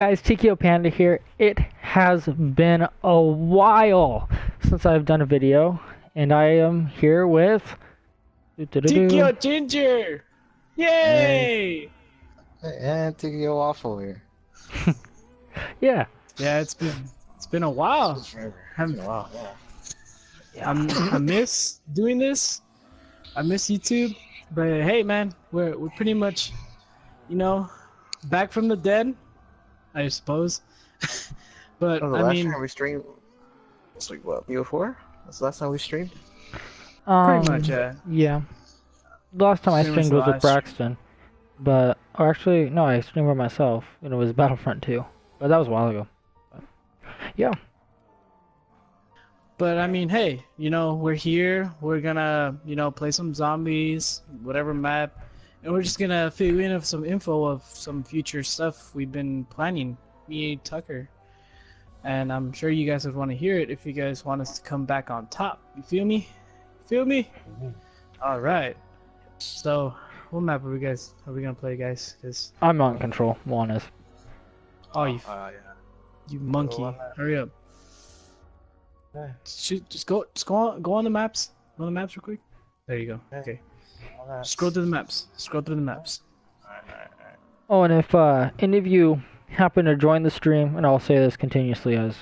Guys, TKO Panda here. It has been a while since I've done a video, and I am here with Tikio Ginger! And Yay! to go waffle here. yeah, Yeah, it's been a It's while. been forever. It's I'm, been a while. Yeah. I miss doing this. I miss YouTube. But hey, man, we're pretty much, you know, back from the dead, I suppose. But Oh, the I last mean, time we streamed was like what? BO4? That's the last time we streamed. pretty much, yeah. The last time I pretty much streamed the was with last stream. Braxton, or actually, no, I streamed by myself, and it was Battlefront 2, but that was a while ago. But, yeah, But I mean, hey, we're here. We're gonna, play some zombies, whatever map, and we're just gonna fill in of some info of some future stuff we've been planning. Me, Tucker, and I'm sure you guys would want to hear it if you guys want us to come back on top. You feel me? Feel me? All right. So, what map are we gonna play, guys? Cause I'm not in control. One is. oh, you Yeah. you Go monkey, on that. hurry up! Okay. Shoot, just go on the maps. Go on the maps real quick. There you go. Okay. On that. Scroll through the maps. Scroll through the maps. Alright. Oh, and if any of you happen to join the stream, and I'll say this continuously as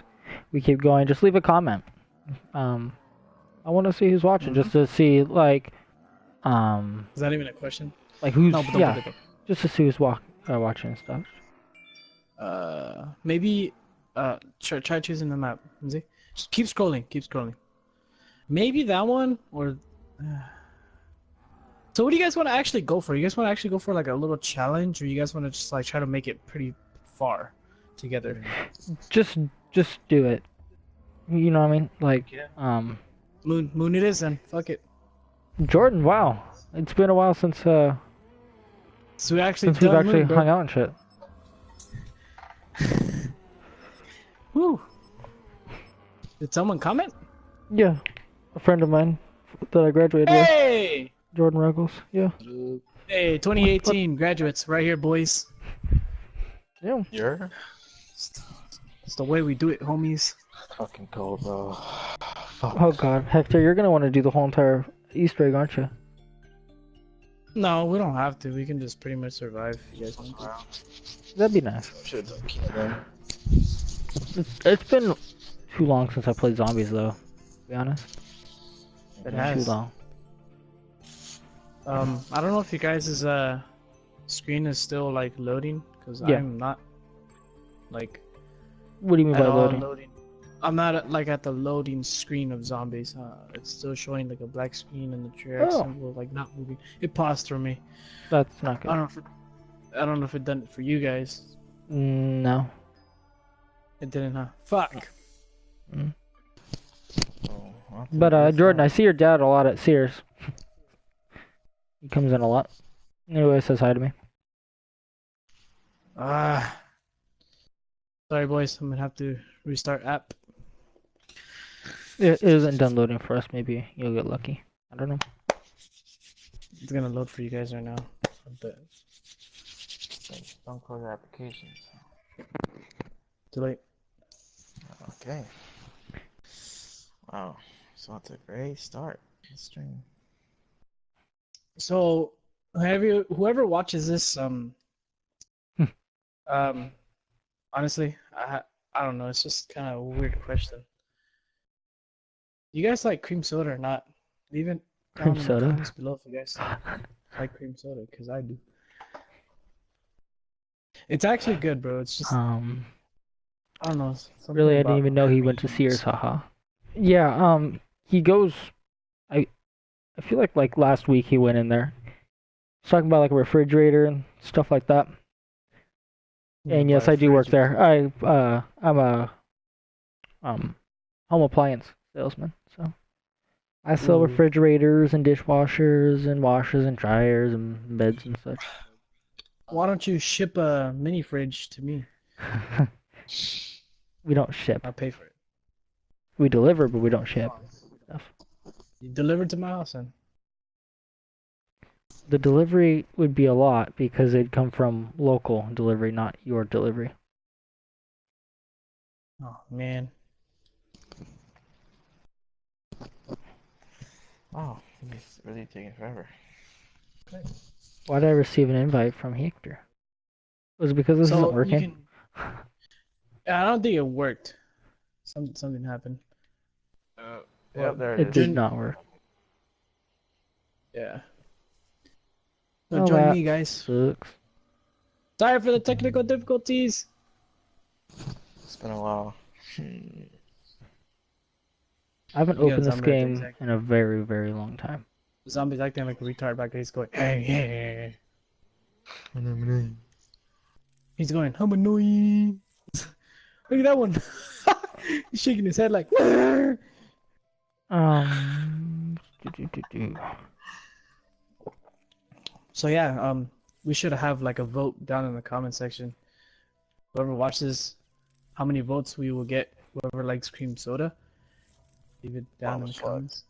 we keep going, just leave a comment. Um, I want to see who's watching, just to see um, Is that even a question? like who's No, but don't yeah, put it just to see who's watching and stuff. there. Maybe. Try choosing the map. See? Just keep scrolling. Keep scrolling. Maybe that one or. So what do you guys want to actually go for? You guys want to actually go for like a little challenge, or you guys want to just like try to make it pretty far together? Just do it. You know what I mean? Like Yeah. Moon it is then. Fuck it. Jordan. Wow, it's been a while So we actually since we've done actually Moon, bro. hung out and shit. Woo! Did someone comment? Yeah, a friend of mine that I graduated with, Hey! Jordan Ruggles. Yeah. Hey, 2018 graduates, right here, boys. Yeah. You're It's the way we do it, homies. fucking cold, bro. Fuck. Oh God, Hector, you're gonna want to do the whole entire Easter egg, aren't you? No, we don't have to. We can just pretty much survive if you guys want to. That'd be nice. Should have done then. It's been too long since I played zombies, though. To be honest, It too has. long. I don't know if you guys' screen is still like loading, because Yeah. I'm not like What do you mean at by all loading? loading. I'm not like at the loading screen of zombies. It's still showing like a black screen and the trigger Oh. symbol like not moving. It paused for me. That's not I good. don't know if it done it for you guys. No. It didn't, huh? Fuck. Mm. Oh, well, But Jordan, I see your dad a lot at Sears. He comes in a lot. Anyway, says hi to me. Ah. Sorry, boys. I'm gonna have to restart app. It isn't done loading for us. Maybe you'll get lucky. I don't know. It's gonna load for you guys right now. But don't close the applications. too late. Okay. Wow. So it's a great start. The stream. So, whoever watches this, honestly, I don't know. It's just kind of a weird question. You guys like cream soda or not? Leave it down Cream in the soda? comments below if you guys like cream soda, because I do. It's actually good, bro. It's just I don't know. Something Really, I didn't about even know he went to creams. Sears. Haha. Yeah. He goes. I I feel like last week he went in there. He's talking about like a refrigerator and stuff like that. And yes, Buy I do work fridge. there. I'm a home appliance salesman. So I sell Ooh. refrigerators and dishwashers and washers and dryers and beds and such. Why don't you ship a mini fridge to me? We don't ship. I'll pay for it. We deliver, but we don't ship stuff. You deliver to my house, then. The delivery would be a lot because it'd come from local delivery, not your delivery. Oh man. Wow, he's really taking forever. Why did I receive an invite from Hector? Was it because this isn't So you working? can. I don't think it worked. Something happened. Yep, there it It is. did not work. Yeah. So Well, join that me, guys. sucks. Sorry for the technical difficulties. It's been a while. I haven't We got opened this zombie game attacks. in a very, very long time. The zombie's acting like a retard back there. He's going, hey, hey, hey. He's going, I'm annoying. Look at that one. He's shaking his head like, "Arr!" Do. So yeah, we should have like a vote down in the comment section. Whoever watches, how many votes we will get. Whoever likes cream soda, leave it down in the comments.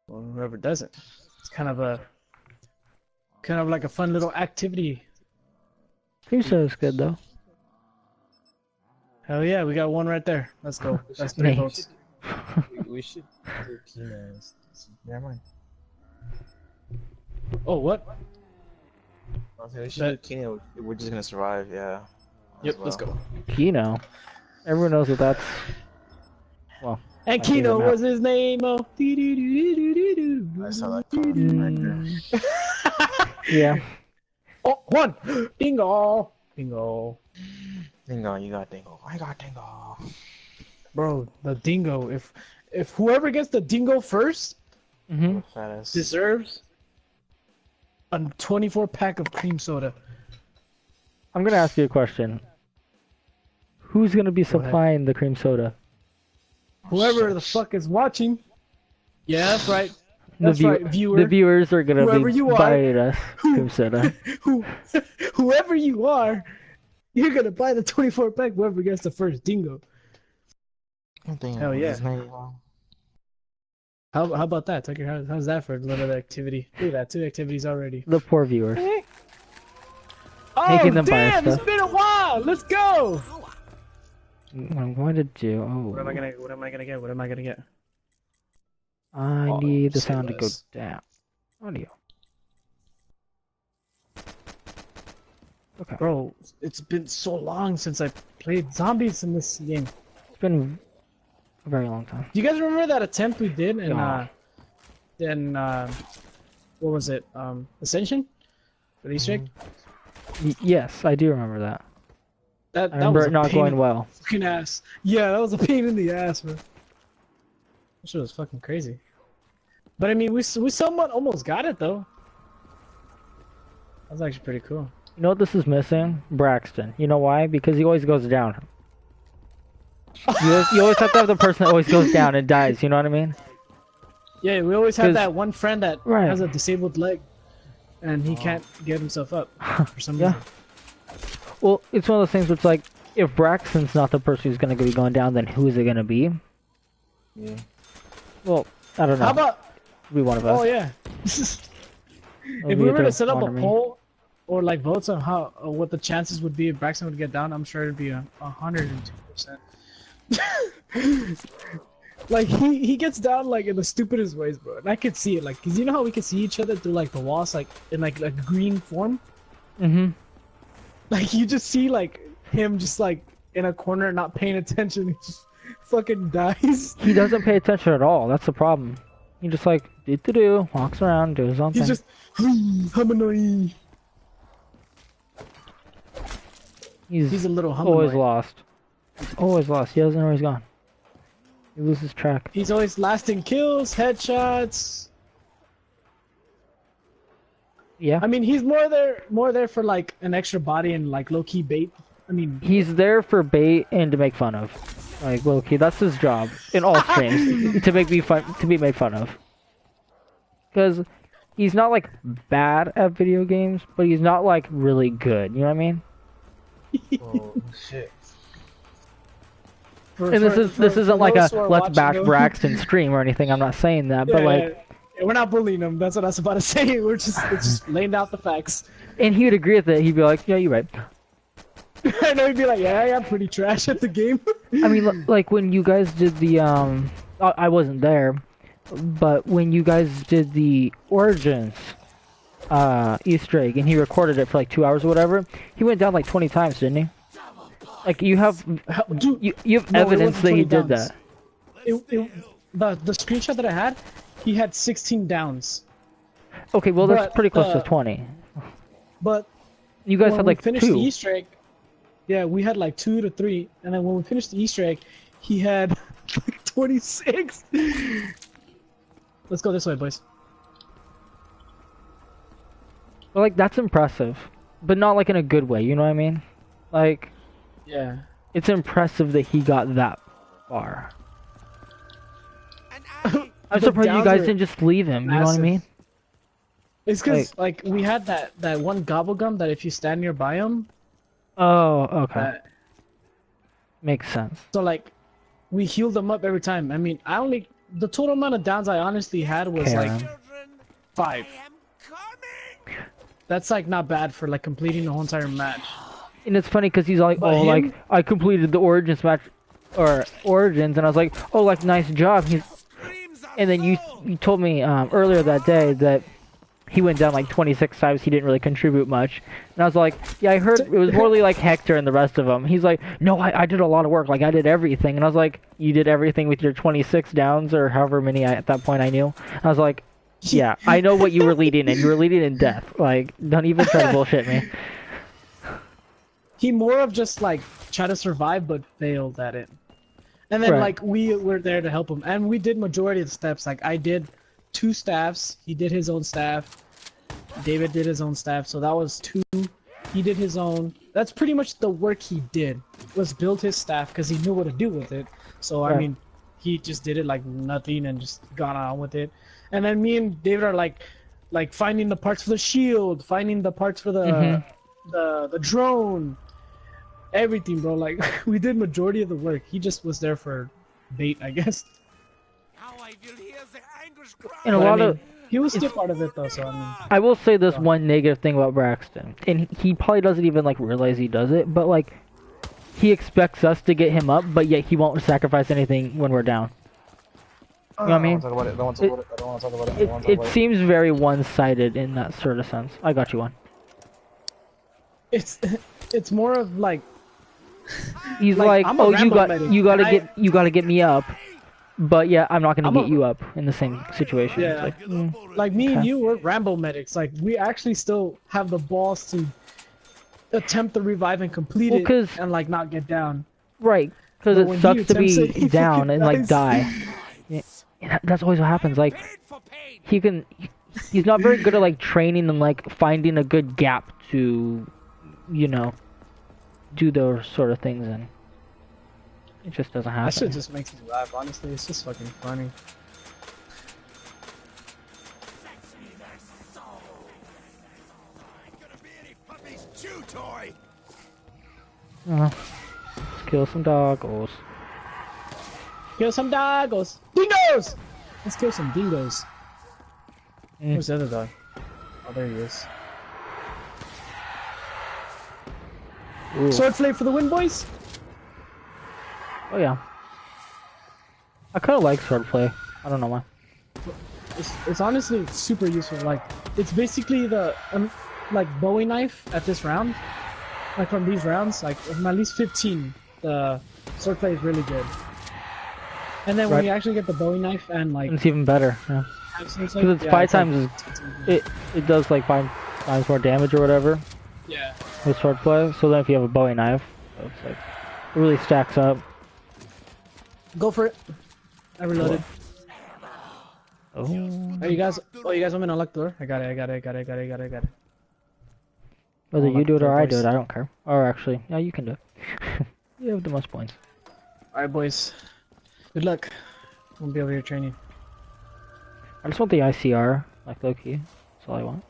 Or whoever doesn't. It's kind of like a fun little activity. Cream soda's good though. Hell yeah, we got one right there. Let's go. That's 3 Nice. votes. We should do Kina's. Never mind. Oh, what? Okay, we should do Kina. We're just gonna survive, yeah. Yep, let's go. Kino. Everyone knows what that's. Well. And My favorite Kino map. was his name. Oh. I saw that comment right there. Yeah. Oh, one. Dingo. Dingo. Dingo, you got Dingo. I got Dingo. Bro, the dingo. If whoever gets the dingo first Mm-hmm. Fat ass. deserves a 24 pack of cream soda. I'm gonna ask you a question. Who's gonna be Go ahead. supplying the cream soda? Whoever the fuck is watching. Yeah, that's right. The That's right, viewer. The viewers are gonna Whoever be you are. buying us Who- cream soda. Whoever you are, you're gonna buy the 24 pack. Whoever gets the first dingo. Dingo, Hell yeah. his name, How about that, Tucker? How's that for a little activity? Look at that, 2 activities already. The poor viewers. Oh Making them buy damn! It's stuff. been a while. Let's go. What I'm going to do. What am I gonna get? What am I gonna get? I Oh, need the say sound to go less. down. Audio. Okay. Bro, it's been so long since I played zombies in this game. It's been a very long time. Do you guys remember that attempt we did in Yeah. what was it? Ascension? For the Easter egg? Yes, I do remember that. That I remember was it a not pain going in well. the fucking ass. Yeah, that was a pain in the ass, bro. That shit was fucking crazy. But I mean, we somewhat almost got it though. That was actually pretty cool. You know what this is missing? Braxton. You know why? Because he always goes down. You always have to have the person that always goes down and dies, you know what I mean? Yeah, we always have 'Cause- that one friend that Right. has a disabled leg, and he can't get himself up for some Yeah. reason. Well, it's one of those things where it's like, if Braxton's not the person who's going to be going down, then who is it going to be? Yeah. Well, I don't know. How about? Be one of us. Oh yeah. It'll If be we were either to set up one a or me. poll or like votes on how what the chances would be if Braxton would get down, I'm sure it'd be 102%. Like he gets down like in the stupidest ways, bro. And I could see it, like, cause you know how we could see each other through like the walls, like in like green form. Mm-hmm. Like you just see like him just like in a corner not paying attention. He just fucking dies. He doesn't pay attention at all. That's the problem. He just like do walks around, does his own He's thing. just I'm annoying. He's a little always humanoid. lost. Always lost. He doesn't know where he's gone. He loses track. He's always lasting kills, headshots. Yeah. I mean, he's more there for like an extra body and like low key bait. I mean, He's there for bait and to make fun of. Like low-key, that's his job in all streams to be made fun of. Because he's not like bad at video games, but he's not like really good. You know what I mean? Oh shit. And this isn't like a those who are let's watching, bash though. Braxton stream or anything. I'm not saying that, but like, yeah, we're not bullying him. That's what I was about to say. It's just laying out the facts. and he would agree with it. He'd be like, "Yeah, you're right." I know he'd be like, yeah, I'm pretty trash at the game. I mean, like when you guys did the I wasn't there, but when you guys did the Origins Easter egg and he recorded it for like 2 hours or whatever, he went down like 20 times, didn't he? Like you have you have evidence that he did that. The screenshot that I had, he had 16 downs. Okay, well that's pretty close to 20. But you guys had like finished 2. the Easter egg. Yeah, we had like 2 to 3, and then when we finished the Easter egg, he had like 26. Let's go this way, boys. But like that's impressive, but not like in a good way. You know what I mean? Like, yeah, it's impressive that he got that far. I'm surprised you guys didn't just leave him. You know what I mean? It's because like we had that one gobble gum that if you stand nearby him. Oh, okay. Makes sense. So like, we healed them up every time. I mean, the total amount of downs I honestly had was like 5. That's like not bad for like completing the whole entire match. And it's funny because he's like, like I completed the Origins match, or Origins, and I was like, oh, like nice job. And then you told me earlier that day that he went down like 26 times. He didn't really contribute much, and I was like, yeah, I heard it was more like Hector and the rest of them. He's like, no, I did a lot of work. Like I did everything, and I was like, you did everything with your 26 downs or however many at that point I knew. I was like, yeah, I know what you were leading in. You were leading in death. Like, don't even try to bullshit me. He more of just like try to survive but failed at it. And then like we were there to help him, and we did majority of the steps. Like I did 2 staffs, he did his own staff, David did his own staff, so that was 2. He did his own. That's pretty much the work he did, was build his staff because he knew what to do with it. So I mean, he just did it like nothing and just got on with it. And then me and David are like finding the parts for the shield, finding the parts for the drone, everything, bro. Like we did majority of the work. He just was there for bait, I guess. And a lot of he was still part of it though. So I mean, I will say this one negative thing about Braxton, and he probably doesn't even like realize he does it, but like he expects us to get him up, but yet he won't sacrifice anything when we're down. You know what I mean? It seems very one-sided in that sort of sense. I got you one. It's more of like he's like oh, you gotta get me up, but yeah, I'm not gonna get you up in the same situation. Yeah, like me and you were Rambo medics. Like we actually still have the balls to attempt the revive and complete it, and like not get down. Right, because it sucks to be down and like die. Yeah, that's always what happens. Like he's not very good at like training and like finding a good gap to, you know, do those sort of things, and it just doesn't happen. That shit just makes me laugh. Honestly, it's just fucking funny. Let's kill some doggos. Kill some doggos. Dingoes! Let's kill some dingoes. Where's the other dog? Oh, there he is. Ooh. Swordplay for the win, boys! Oh yeah. I kind of like swordplay. I don't know why. It's honestly super useful. Like, it's basically the like Bowie knife at this round. Like from these rounds, like from at least 15, the swordplay is really good. And then when you actually get the Bowie knife and like, it's even better. Yeah. Because it's 5 times. It does like 5 times more damage or whatever. Yeah. With swordplay. So then if you have a Bowie knife, it's like it really stacks up. Go for it. I reloaded. Oh. Hey, you guys want me to unlock the door? I got it. Whether you do it or I do it, I don't care. Or actually, yeah, you can do it. You have the most points. Alright, boys. Good luck. We'll be over here training. I just want the ICR, like low key. That's all I want.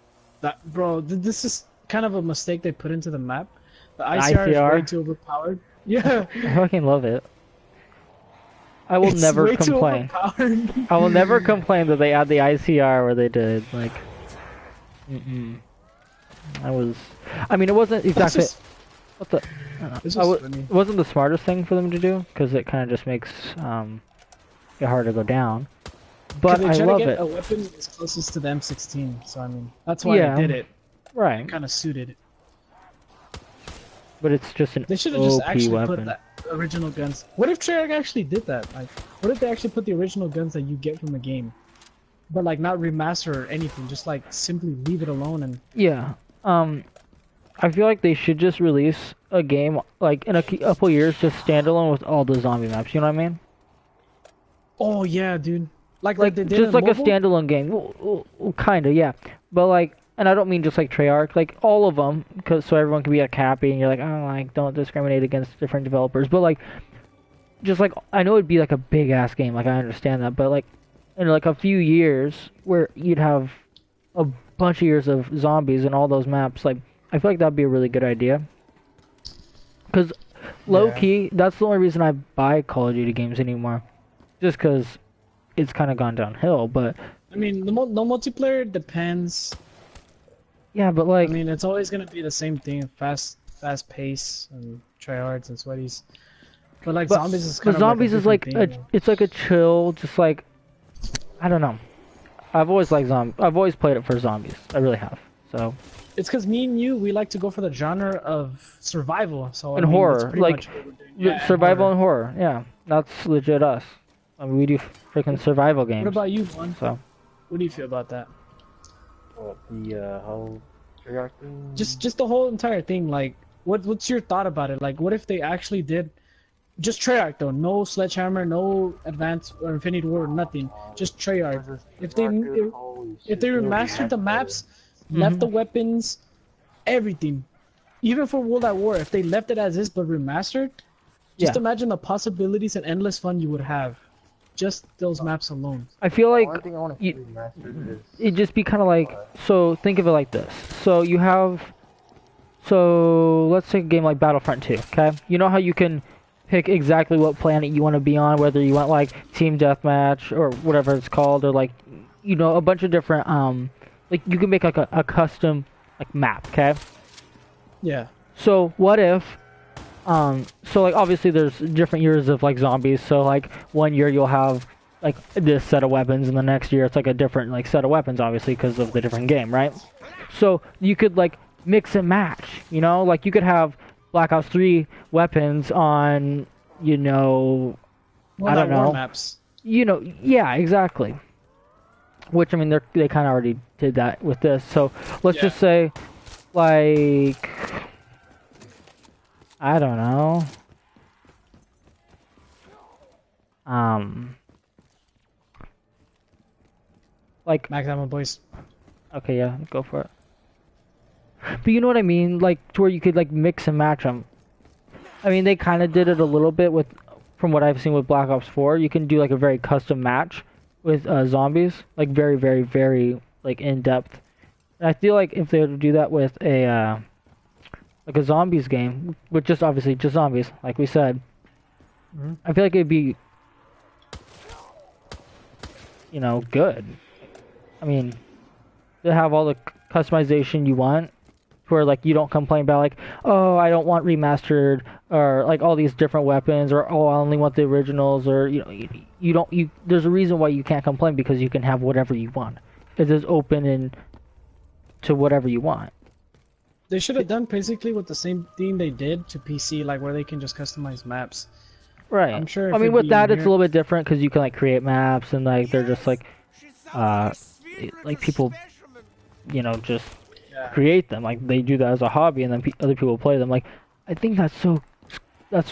Bro, this is kind of a mistake they put into the map. The ICR is way too overpowered. Yeah. I fucking love it. I will never complain. I will never complain that they add the ICR where they did. Like, I mean, it wasn't exactly. What the? This is funny. It wasn't the smartest thing for them to do because it kind of just makes it hard to go down. But They I try love to get it. a weapon as closest to the M16, so I mean that's why they did it. Right. Kind of suited. But it's just an They should have just OP actually weapon. put the original guns. What if Treyarch actually did that? Like, what if they actually put the original guns that you get from the game, but like not remaster or anything, just like simply leave it alone and. Yeah. I feel like they should just release a game like in a couple years, just standalone with all the zombie maps. You know what I mean? Oh yeah, dude. Like they did just in like mobile? a standalone game. Well, kind of, yeah. But like, and I don't mean just like Treyarch, like all of them, because so everyone can be like happy, and you're like, oh, like don't discriminate against different developers. But like, just like I know it'd be like a big ass game, like I understand that, but like in like a few years where you'd have a bunch of years of zombies and all those maps, like I feel like that'd be a really good idea. Because low key, that's the only reason I buy Call of Duty games anymore, just because it's kind of gone downhill. But I mean, the multiplayer depends. yeah, but like, I mean, it's always gonna be the same thing: fast pace and tryhards and sweaties. But like zombies is kind but of zombies is like it's like a chill, just like I don't know. I've always liked I've always played it for zombies. I really have. So. It's because me and you, we like to go for the genre of survival. So and I mean, horror, that's pretty like much what we're doing. Yeah, survival and horror. Yeah, that's legit us. I mean, we do freaking survival games. What about you, Juan? So, what do you feel about that? The whole Treyarch thing? Just the whole entire thing. Like, what's your thought about it? Like, what if they actually did just Treyarch though? No Sledgehammer, no Advanced or Infinity War, nothing. Just Treyarch. If they remastered the maps, left the weapons, everything, even for World at War, if they left it as is but remastered, just imagine the possibilities and endless fun you would have. Just those maps alone. I feel like The only thing I want to see remastered is it'd just be kind of like, so think of it like this. So you have, so let's take a game like Battlefront 2, okay? You know how you can pick exactly what planet you want to be on, whether you want like team deathmatch or whatever it's called, or like, you know, a bunch of different, like you can make like a custom like map, okay? Yeah. So what if, so like obviously there's different years of like zombies. So like one year you'll have like this set of weapons, and the next year it's like a different like set of weapons, obviously because of the different game, right? So you could like mix and match, you know, like you could have Black Ops 3 weapons on, you know, I don't know, war maps. you know, yeah, exactly. Which I mean they kind of already did that with this. So let's just say, like, I don't know. Like, Max Ammo boys. okay, yeah, go for it. But you know what I mean? Like, to where you could, like, mix and match them. I mean, they kind of did it a little bit with, from what I've seen with Black Ops 4. You can do, like, a very custom match with zombies. Like, very, very, very, like, in-depth. And I feel like if they were to do that with a, like a zombies game, with just obviously just zombies, like we said, I feel like it'd be, you know, good. I mean, to have all the customization you want, where like you don't complain about like, oh, I don't want remastered, or like all these different weapons, or oh, I only want the originals, or you know, you don't. There's a reason why you can't complain, because you can have whatever you want. It's just open and to whatever you want. They should have done basically with the same thing they did to PC, like where they can just customize maps. Right. I'm sure. I mean, with that, it's a little bit different because you can like create maps, and like they're just like people, you know, just create them. Like they do that as a hobby, and then other people play them. Like, I think that's so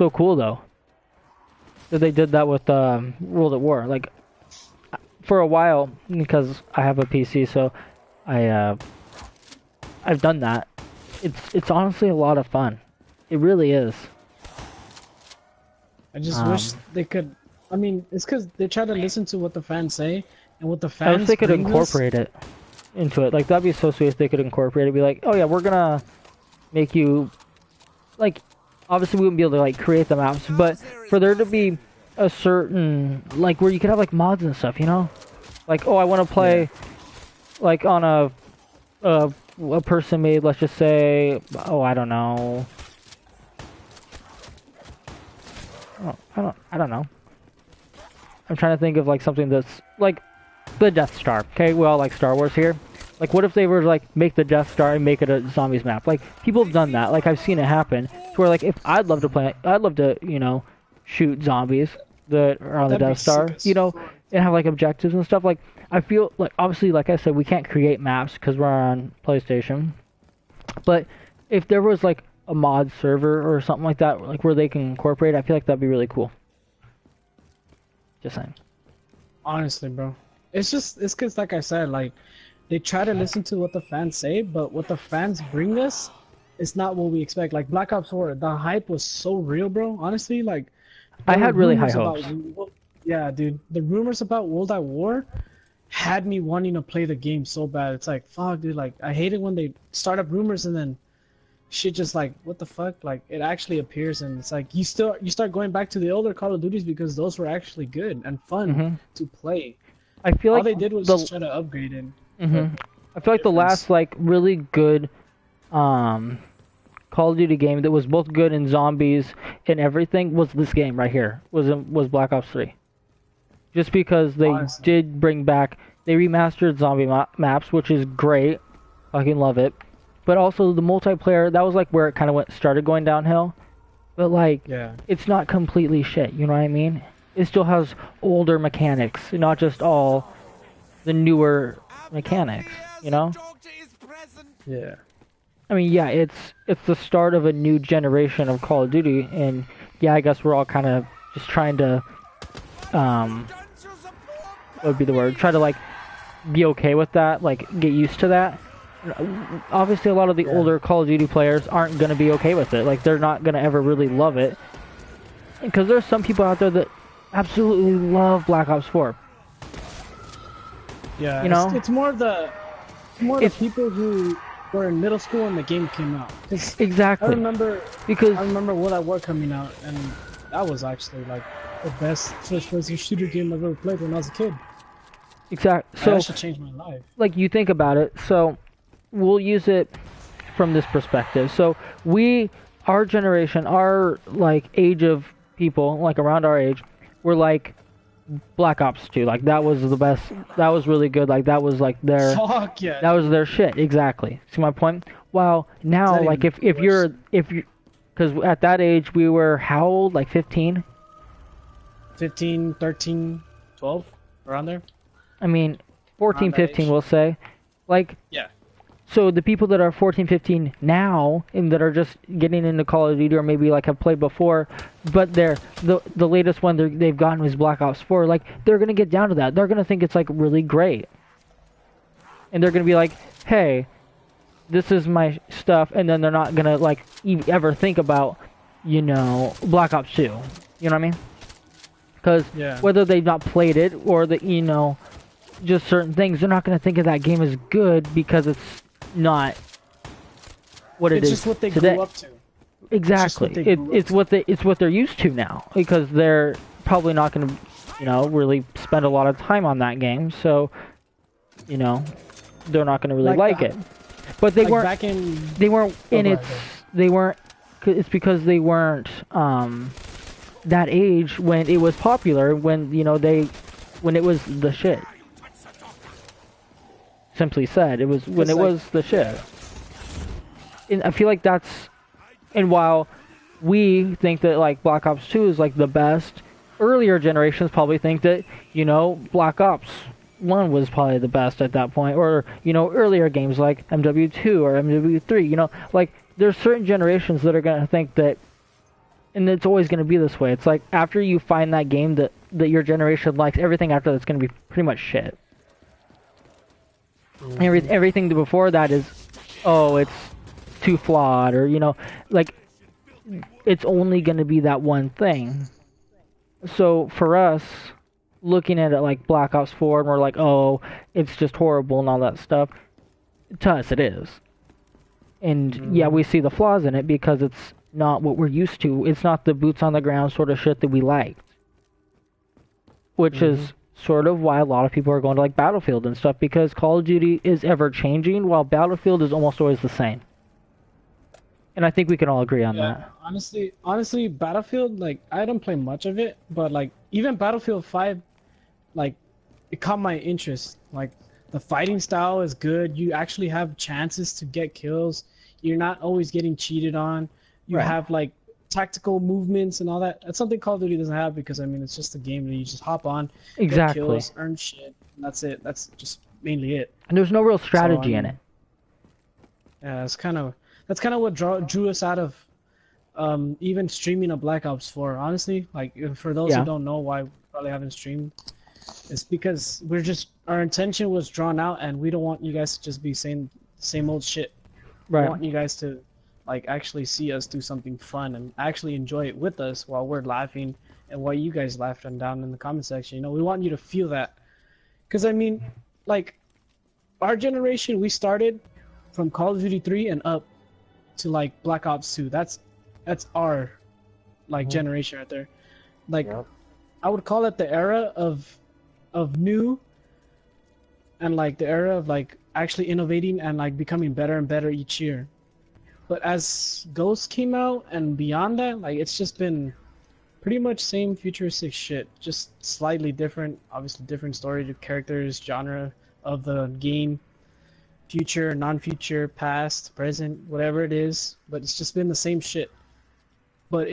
cool though that they did that with World at War. Like for a while, because I have a PC, so I've done that. It's honestly a lot of fun. It really is. I just wish they could. I mean, it's because they try to listen to what the fans say, and what the fans. I wish they could bring us- incorporate it into it. Like that'd be so sweet if they could incorporate it. Be like, oh yeah, we're gonna make you, like, obviously we wouldn't be able to like create the maps, but for there to be a certain like where you could have like mods and stuff, you know, like, oh, I want to play like on a person made, let's just say, oh, I don't know, I don't know. I'm trying to think of like something that's like the Death Star. Okay, we all like Star Wars here. Like, what if they were to, like, make the Death Star and make it a zombies map? Like, people have done that. Like, I've seen it happen. To where, like, if I'd love to play, I'd love to, you know, shoot zombies that are on the That'd be Death Star, sick as you know, fuck. and have like objectives and stuff. Like, I feel like obviously, like I said, we can't create maps because we're on PlayStation. But if there was like a mod server or something like that, like where they can incorporate, I feel like that'd be really cool. Just saying. Honestly, bro. It's because, like I said, like, they try to listen to what the fans say, but what the fans bring us is not what we expect. Like, Black Ops 4, the hype was so real, bro. Honestly, like, I there had were really high rumors hopes. yeah, dude. The rumors about World at War had me wanting to play the game so bad. It's like, fuck, dude. Like, I hate it when they start up rumors and then shit just like, what the fuck? Like, it actually appears and it's like, you start going back to the older Call of Duties because those were actually good and fun to play. I feel All like they did was just try to upgrade it. I feel like the last like really good Call of Duty game that was both good in zombies and everything was this game right here. Was Black Ops 3. Just because they Honestly. did bring back, they remastered zombie maps, which is great. Fucking love it. But also the multiplayer, that was like where it kind of started going downhill. But like, Yeah. it's not completely shit, you know what I mean? It still has older mechanics, not just all the newer mechanics, you know? Yeah. I mean, yeah, it's the start of a new generation of Call of Duty, and yeah, I guess we're all kind of just trying to, what would be the word? Try to like be okay with that, like get used to that. Obviously, a lot of the older Call of Duty players aren't gonna be okay with it. Like, they're not gonna ever really love it, because there's some people out there that absolutely love Black Ops 4. Yeah. You know? It's more the people who were in middle school when the game came out. 'Cause Exactly. I remember Because World at War coming out, and that was actually like the best first-person shooter game I've ever played when I was a kid. exactly. So So that should change my life. like, you think about it, so we'll use it from this perspective. So our generation, our like age of people, like around our age, were like Black Ops 2. Like, that was the best. That was really good. Like, that was like their Fuck yeah. that was their shit. Exactly. See my point? Wow. Now, that like, even if you're worse? because at that age we were how old? Like 15. 15, 13, 12, around there. I mean, 14, Around that 15, age. we'll say. Like, Yeah. so the people that are 14, 15 now, and that are just getting into Call of Duty, or maybe like have played before, but the latest one they've gotten was Black Ops 4. Like, they're gonna get down to that. They're gonna think it's like really great, and they're gonna be like, "Hey, this is my stuff," and then they're not gonna like ever think about, you know, Black Ops 2. You know what I mean? Because Yeah. whether they've not played it or the just certain things, they're not gonna think of that game as good because it's not what it It's is just what they today. grew up to. Exactly. It's just what they grew up It's what they're used to now, because they're probably not going to, really spend a lot of time on that game. So, they're not going to really like it. But they Like weren't. back in They weren't in go its. ahead. They weren't. It's because they weren't that age when it was popular. When when it was the shit. Simply said, it was when It's it like- was the shit. And I feel like that's, and while we think that like Black Ops 2 is like the best, earlier generations probably think that, Black Ops 1 was probably the best at that point, or, earlier games like MW2 or MW3, like there's certain generations that are going to think that, and it's always going to be this way. It's like after you find that game that your generation likes, everything after that's going to be pretty much shit. Everything before that is, oh, it's too flawed, or like it's only going to be that one thing. So for us, looking at it like Black Ops 4, and we're like, oh, it's just horrible and all that stuff, to us it is. And yeah, we see the flaws in it because it's not what we're used to. It's not the boots on the ground sort of shit that we liked, which is sort of why a lot of people are going to like Battlefield and stuff, because Call of Duty is ever changing while Battlefield is almost always the same. And I think we can all agree on that. Honestly, Battlefield, like I don't play much of it, but like even Battlefield 5, like it caught my interest. Like the fighting style is good. You actually have chances to get kills. You're not always getting cheated on. You Right. have like tactical movements and all that. That's something Call of Duty doesn't have because I mean it's just a game that you just hop on, get Exactly. kills, earn shit, and that's it. That's just mainly it. And there's no real So, I strategy in mean, it. yeah, that's kind of what drew us out of even streaming a Black Ops 4. Honestly, like for those Yeah. who don't know why we probably haven't streamed, it's because our intention was drawn out, and we don't want you guys to just be saying the same old shit. We Right. want you guys to like actually see us do something fun and actually enjoy it with us while we're laughing and while you guys laugh and down in the comment section. You know, we want you to feel that. Because I mean, like our generation, we started from Call of Duty 3 and up to like Black Ops 2. That's our like generation right there. Like Yep. I would call it the era of new and like the era of like actually innovating and like becoming better and better each year. But as Ghost came out and beyond that, like it's just been pretty much same futuristic shit, just slightly different, obviously different story to characters, genre of the game, future, non-future, past, present, whatever it is, but it's just been the same shit. But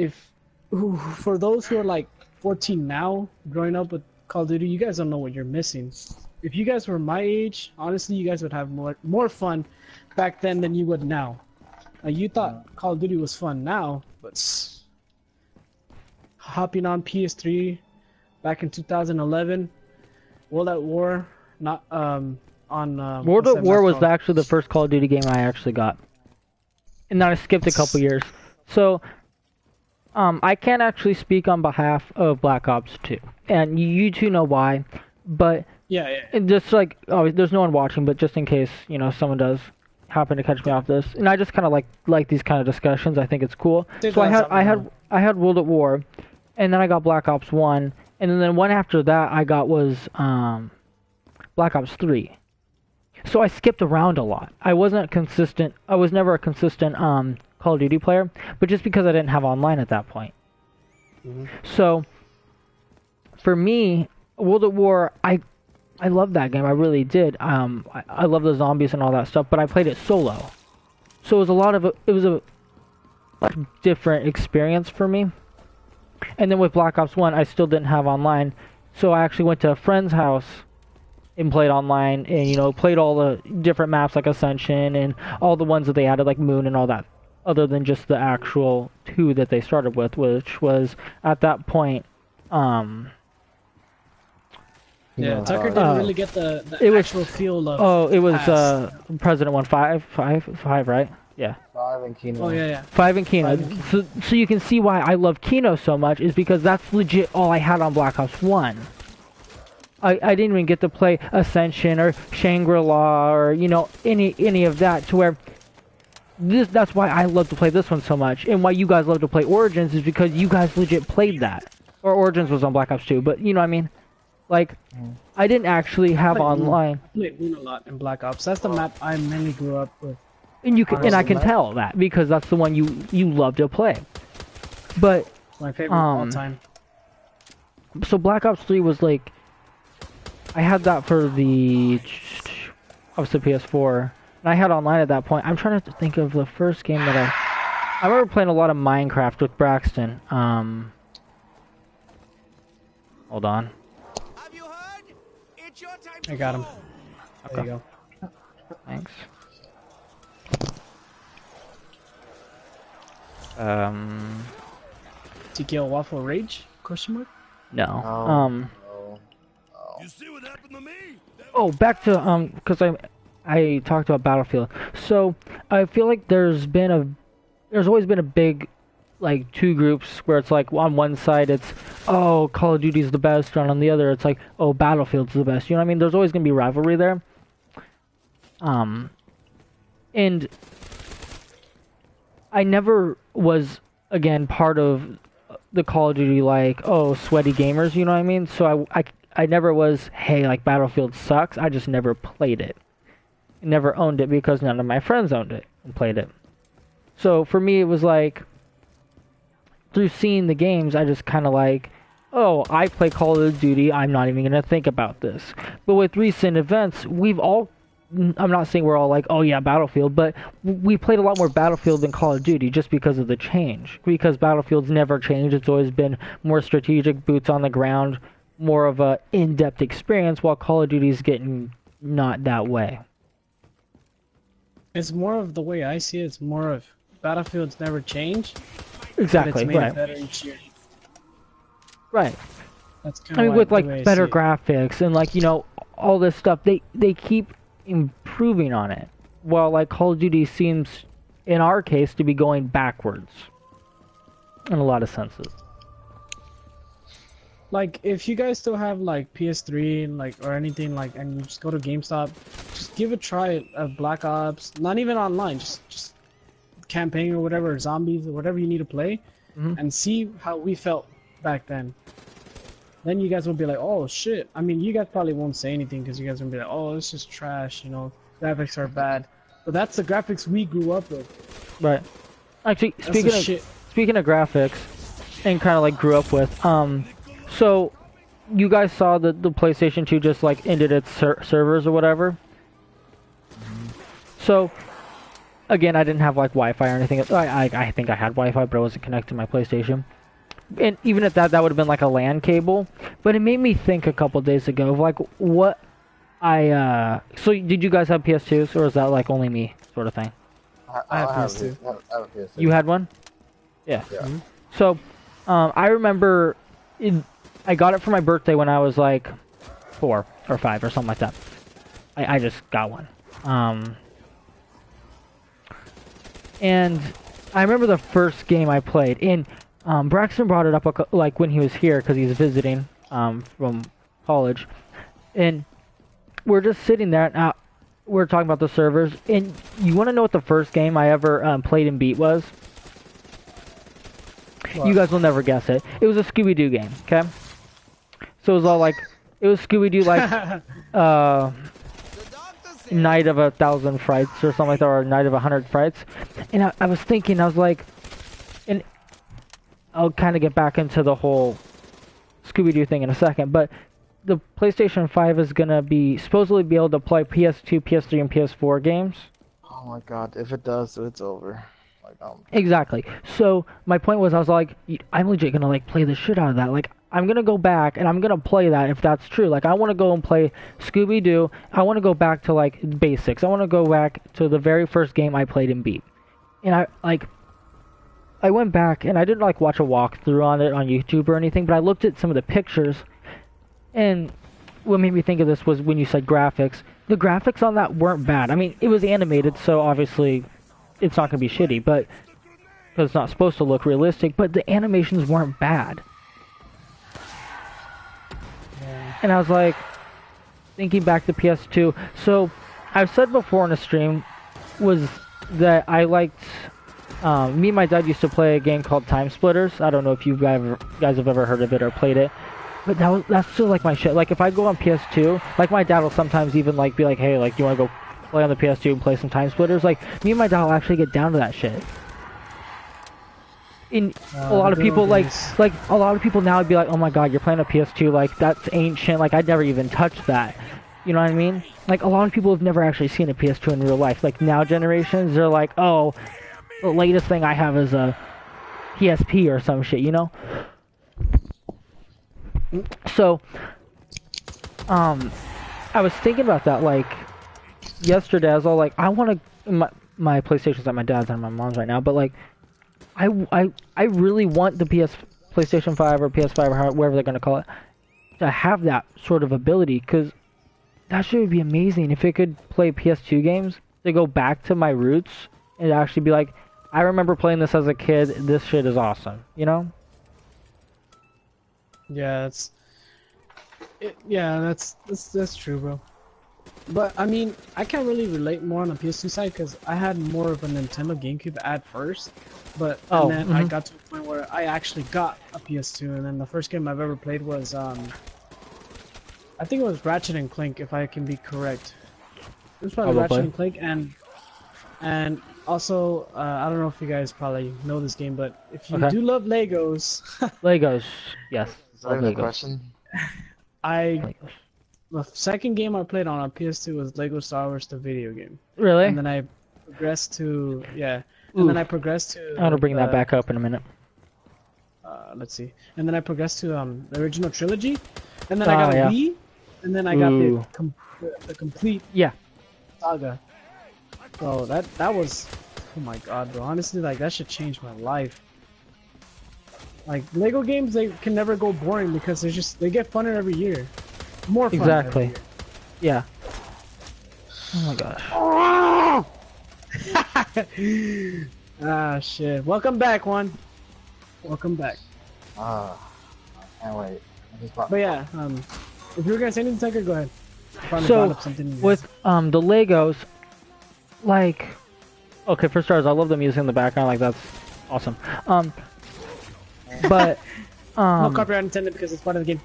for those who are like 14 now, growing up with Call of Duty, you guys don't know what you're missing. If you guys were my age, honestly, you guys would have more fun back then than you would now. You thought Call of Duty was fun now, but hopping on PS3 back in 2011, World at War, not on World what's at that War map was called? actually the first Call of Duty game I actually got. And then I skipped a couple years. So, I can't actually speak on behalf of Black Ops 2. And you two know why. But, Yeah. and just like, oh, there's no one watching, but just in case, you know, someone does happen to catch me off this. And I just kind of like these kind of discussions. I think it's cool. So I had World at War, and then I got Black Ops 1, and then the one after that I got was Black Ops 3. So I skipped around a lot. I wasn't consistent. I was never a consistent Call of Duty player, but just because I didn't have online at that point. So for me, World at War, I loved that game. I really did. I love the zombies and all that stuff, but I played it solo. So it was a much different experience for me. And then with Black Ops 1, I still didn't have online, so I actually went to a friend's house and played online, and you know, played all the different maps like Ascension and all the ones that they added like Moon and all that, other than just the actual 2 that they started with, which was at that point Yeah, Tucker didn't really get the it was- actual feel of. it was past. President 1 5, right? Yeah. 5 and Kino. Oh yeah. 5 and Kino. So you can see why I love Kino so much is because that's legit all I had on Black Ops 1. I didn't even get to play Ascension or Shangri-La or, you know, any of that, to where that's why I love to play this one so much, and why you guys love to play Origins is because you guys legit played that. Or Origins was on Black Ops 2, but you know what I mean? Like, I didn't actually have played Moon. online. I played Moon a lot in Black Ops. That's the map I mainly grew up with. And I can Honestly, tell that because that's the one you love to play. But It's my favorite of all time. so Black Ops 3 was like, I had that for the obviously PS4, and I had online at that point. I'm trying to think of the first game that I remember playing a lot of Minecraft with Braxton. Hold on. Have you heard? It's your time to I got him. go. There you go. Thanks. TKO Waffle Rage? Question mark? No. No. You see what happened to me? Oh, back to because I talked about Battlefield. So I feel like there's always been a big, like, 2 groups where it's like on one side it's, oh, Call of Duty's the best, and on the other it's like, oh, Battlefield's the best. You know what I mean? There's always gonna be rivalry there. And I never was, again, part of the Call of Duty, like, oh, sweaty gamers, you know what I mean? So I never was, hey, like, Battlefield sucks. I just never played it. Never owned it because none of my friends owned it and played it. So for me, it was like, through seeing the games, I just kind of like, oh, I play Call of Duty, I'm not even going to think about this. But with recent events, we've all, I'm not saying we're all like, oh yeah, Battlefield, but we played a lot more Battlefield than Call of Duty just because of the change. Because Battlefield's never changed, it's always been more strategic, boots on the ground, more of a in-depth experience, while Call of Duty's getting not that way. It's more of the way I see it. It's more of Battlefield's never changed. Exactly, But it's made right. it better each year. Right. That's kind I of mean, with the way like I better see it. graphics and like, you know, all this stuff, they keep improving on it. While like Call of Duty seems, in our case, to be going backwards in a lot of senses. Like, if you guys still have like PS3 and like or anything like, and you just go to GameStop, just give a try at Black Ops. Not even online, just campaign or whatever, or zombies or whatever you need to play, and see how we felt back then. Then you guys will be like, oh shit. I mean, you guys probably won't say anything because you guys will be like, oh, it's just trash, you know, graphics are bad. But that's the graphics we grew up with. Right. Actually, That's the shit. speaking of graphics, and kind of like grew up with, so you guys saw that the PlayStation 2 just like ended its servers or whatever. So again, I didn't have like Wi-Fi or anything. I think I had Wi-Fi, but I wasn't connected to my PlayStation. And even at that, that would have been like a LAN cable. But it made me think a couple days ago of like what so did you guys have PS2s, or is that like only me sort of thing? I have I have PS2. I have a PS2. You had one? Yeah. Yeah. So, I remember I got it for my birthday when I was like 4 or 5 or something like that. I just got one. And I remember the first game I played, and Braxton brought it up like when he was here because he's visiting from college, and we're just sitting there and we're talking about the servers. And you want to know what the first game I ever played and beat was? What? You guys will never guess it. It was a Scooby-Doo game, okay? So it was all like, it was Scooby-Doo like, Night of 1,000 Frights or something like that, or Night of 100 Frights. And I was thinking, I was like, and I'll kind of get back into the whole Scooby-Doo thing in a second, but the PlayStation 5 is going to be, supposedly be able to play PS2, PS3, and PS4 games. Oh my god, if it does, it's over. Like, Exactly. So my point was, I was like, I'm legit gonna like play the shit out of that. Like, I'm gonna go back and I'm gonna play that if that's true. Like, I want to go and play Scooby-Doo. I want to go back to like basics. I want to go back to the very first game I played and beat. And I went back and I didn't like watch a walkthrough on it on YouTube or anything, but I looked at some of the pictures, and what made me think of this was when you said graphics. The graphics on that weren't bad. I mean, it was animated, so obviously it's not going to be shitty, but because it's not supposed to look realistic, but the animations weren't bad. Yeah. And I was like, thinking back to PS2. So, I've said before in a stream, was that I liked, me and my dad used to play a game called Time Splitters. I don't know if you guys have ever heard of it or played it. But that's still like my shit. Like, if I go on PS2, like my dad will sometimes even like be like, hey, like, you want to go play on the PS2 and play some Time Splitters? Like, me and my dad will actually get down to that shit. In a lot of people like a lot of people now would be like, oh my god, you're playing a PS2, like that's ancient, like I'd never even touched that. You know what I mean? Like, a lot of people have never actually seen a PS2 in real life. Like, now generations, they're like, oh, the latest thing I have is a PSP or some shit, you know? So, I was thinking about that, like, yesterday. I was all like, I want to, my PlayStation's at my dad's and my mom's right now, but like, I really want the PlayStation 5 or PS5 or whatever they're going to call it, to have that sort of ability, because that shit would be amazing if it could play PS2 games, to go back to my roots, and actually be like, I remember playing this as a kid, this shit is awesome, you know? Yeah, that's true, bro. But I mean, I can't really relate more on the PS2 side because I had more of a Nintendo GameCube at first, but and then I got to a point where I actually got a PS2, and then the first game I've ever played was I think it was Ratchet and Clank, if I can be correct. It was probably Ratchet and Clank, and Also, I don't know if you guys probably know this game, but if you Okay. do love Legos, Legos, yes. Is that even a Legos. question? I Legos. the second game I played on PS2 was Lego Star Wars, the video game, Really? and then I progressed to and then I progressed to. I'm gonna bring that the- back up in a minute. Let's see, and then I progressed to the original trilogy, and then I got a yeah. Wii, and then I got Ooh. the complete Yeah. saga. So that was, oh my god, bro. Honestly, like that should change my life. Like Lego games, they can never go boring because they get funner every year, more fun Exactly. every Yeah. Oh my gosh. year. Ah shit. Welcome back, Juan. Welcome back. Ah, I can't wait. I just bought But yeah, if you were gonna say anything, Tucker, go ahead. Probably So, brought up something. with the Legos, like, okay, for starters, I love the music in the background. Like that's awesome. But no copyright intended because it's part of the game.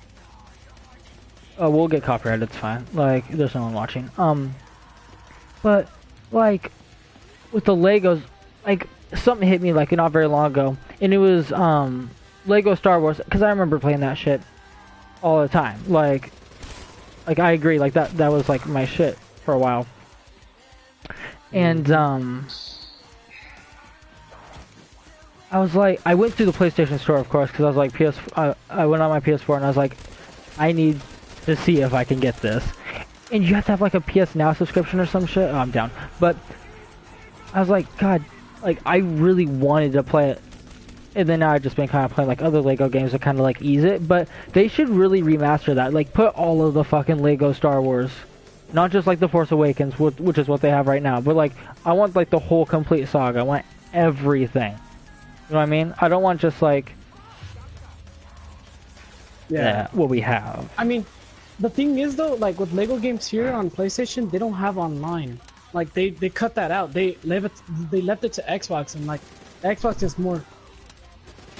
we'll get copyrighted. It's fine. Like there's no one watching. But like with the Legos, like something hit me like not very long ago, and it was Lego Star Wars because I remember playing that shit all the time. Like I agree. Like that was like my shit for a while. And I was like, I went through the PlayStation Store, of course, because I was like, I went on my PS4 and I was like, I need to see if I can get this. And you have to have like a PS Now subscription or some shit. Oh, I'm down. But I was like, God, like I really wanted to play it. And then now I've just been kind of playing like other Lego games to kind of like ease it. But they should really remaster that. Like put all of the fucking Lego Star Wars. Not just like The Force Awakens, which is what they have right now. But like, I want like the whole complete saga. I want everything. You know what I mean? I don't want just like what we have. I mean, the thing is though, like with Lego games here on PlayStation, they don't have online. Like they cut that out. They left it to Xbox, and like Xbox is more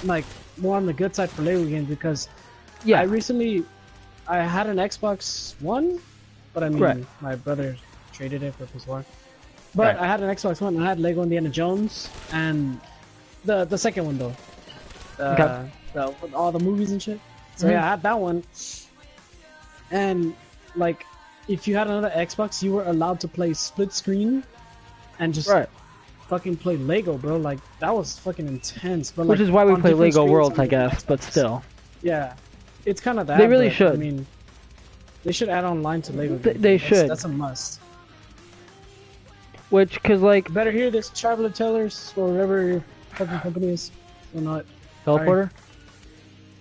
on the good side for Lego games because Yeah. I had an Xbox One, but I mean Right. my brother traded it for PS1. But Right. I had an Xbox One and I had Lego Indiana Jones and the second one though. Okay. With all the movies and shit. So yeah, I had that one. And like if you had another Xbox, you were allowed to play split screen and just Right. fucking play Lego, bro. Like that was fucking intense. But Which like, is why we on play different Lego screens Worlds, on I the guess. But Xbox. still, Yeah, it's kind of that. They really but, should. I mean, they should add online to Lego. They games. should. That's a must. which cause like Better hear this, Traveler Tellers or whatever your fucking company is. Or not. teleporter.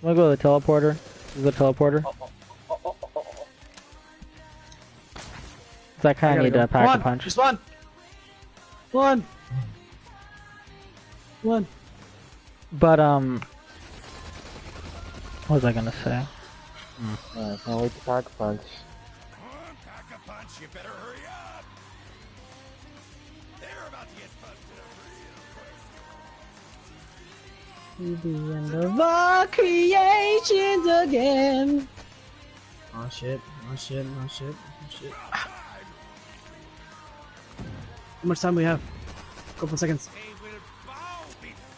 I'm gonna go to the teleporter. Is the teleporter? I kind of need to pack a punch. Just one. One. But what was I gonna say? I can't wait to pack a punch. Pack a punch, you better hurry up. They're about to get busted up real quick. To the end of our creations again. Oh shit. How much time we have? Couple seconds.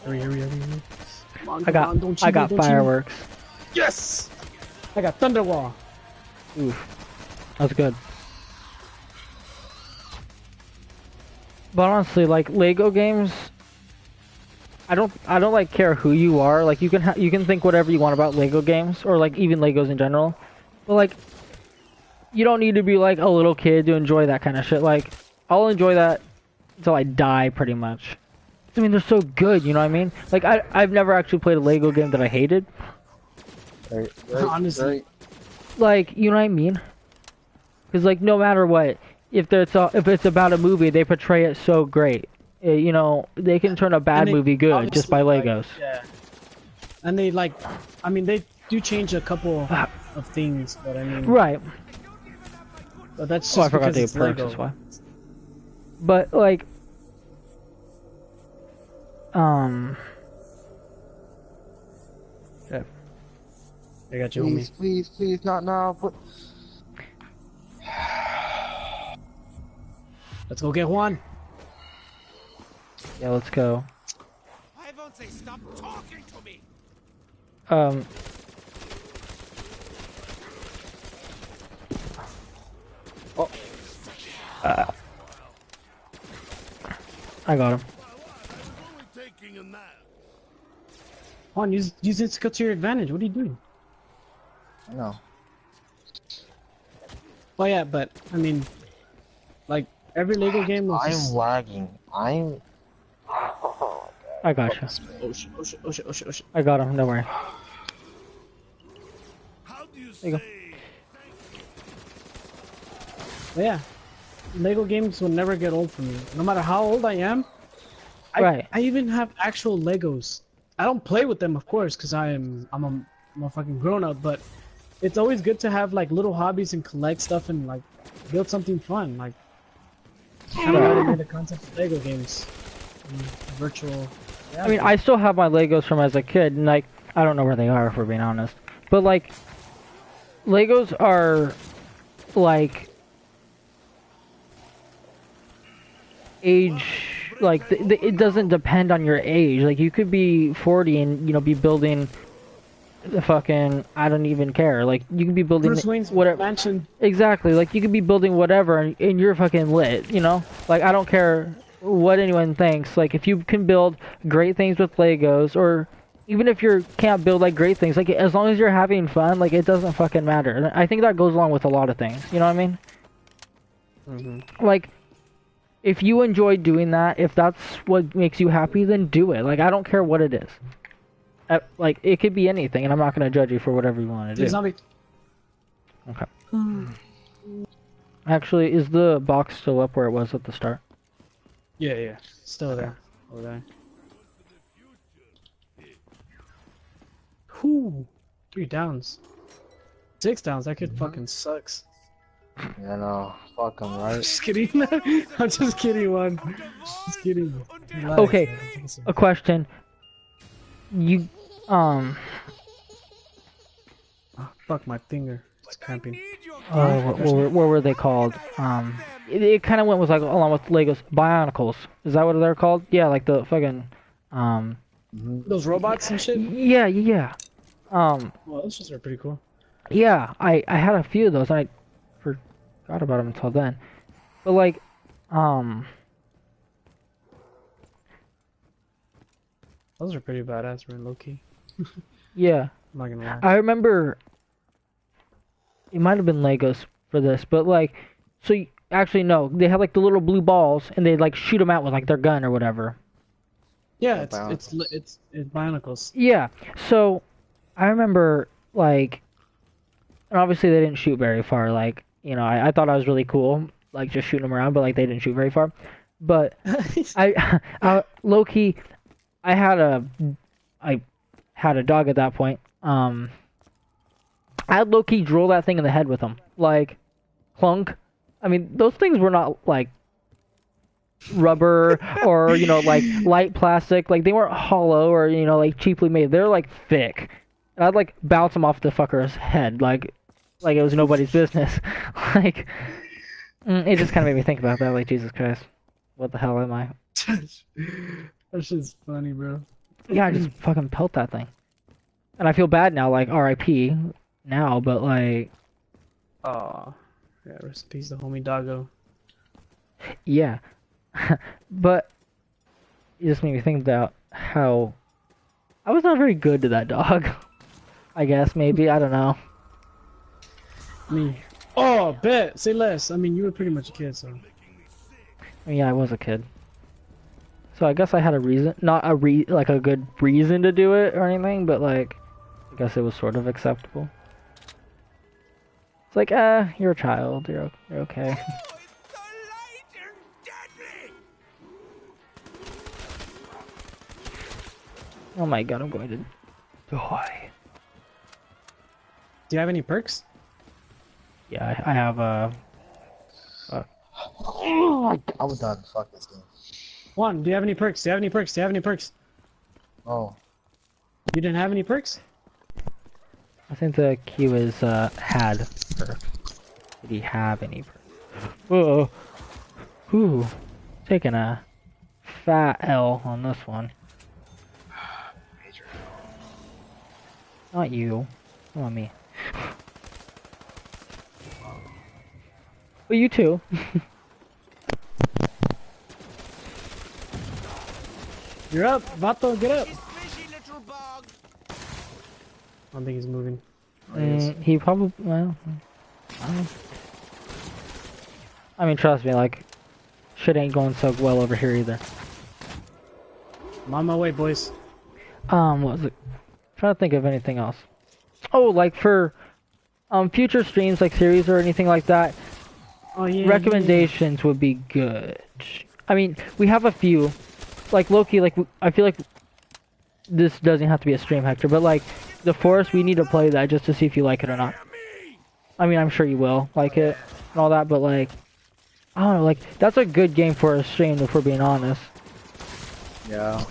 Hurry. Come on, I got don't cheat me, don't cheat me. fireworks. Yes! I got Thunderwall. Oof, that's good. But honestly, like Lego games, I don't like care who you are. Like you can think whatever you want about Lego games or like even Legos in general, but like you don't need to be like a little kid to enjoy that kind of shit. Like I'll enjoy that until I die, pretty much. I mean, they're so good. You know what I mean? Like I've never actually played a Lego game that I hated. Right, Honestly. right. Like, you know what I mean? Because like no matter what, if it's about a movie, they portray it so great. You know, they can turn a bad movie good just by obviously, Legos. like, yeah. And they I mean, they do change a couple of things, but I mean, Right. but that's just Oh, I forgot because to it's get perks. Lego. That's why. But like, yeah. I got you, Please, homie. please, not now. What? Let's go get Juan. Yeah, let's go. I won't say stop talking to me. Oh. I got him. Taking a nap. Come on, use it to go to your advantage. What are you doing? No. Oh yeah, but I mean, like every Lego game was I'm just... lagging. I got you. Oh shit! Oh shit! Oh shit! Oh shit! Oh shit! I got him. Don't worry. How do you There you go. say? But yeah, Lego games will never get old for me. No matter how old I am. Right. I even have actual Legos. I don't play with them, of course, because I'm a fucking grown up. But it's always good to have like little hobbies and collect stuff and like build something fun. Like kind of made the concept of Lego games, and virtual. I mean, I still have my Legos from as a kid, and like, I don't know where they are, if we're being honest. But like, Legos are like age. Like, it doesn't depend on your age. Like, you could be 40 and, you know, be building the fucking, I don't even care. Like, you can be building Bruce Wayne's whatever. mansion. Exactly. Like, you could be building whatever and you're fucking lit, you know? Like, I don't care what anyone thinks. Like, if you can build great things with Legos, or even if you can't build, like, great things, like, as long as you're having fun, like, it doesn't fucking matter. And I think that goes along with a lot of things. You know what I mean? Like, if you enjoy doing that, if that's what makes you happy, then do it. Like, I don't care what it is. Like, it could be anything, and I'm not going to judge you for whatever you want to do. Zombie. Okay. Actually, is the box still up where it was at the start? Yeah, yeah, still there. Over there. Whew. 3 downs. 6 downs. That kid fucking sucks. Yeah, no. Fuck him, right? Just kidding. I'm just kidding, one. Just kidding. Relax, Okay, man. Take it slow. a question. You, Oh, fuck my finger. It's cramping. what were they called? It kind of went with, like, along with Legos. Bionicles. Is that what they're called? Yeah, like the fucking, Those robots and shit? yeah. Well, those shits are pretty cool. Yeah, I had a few of those, and I forgot about them until then. But, like, Those are pretty badass, man, low-key. yeah. I'm not gonna lie. I remember it might have been Legos for this, but, like, so actually no, they had, like, the little blue balls, and they'd, like, shoot them out with, like, their gun or whatever. Yeah, Yeah, it's Bionicles. Yeah, so I remember, like, and obviously they didn't shoot very far. Like, you know, I thought I was really cool, like, just shooting them around, but, like, they didn't shoot very far. But I low key, I had a dog at that point. I'd low key drill that thing in the head with them, like, clunk. I mean, those things were not like rubber or, you know, like, light plastic. Like, they weren't hollow or, you know, like, cheaply made. They're, like, thick. And I'd, like, bounce them off the fucker's head like it was nobody's business. Like, it just kind of made me think about that. Like, Jesus Christ, what the hell am I? That shit's funny, bro. Yeah, I just fucking pelt that thing. And I feel bad now, like, R.I.P. now, but, like, Aw. Yeah, rest in peace, the homie doggo. yeah. But it just made me think about how I was not very good to that dog. I guess, maybe, I don't know. Me. Oh, bet. Say less. I mean, you were pretty much a kid, so. I mean, yeah, I was a kid. So I guess I had a reason, not like a good reason to do it or anything, but, like, I guess it was sort of acceptable. It's like, you're a child, you're okay. Oh, it's so light and deadly. Oh my god, I'm going to die. Do you have any perks? Yeah, I have, I'm done. Fuck this game. Juan, do you have any perks? Do you have any perks? Do you have any perks? Oh. You didn't have any perks? I think the key was, had perks. Did he have any perks? Whoa. Ooh. Taking a fat L on this one. Major. Not you. Come on, me. But you too. You're up, Vato, get up. It's fishy, little bug. I don't think he's moving. He probably, well, I don't know. I mean, trust me, like, shit ain't going so well over here either. I'm on my way, boys. What was it? Trying to think of anything else. Oh, like for, future streams, like series or anything like that, Oh yeah. recommendations would be good. I mean, we have a few. Like, Loki, like, I feel like this doesn't have to be a stream, Hector, but like, The Forest, we need to play that just to see if you like it or not. I mean, I'm sure you will like it and all that, but like, I don't know, like, that's a good game for a stream if we're being honest. Yeah.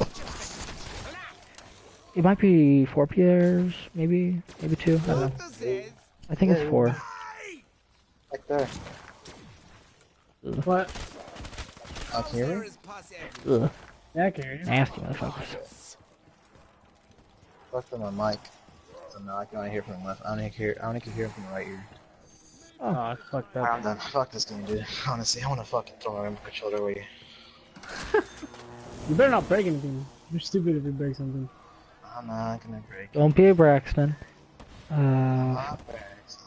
It might be 4 players, maybe 2, I don't know. I think it's 4. Right there. What? Oh, can you hear me? Ugh, Yeah, I can hear you. nasty motherfuckers. Fucked on my mic. So now I can only hear from the left. I only can hear from the right ear. Oh, I fucked Alright, up. I'm done. Fuck this game, dude. Honestly, I wanna fucking throw my remote controller away. You better not break anything. You're stupid if you break something. I'm not gonna break it. Don't be a Braxton. Not Braxton.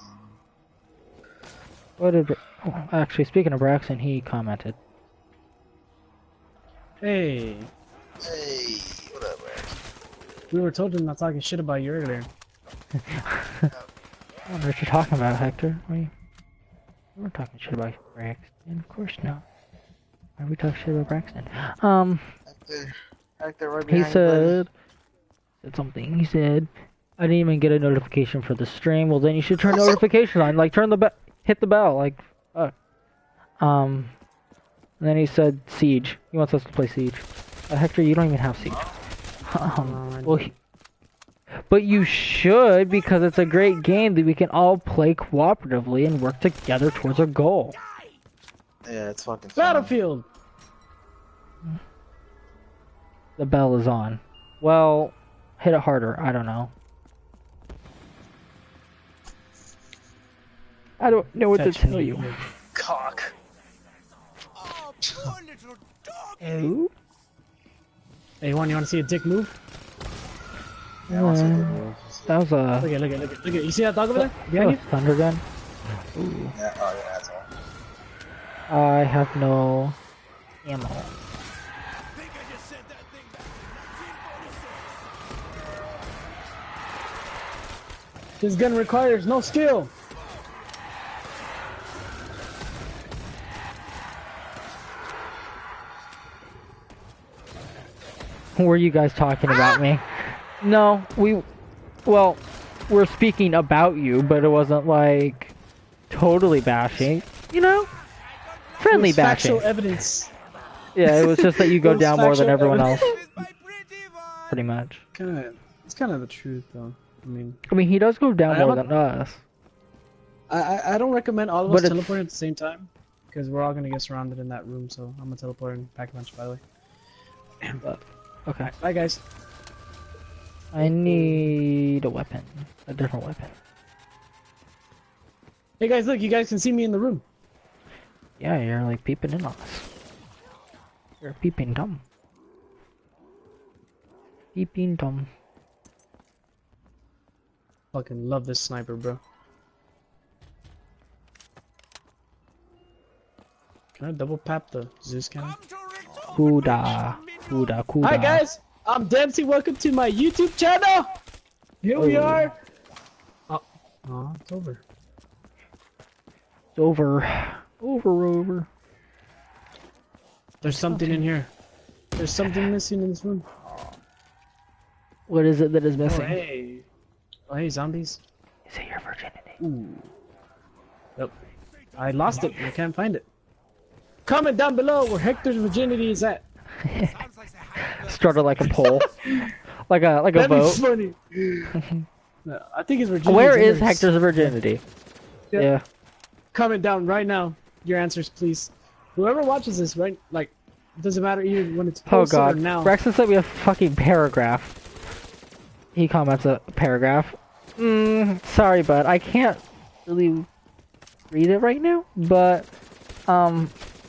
What did... Oh, actually, speaking of Braxton, he commented. Hey, Hey, what up, Braxton? we were told him not talking shit about you earlier. I don't know what you're talking about, Hector. We're not talking shit about Braxton. Of course not. Why are we talking shit about Braxton? Hector, right He behind you, said something. He said, I didn't even get a notification for the stream. Well, then you should turn notifications on. Like, hit the bell. Like, fuck. And then he said Siege. He wants us to play Siege. Hector, you don't even have Siege. Well, but you should, because it's a great game that we can all play cooperatively and work together towards a goal. Yeah, it's fucking fun. Battlefield. The bell is on. Well, hit it harder. I don't know. I don't know what to Fetch tell me you. your cock. Oh, poor little dog. Oh? Hey, you wanna see a dick move? Yeah, I want to see the move. That was a... Look at, look at, look at, look at. You see that dog over there? Behind you? thunder gun. Ooh. Yeah, oh yeah, that's all. I have no ammo. I think I just sent that thing back to 1946. This gun requires no skill. Were you guys talking about me? No, well, we're speaking about you, but it wasn't like totally bashing, you know? Friendly It was factual bashing. evidence. Yeah, it was just that you go It was down more than factual everyone else, evidence. My pretty one. pretty much. It's kind of the truth, though. I mean, He does go down I more don't- than us. I don't recommend all of But us it's- teleporting at the same time, because we're all gonna get surrounded in that room. So I'm gonna teleport and pack a punch. By the way. Okay. Bye, guys. I need a weapon. A different weapon. Hey guys, look! You guys can see me in the room. Yeah, you're like peeping in on us. You're peeping Tom. Peeping Tom. Fucking love this sniper, bro. Can I double pap the Zeus cannon? Come to return. Kuda. Kuda. Kuda. Hi guys, I'm Dempsey. Welcome to my YouTube channel. Here we Oh. are. Oh, it's over. It's over. Over. There's something in here. There's something missing in this room. What is it that is missing? hey. Oh, hey, zombies. Is it your virginity? Ooh. Yep. I lost it. I can't find it. Comment down below where Hector's virginity is at. Sounds like they have Started like a poll. like a That'd be vote. funny. No, I think his virginity. Where is hers. Hector's virginity? Yep. Yeah. Comment down right now your answers, please. Whoever watches this, right, like, It doesn't matter even when it's Oh posted or god. now. Braxton said we have fucking paragraph. He comments a paragraph. Sorry, bud. I can't really read it right now, but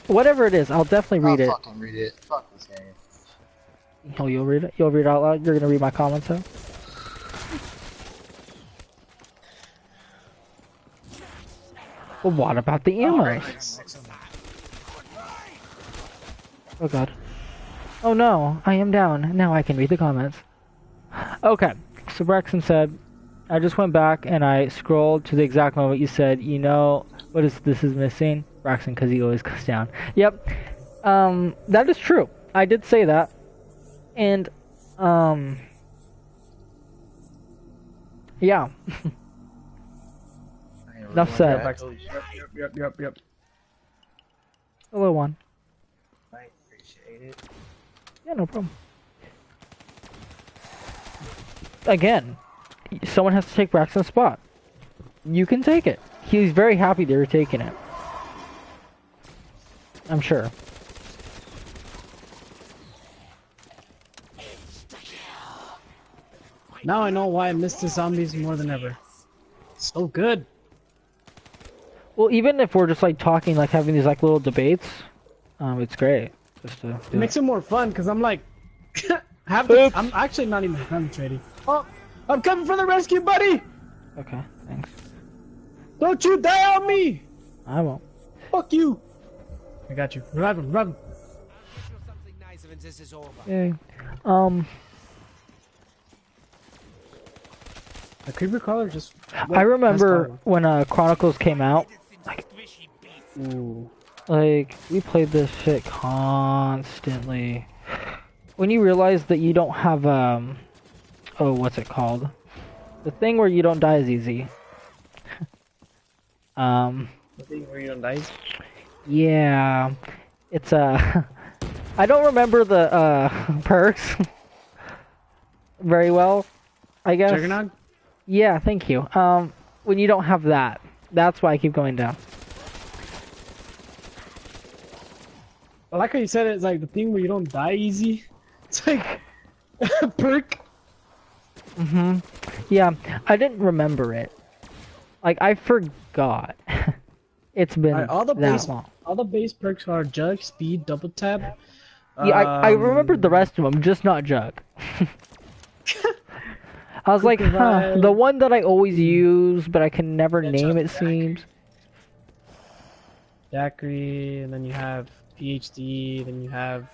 whatever it is, I'll definitely read it. I'll fucking read it. Fuck this game. Oh, you'll read it? You'll read it out loud? You're gonna read my comments, huh? Well, what about the ammo? Oh god. Oh no, I am down. Now I can read the comments. Okay, so Braxton said, I just went back and I scrolled to the exact moment you said, you know, what is this is missing? Braxton, because he always goes down. Yep. That is true. I did say that. And, yeah. Enough said. Yep. Hello, one. I appreciate it. Yeah, no problem. Again, someone has to take Braxton's spot. You can take it. He's very happy that you're taking it. I'm sure. Now I know why I miss the zombies more than ever. So good. Well, even if we're just like talking, like having these like little debates, it's great. Just to It makes it more fun because I'm like, I'm actually not even concentrating. Oh, I'm coming for the rescue, buddy! Okay, thanks. Don't you die on me! I won't. Fuck you! I got you. Revive him, revive him. Yay. The creeper crawler just. I remember when Chronicles came out. Like we played this shit constantly. When you realize that you don't have oh, what's it called? The thing where you don't die is easy. The thing where you don't die? Yeah. It's I don't remember the perks very well, I guess. Juggernaut? Yeah, thank you. When you don't have that, that's why I keep going down. I like how you said it's like the thing where you don't die easy. It's like a perk. Yeah, I didn't remember it. Like I forgot. It's been All the that base, long. all the base perks are jug, speed, double tap. Yeah, I remembered the rest of them, just not Jug. I was like, huh, the one that I always use, but I can never name, it seems. Daiquiri, and then you have PhD, then you have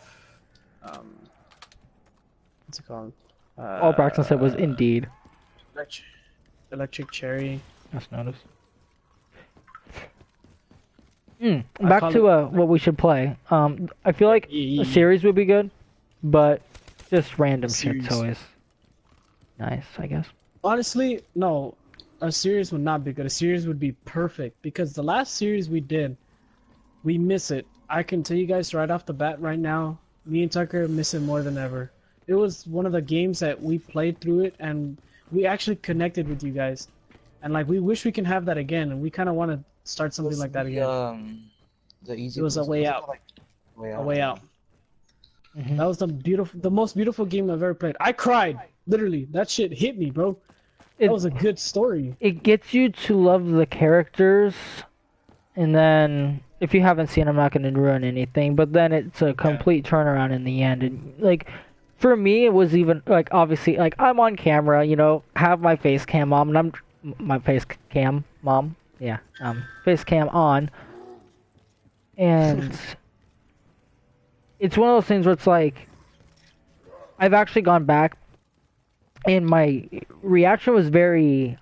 what's it called? All Braxton said was Indeed. Electric cherry. That's noticed. Back to what we should play. I feel like a series would be good, but just random shit's always nice, I guess. Honestly, no. A series would not be good. A series would be perfect because the last series we did, we miss it. I can tell you guys right off the bat right now, me and Tucker miss it more than ever. It was one of the games that we played through it and we actually connected with you guys. And like we wish we can have that again and we kind of want to start something like that again. The easy It was A Way Out. A Way Out. That was the most beautiful game I've ever played. I cried, literally. That shit hit me, bro. That was a good story. It gets you to love the characters, and then if you haven't seen, I'm not going to ruin anything. But then it's a complete turnaround in the end, and like for me, it was even like obviously like I'm on camera, you know, have my face cam on, and I'm my face cam mom, yeah, face cam on, and. It's one of those things where it's like, I've actually gone back, and my reaction was very,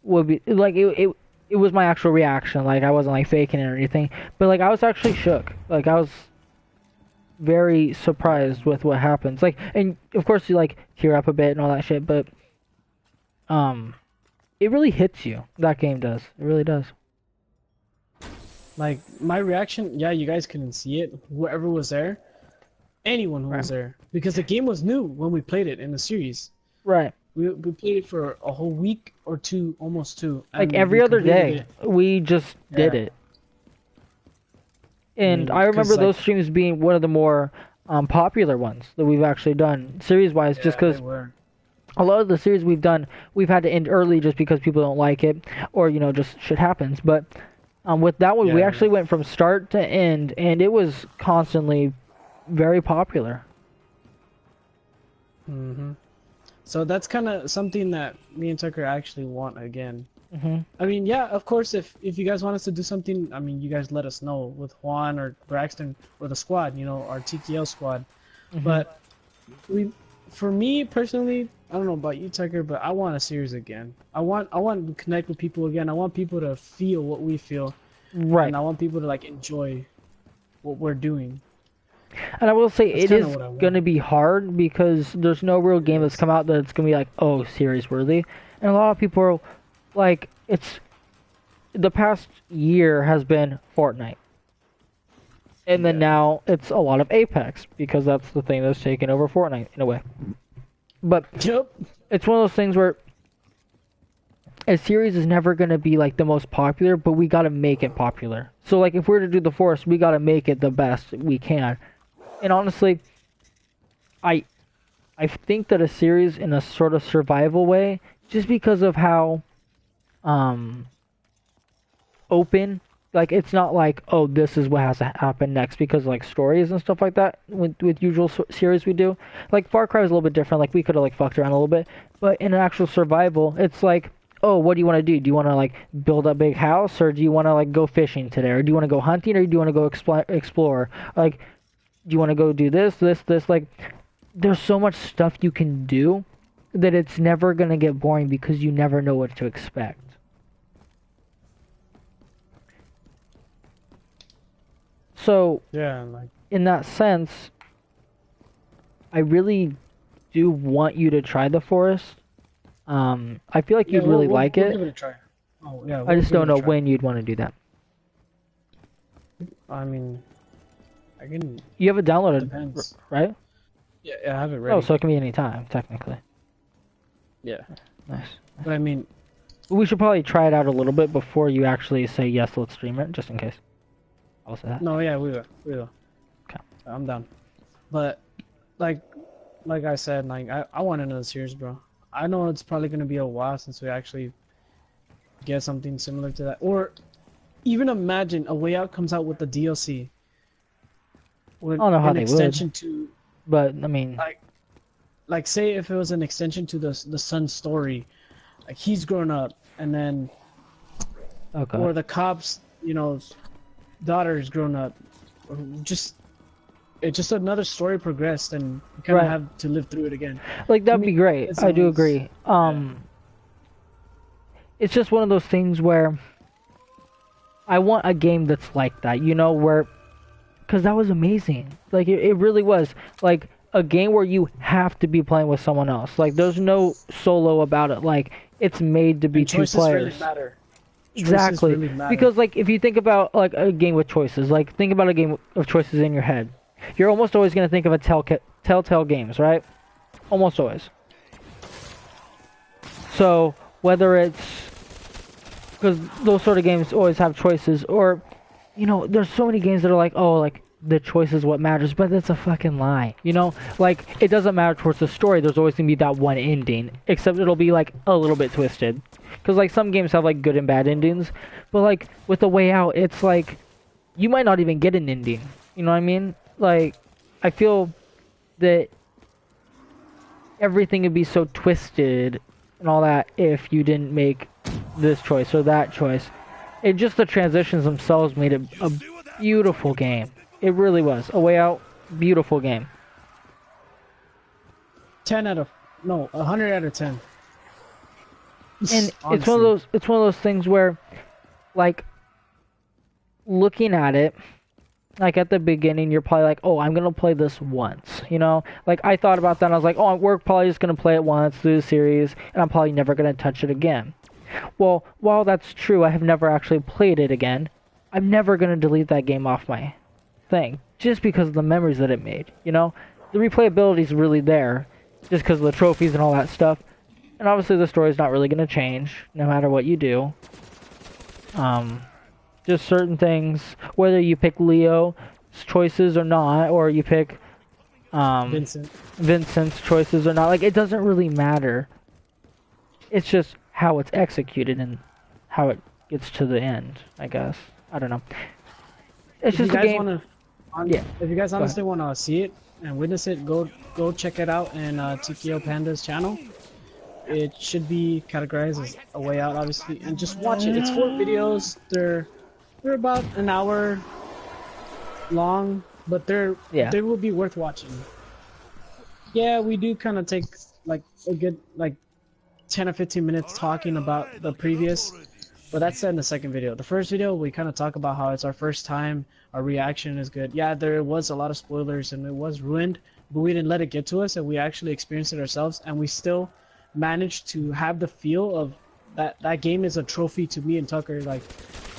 would be, like, it was my actual reaction, like, I wasn't, like, faking it or anything, but, like, I was actually shook, like, I was very surprised with what happens, like, and, of course, you, like, tear up a bit and all that shit, but, it really hits you, that game does, it really does. Like, my reaction, yeah, you guys couldn't see it. Whoever was there, anyone who was there. Because the game was new when we played it in the series. Right. We played it for a whole week or two, almost two. Like, every other day, we just did it. And I 'cause, remember like, those streams being one of the more popular ones that we've actually done series-wise, just yeah, they because were. a lot of the series we've done, we've had to end early just because people don't like it, or just shit happens. But with that one, we Yeah. actually went from start to end, and it was constantly very popular. Hmm. So that's kind of something that me and Tucker actually want again. Hmm. I mean, yeah, of course, if you guys want us to do something, I mean, you guys let us know with Juan or Braxton or the squad, our TKO squad. But for me personally, I don't know about you, Tucker, but I want a series again. I want to connect with people again. I want people to feel what we feel, Right. and I want people to like enjoy what we're doing. And I will say That's it kinda is what I want. going to be hard because there's no real game that's come out that's going to be like, oh, series worthy. And a lot of people are like, the past year has been Fortnite. And then now it's a lot of Apex because that's the thing that's taken over Fortnite in a way. But Yep. it's one of those things where a series is never going to be like the most popular, but we got to make it popular. So like if we're to do the Forest, we got to make it the best we can. And honestly, I think that a series in a sort of survival way, just because of how open, like it's not like, oh, this is what has to happen next, because like stories and stuff like that with usual series we do, like Far Cry is a little bit different. Like we could have like fucked around a little bit, but in an actual survival, it's like, oh, what do you want to do? Do you want to like build a big house, or do you want to like go fishing today, or do you want to go hunting, or do you want to go explore? Like, do you want to go do this? Like, there's so much stuff you can do that it's never gonna get boring because you never know what to expect. So, Yeah, like in that sense, I really do want you to try the Forest. I feel like you'd really like we'll it. give it a try. Oh yeah. I just we'll don't give it know a try. when you'd want to do that. I mean, I can. You have it downloaded, Depends. right? Yeah, I have it ready. Oh, so it can be any time, technically. Yeah. Nice. But I mean, We should probably try it out a little bit before you actually say yes, let's stream it, just in case. I'll say that. no, yeah, we will. We will. Okay. I'm down. But like I said, like I want another series, bro. I know it's probably gonna be a while since we actually get something similar to that, or even imagine A Way Out comes out with the DLC. With I don't know how an they would. extension to But, I mean, like say if it was an extension to the son's story, like he's grown up, and then okay. or the cops, daughter's grown up, or just it's just another story progressed, and you kind of Right. have to live through it again. Like, that'd I be mean, great. it's I do always- agree. It's just one of those things where I want a game that's like that, where, because that was amazing. Like, it really was. Like, a game where you have to be playing with someone else. Like, there's no solo about it. Like, it's made to be And two choices players. really matter. Choices Exactly. really matter. Because, like, if you think about, like, a game with choices, like, think about a game of choices in your head. You're almost always going to think of a Telltale games, right? Almost always. So, whether it's... Because those sort of games always have choices, or, there's so many games that are like, oh, like, the choice is what matters, but that's a fucking lie, Like, it doesn't matter towards the story, there's always going to be that one ending, except it'll be, like, a little bit twisted. Because, like, some games have, like, good and bad endings, but, like, with A Way Out, it's like, you might not even get an ending, you know what I mean? Like, I feel that everything would be so twisted and all that if you didn't make this choice or that choice. It just, the transitions themselves made it a beautiful game. It really was. A Way Out, beautiful game. 100 out of 10. And it's one of those things where, like, looking at it, like, at the beginning, you're probably like, oh, I'm going to play this once, Like, I thought about that, and I was like, oh, we're probably just going to play it once through the series, and I'm probably never going to touch it again. Well, while that's true, I have never actually played it again. I'm never going to delete that game off my thing, just because of the memories that it made, The replayability is really there, just because of the trophies and all that stuff. And obviously the story's not really going to change, no matter what you do. Just just certain things, whether you pick Leo's choices or not, or you pick Vincent's choices or not. Like, it doesn't really matter. It's just how it's executed and how it gets to the end, I guess. I don't know. It's If just you a guys game. wanna, if you guys honestly want to see it and witness it, go check it out in TKO Panda's channel. It should be categorized as a way out, obviously, and just watch it. It's 4 videos. They're about an hour long, but they will be worth watching. Yeah, we do kind of take like a good 10 or 15 minutes talking about the previous, but that's in the second video. The first video, we kind of talk about how it's our first time, our reaction is good. Yeah, there was a lot of spoilers and it was ruined, but we didn't let it get to us and we actually experienced it ourselves, and we still managed to have the feel of that game is a trophy to me and Tucker. Like,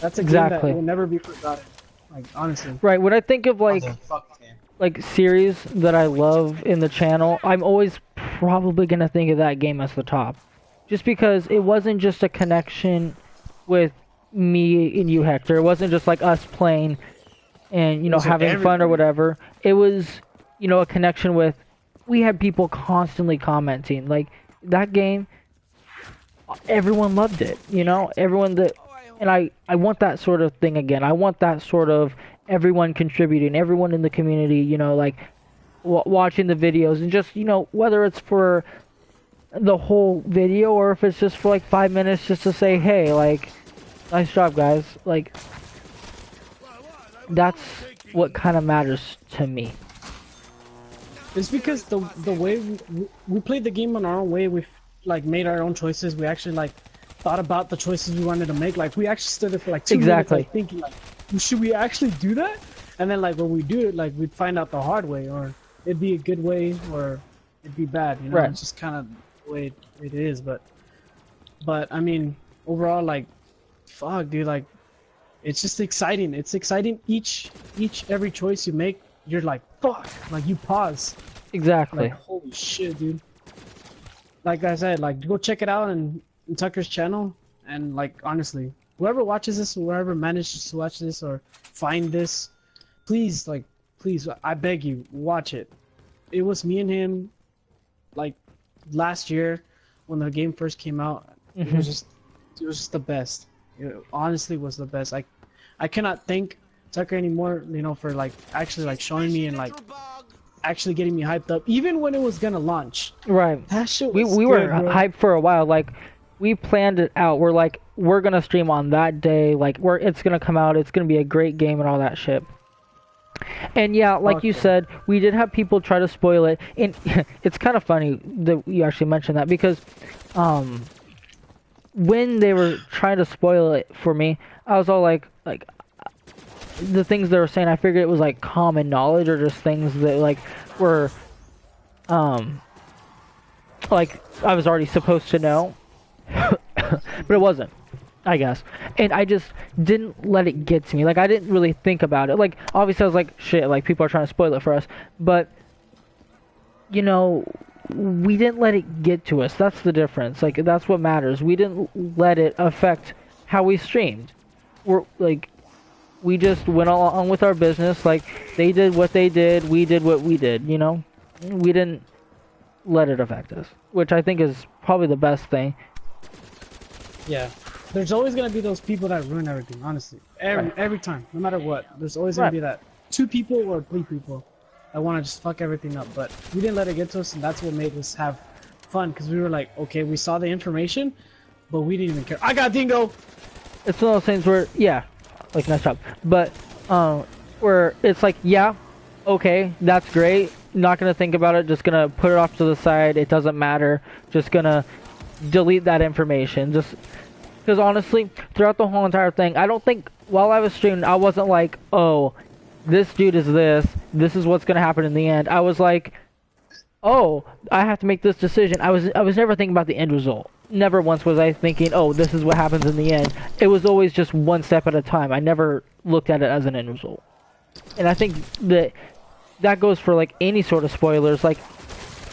that's a game that will never be forgotten. Like, honestly. Right, when I think of like series that I love in the channel, I'm always probably gonna think of that game as the top. Just because it wasn't just a connection with me and you, Hector. It wasn't just like us playing and, you know, having fun or whatever. It was, you know, a connection with, we had people constantly commenting. Like, that game, everyone loved it, you know? Everyone that, and I want that sort of thing again. I want that sort of everyone contributing, everyone in the community, you know, like, watching the videos and just, you know, whether it's for the whole video or if it's just for like 5 minutes just to say, hey, like, nice job, guys. Like, that's what kind of matters to me. It's because the way we played the game on our own way. We've like made our own choices. We actually like thought about the choices we wanted to make. Like, we actually stood there for like 2 minutes, like, thinking like, should we actually do that? And then like when we do it, like, we'd find out the hard way, or it'd be a good way, or it'd be bad. You know, It's just kind of the way it is. But I mean, overall, like, fuck, dude, like, it's just exciting. It's exciting. Every choice you make, you're like, fuck, like, you pause. Exactly. Like, holy shit, dude. Like I said, like, go check it out in Tucker's channel, and like, honestly, whoever watches this, whoever manages to watch this or find this, please, I beg you, watch it. It was me and him, like, last year when the game first came out. It was just the best. It honestly was the best. I cannot thank Tucker anymore, you know, for like actually like showing me and like actually getting me hyped up, even when it was gonna launch. Right. That shit was we were hyped for a while. Like, we planned it out. We're like, we're gonna stream on that day. Like, it's gonna come out. It's gonna be a great game and all that shit. And yeah, like you said, we did have people try to spoil it, and it's kind of funny that you actually mentioned that, because when they were trying to spoil it for me, I was all like the things they were saying, I figured it was like common knowledge or just things that like were like I was already supposed to know, but it wasn't, I guess. And I just didn't let it get to me. Like, I didn't really think about it. Like, obviously I was like, shit, like, people are trying to spoil it for us, but you know, we didn't let it get to us. That's the difference. Like, that's what matters. We didn't let it affect how we streamed. We're like, we just went on with our business. Like, they did what they did, we did what we did, you know? We didn't let it affect us, which I think is probably the best thing. Yeah. There's always gonna be those people that ruin everything, honestly. Every time, no matter what. There's always gonna be that 2 people or 3 people that wanna just fuck everything up. But we didn't let it get to us, and that's what made us have fun, because we were like, okay, we saw the information, but we didn't even care. I got Dingo! It's one of those things where, yeah, like, nice job. But, where it's like, yeah, okay, that's great. Not gonna think about it, just gonna put it off to the side. It doesn't matter. Just gonna delete that information. Just because honestly, throughout the whole entire thing, I don't think, while I was streaming, I wasn't like, oh, this dude is this is what's gonna happen in the end. I was like, oh, I have to make this decision. I was never thinking about the end result. Never once was I thinking, oh, this is what happens in the end. It was always just one step at a time. I never looked at it as an end result. And I think that goes for like any sort of spoilers. Like,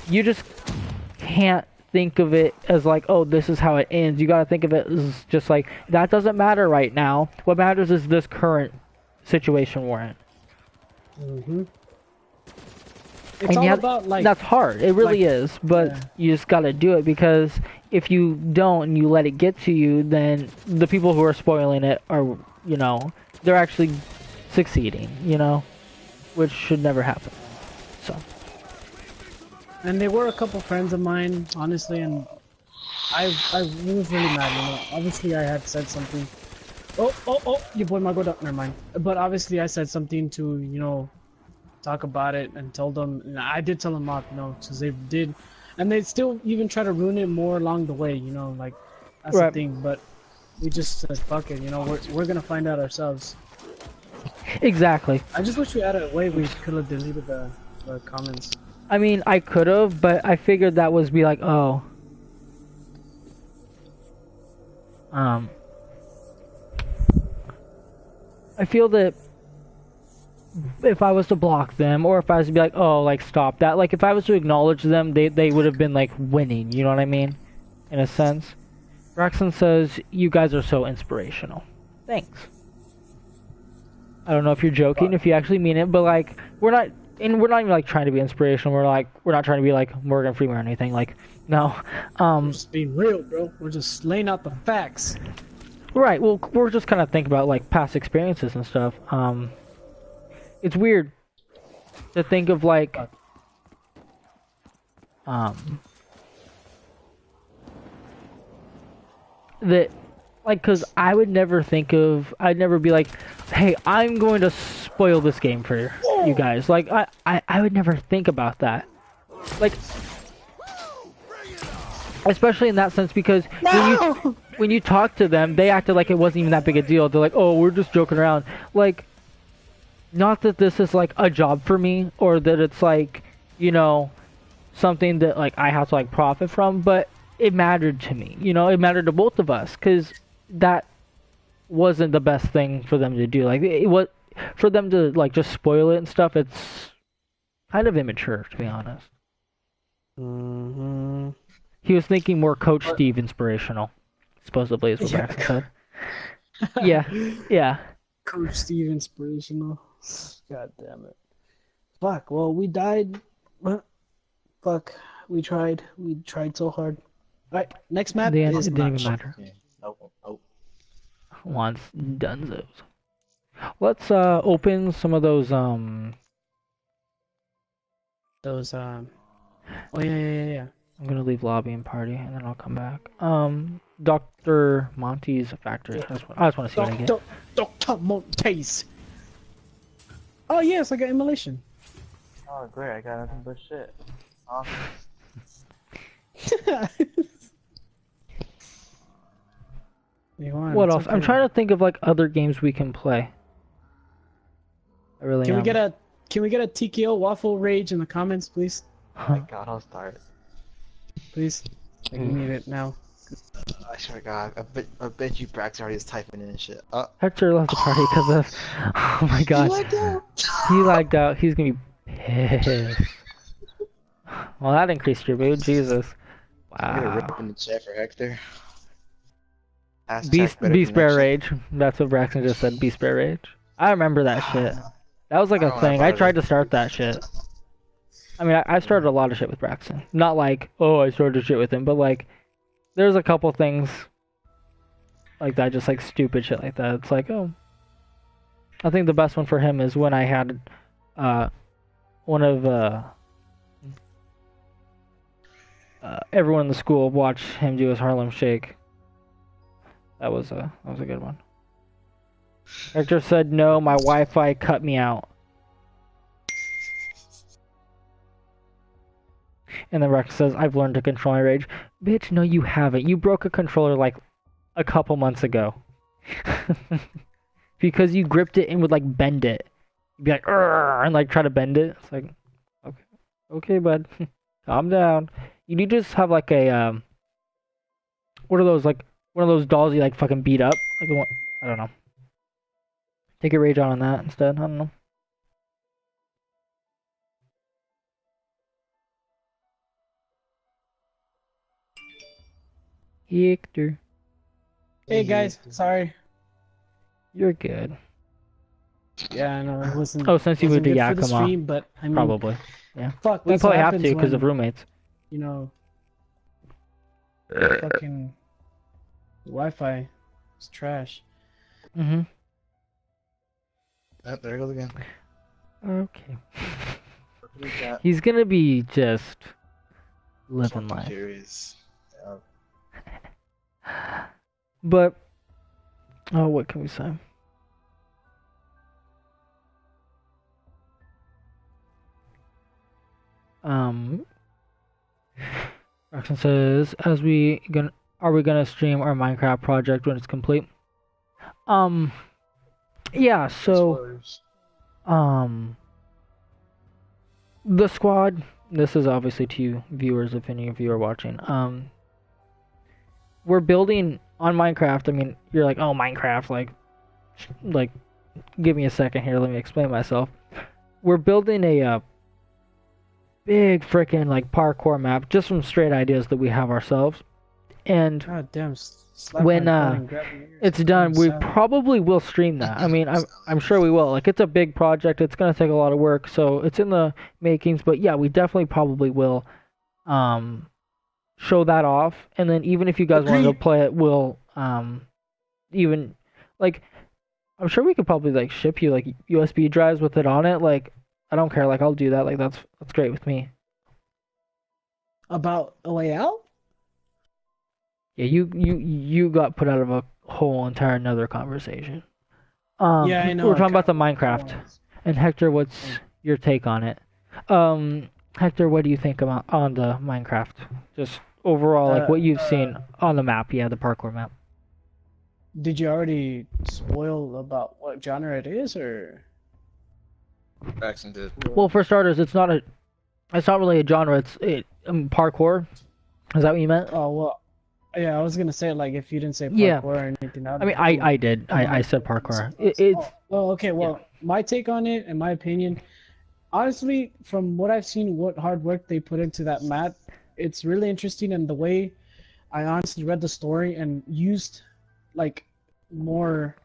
you just can't think of it as like, oh, this is how it ends. You gotta think of it as just like, that doesn't matter right now. What matters is this current situation we're in. Mm-hmm. It's And all about like that's hard. It really like, is, but yeah. you just gotta do it, because if you don't and you let it get to you, then the people who are spoiling it are, you know, they're actually succeeding, you know, which should never happen. So. And they were a couple friends of mine, honestly, and I was really mad, you know. Obviously, I had said something. Oh, your boy might go down. Never mind. But obviously, I said something to, you know, talk about it and told them. And I did tell them off, you know, because they did, and they still even try to ruin it more along the way, you know, like that's Right. the thing. But we just said, fuck it, you know, we're gonna find out ourselves. Exactly. I just wish we had a way we could have deleted the comments. I mean, I could have, but I figured that was be like, oh. I feel that if I was to block them, or if I was to be like, oh, like, stop that, like, if I was to acknowledge them, they would have been, like, winning, you know what I mean? In a sense. Braxton says, you guys are so inspirational. Thanks. I don't know if you're joking, if you actually mean it, but, like, we're not even, like, trying to be inspirational. We're not trying to be, like, Morgan Freeman or anything. Like, no. We're just being real, bro. We're just laying out the facts. Right, well, we're just kind of thinking about, like, past experiences and stuff. It's weird to think of, like, that, like, because I would never think of, I'd never be like, hey, I'm going to spoil this game for you guys. Like, I would never think about that. Like, especially in that sense, because when you talk to them, they acted like it wasn't even that big a deal. They're like, oh, we're just joking around. Like, not that this is, like, a job for me, or that it's, like, you know, something that, like, I have to, like, profit from, but it mattered to me. You know, it mattered to both of us, because that wasn't the best thing for them to do. Like, it was, for them to, like, just spoil it and stuff, it's kind of immature, to be honest. Mm-hmm. He was thinking more Coach Steve inspirational, supposedly, is what Braxton said. Yeah. Coach Steve inspirational. God damn it. Fuck, well, we died. Fuck, we tried. We tried so hard. Alright, next map The end, is it didn't even matter. Yeah. Nope. Wants dunzos. Let's open some of those oh yeah. I'm gonna leave lobby and party, and then I'll come back. Dr. Monty's factory. I just want to see what I get. Dr. Montes. Oh yes, I got immolation. Oh great, I got nothing but shit. Awesome. What else? Okay. I'm trying to think of, like, other games we can play. I really Can we get a TKO Waffle Rage in the comments, please? Oh my god, I'll start. Please. I need it now. I swear to God, I bet you Brax already is typing in and shit. Hector left the party because of... Oh my god. He lagged out. He's gonna be pissed. Well, that increased your mood. Jesus. I'm gonna Wow. rip in the chat for Hector. Beast Bear Rage. That's what Braxton just said. Beast Bear Rage. I remember that shit. That was like a thing. I tried to start that shit. I mean, I started a lot of shit with Braxton. Not like, oh, I started shit with him, but like, there's a couple things like that, just like stupid shit like that. It's like, oh. I think the best one for him is when I had one of everyone in the school watch him do his Harlem Shake. That was a good one. Hector said, no, my Wi-Fi cut me out. And then Rex says, I've learned to control my rage. Bitch, no you haven't. You broke a controller like a couple months ago. Because you gripped it and would like bend it. You'd be like, "Arr!" and like try to bend it. It's like, okay, bud. Calm down. You need to just have like a, what are those, like, one of those dolls you like fucking beat up? Like, I don't know. Take a rage on that instead. I don't know. Hector, Hey guys, sorry. you're good. Yeah, I know it wasn't. Oh, since you wasn't moved to good for the Yakima, stream, but I mean, probably. Yeah. fuck. We That's what probably have happens to because when of roommates. you know fucking Wi-Fi is trash. Mm-hmm. Oh, there it goes again. Okay. What do we got? He's gonna be just living Fucking life. Curious. But oh, what can we say? Roxanne says, are we gonna stream our Minecraft project when it's complete? Yeah, so Spoilers. the squad, this is obviously to you viewers if any of you are watching. We're building on Minecraft. I mean, you're like, "Oh, Minecraft, like give me a second here, let me explain myself." We're building a big freaking like parkour map just from straight ideas that we have ourselves. And God damn. Slap when my butt and grab my ears. it's done, we Silent. probably will stream that. I mean, I'm sure we will. Like, it's a big project. It's gonna take a lot of work, so it's in the makings. But yeah, we definitely probably will show that off. And then even if you guys wanted to play it, we'll even like I'm sure we could probably like ship you like USB drives with it on it. Like, I don't care. Like, I'll do that. Like, that's great with me. About a way out? Yeah, you got put out of a whole entire another conversation. Yeah, I know. We're I talking about the kinda Minecraft. was. And Hector, what's your take on it? Hector, what do you think about on the Minecraft? Just overall, like what you've seen on the map, yeah, the parkour map. Did you already spoil about what genre it is, or? Braxton did. Well, for starters, it's not really a genre. It's parkour. Is that what you meant? Oh well, yeah. I was gonna say like if you didn't say parkour Yeah. or anything. I mean, I did. I said parkour. It's Well, okay. Well, my take on it, and my opinion, honestly, from what I've seen, what hard work they put into that map, it's really interesting. And the way I honestly read the story and used like more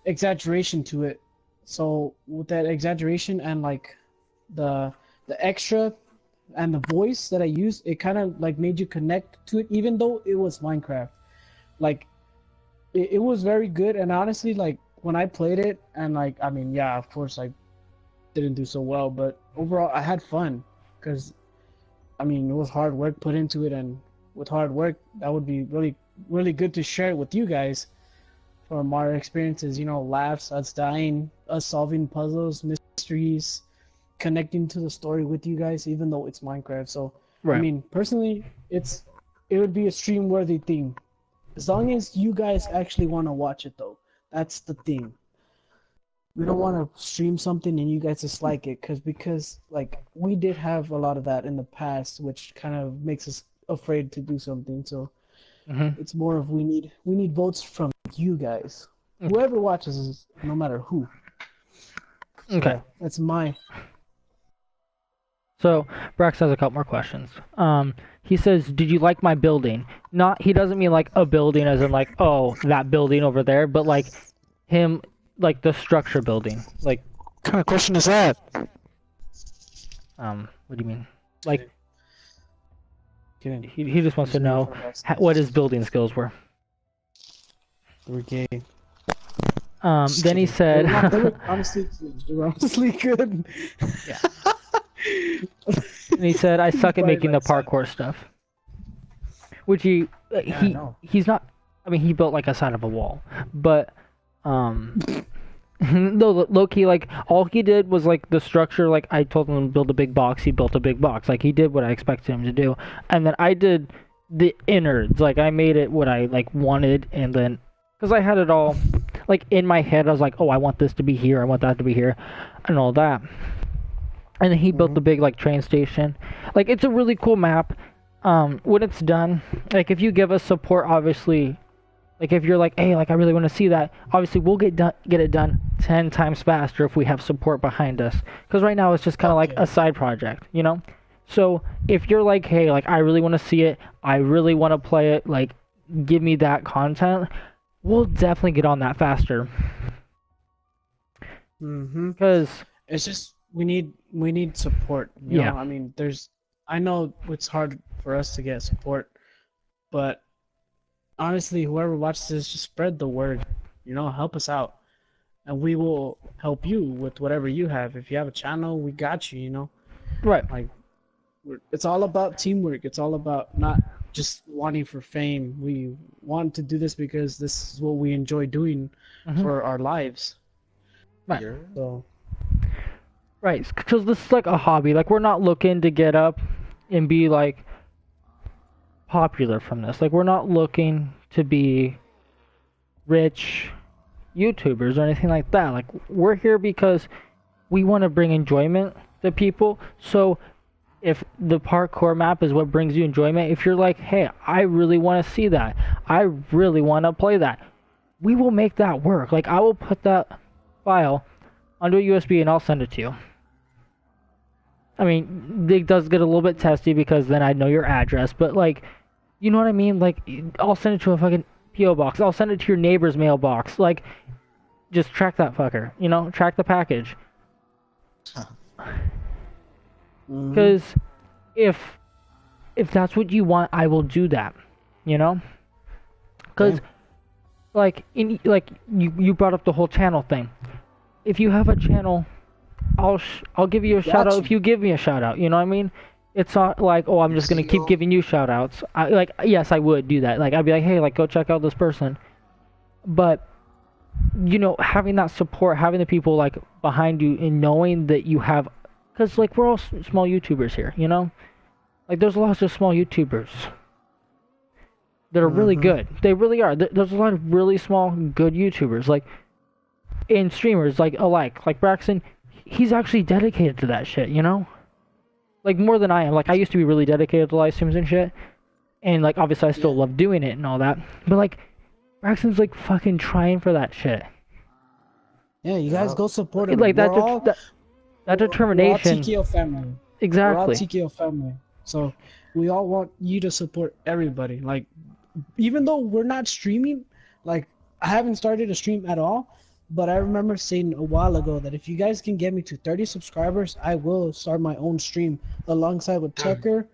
exaggeration to it. So with that exaggeration and like the extra and the voice that I used, it kind of like made you connect to it, even though it was Minecraft. Like it was very good, and honestly, like when I played it, and like I mean, yeah, of course I didn't do so well, but overall I had fun because I mean it was hard work put into it, and with hard work that would be really good to share it with you guys from our experiences. You know, laughs, us dying, us solving puzzles, mysteries, connecting to the story with you guys, even though it's Minecraft. So right. I mean, personally, it would be a stream worthy thing. As long as you guys actually want to watch it, though. That's the thing. We don't want to stream something and you guys dislike it, because like we did have a lot of that in the past, which kind of makes us afraid to do something. So it's more of we need votes from you guys. Whoever watches us, no matter who. So Okay. that's my. So Brax has a couple more questions. He says, "Did you like my building?" Not, he doesn't mean like a building as in like, oh, that building over there, but like him, like the structure building. Like, What kind of question is that? what do you mean? Like, Kidding. he just wants to know what his building skills were. We're gay. Then he said, They were honestly good. Yeah. And he said, "I suck at making the parkour stuff." Which he's not. I mean, he built like a side of a wall, but no, low key, like all he did was like the structure. Like I told him to build a big box, he built a big box. Like he did what I expected him to do, and then I did the innards. Like I made it what I like wanted, and then because I had it all like in my head, I was like, oh, I want this to be here, I want that to be here, and all that. And then he built the big like train station. Like it's a really cool map. When it's done, like if you give us support, obviously, like if you're like, hey, like I really want to see that, obviously we'll get it done 10 times faster if we have support behind us. Because right now it's just kind of like a side project, you know. So if you're like, hey, like I really want to see it, I really want to play it, like give me that content, we'll definitely get on that faster. Because It's just we need support. You Yeah. know, I mean, I know it's hard for us to get support, but honestly, whoever watches this, just spread the word. You know, help us out, and we will help you with whatever you have. If you have a channel, we got you. You know, right, like it's all about teamwork. It's all about not just wanting for fame. We want to do this because this is what we enjoy doing for our lives. right, You're- So right. Because this is like a hobby. Like we're not looking to get up and be like popular from this. Like we're not looking to be rich YouTubers or anything like that. Like we're here because we want to bring enjoyment to people. So if the parkour map is what brings you enjoyment, if you're like, hey, I really want to see that, I really want to play that, we will make that work. Like I will put that file onto a USB and I'll send it to you. I mean, it does get a little bit testy because then I know your address, but like, you know what I mean? Like, I'll send it to a fucking PO box. I'll send it to your neighbor's mailbox. Like, just track that fucker. You know, track the package. Because if that's what you want, I will do that. You know? Because like you brought up the whole channel thing. If you have a channel, I'll give you a shout out if you give me a shout out. You know what I mean? It's not like, oh, I'm just gonna keep giving you shout outs. Yes, I would do that. Like I'd be like, hey, like go check out this person. But you know, having that support, having the people like behind you, and knowing that you have, because like we're all small YouTubers here, you know, like there's lots of small YouTubers that are really good. They really are. There's a lot of really small, good YouTubers, like, and streamers like alike. Like Braxton, he's actually dedicated to that shit, you know. Like more than I am. Like I used to be really dedicated to live streams and shit, and like obviously I still love doing it and all that. But like Braxton's like fucking trying for that shit. yeah, you guys go support him. Like that, We're all- that determination. We're all TKO family. Exactly. We're all TKO family. So we all want you to support everybody. Like, even though we're not streaming, like I haven't started a stream at all, but I remember saying a while ago that if you guys can get me to 30 subscribers, I will start my own stream alongside with Tucker,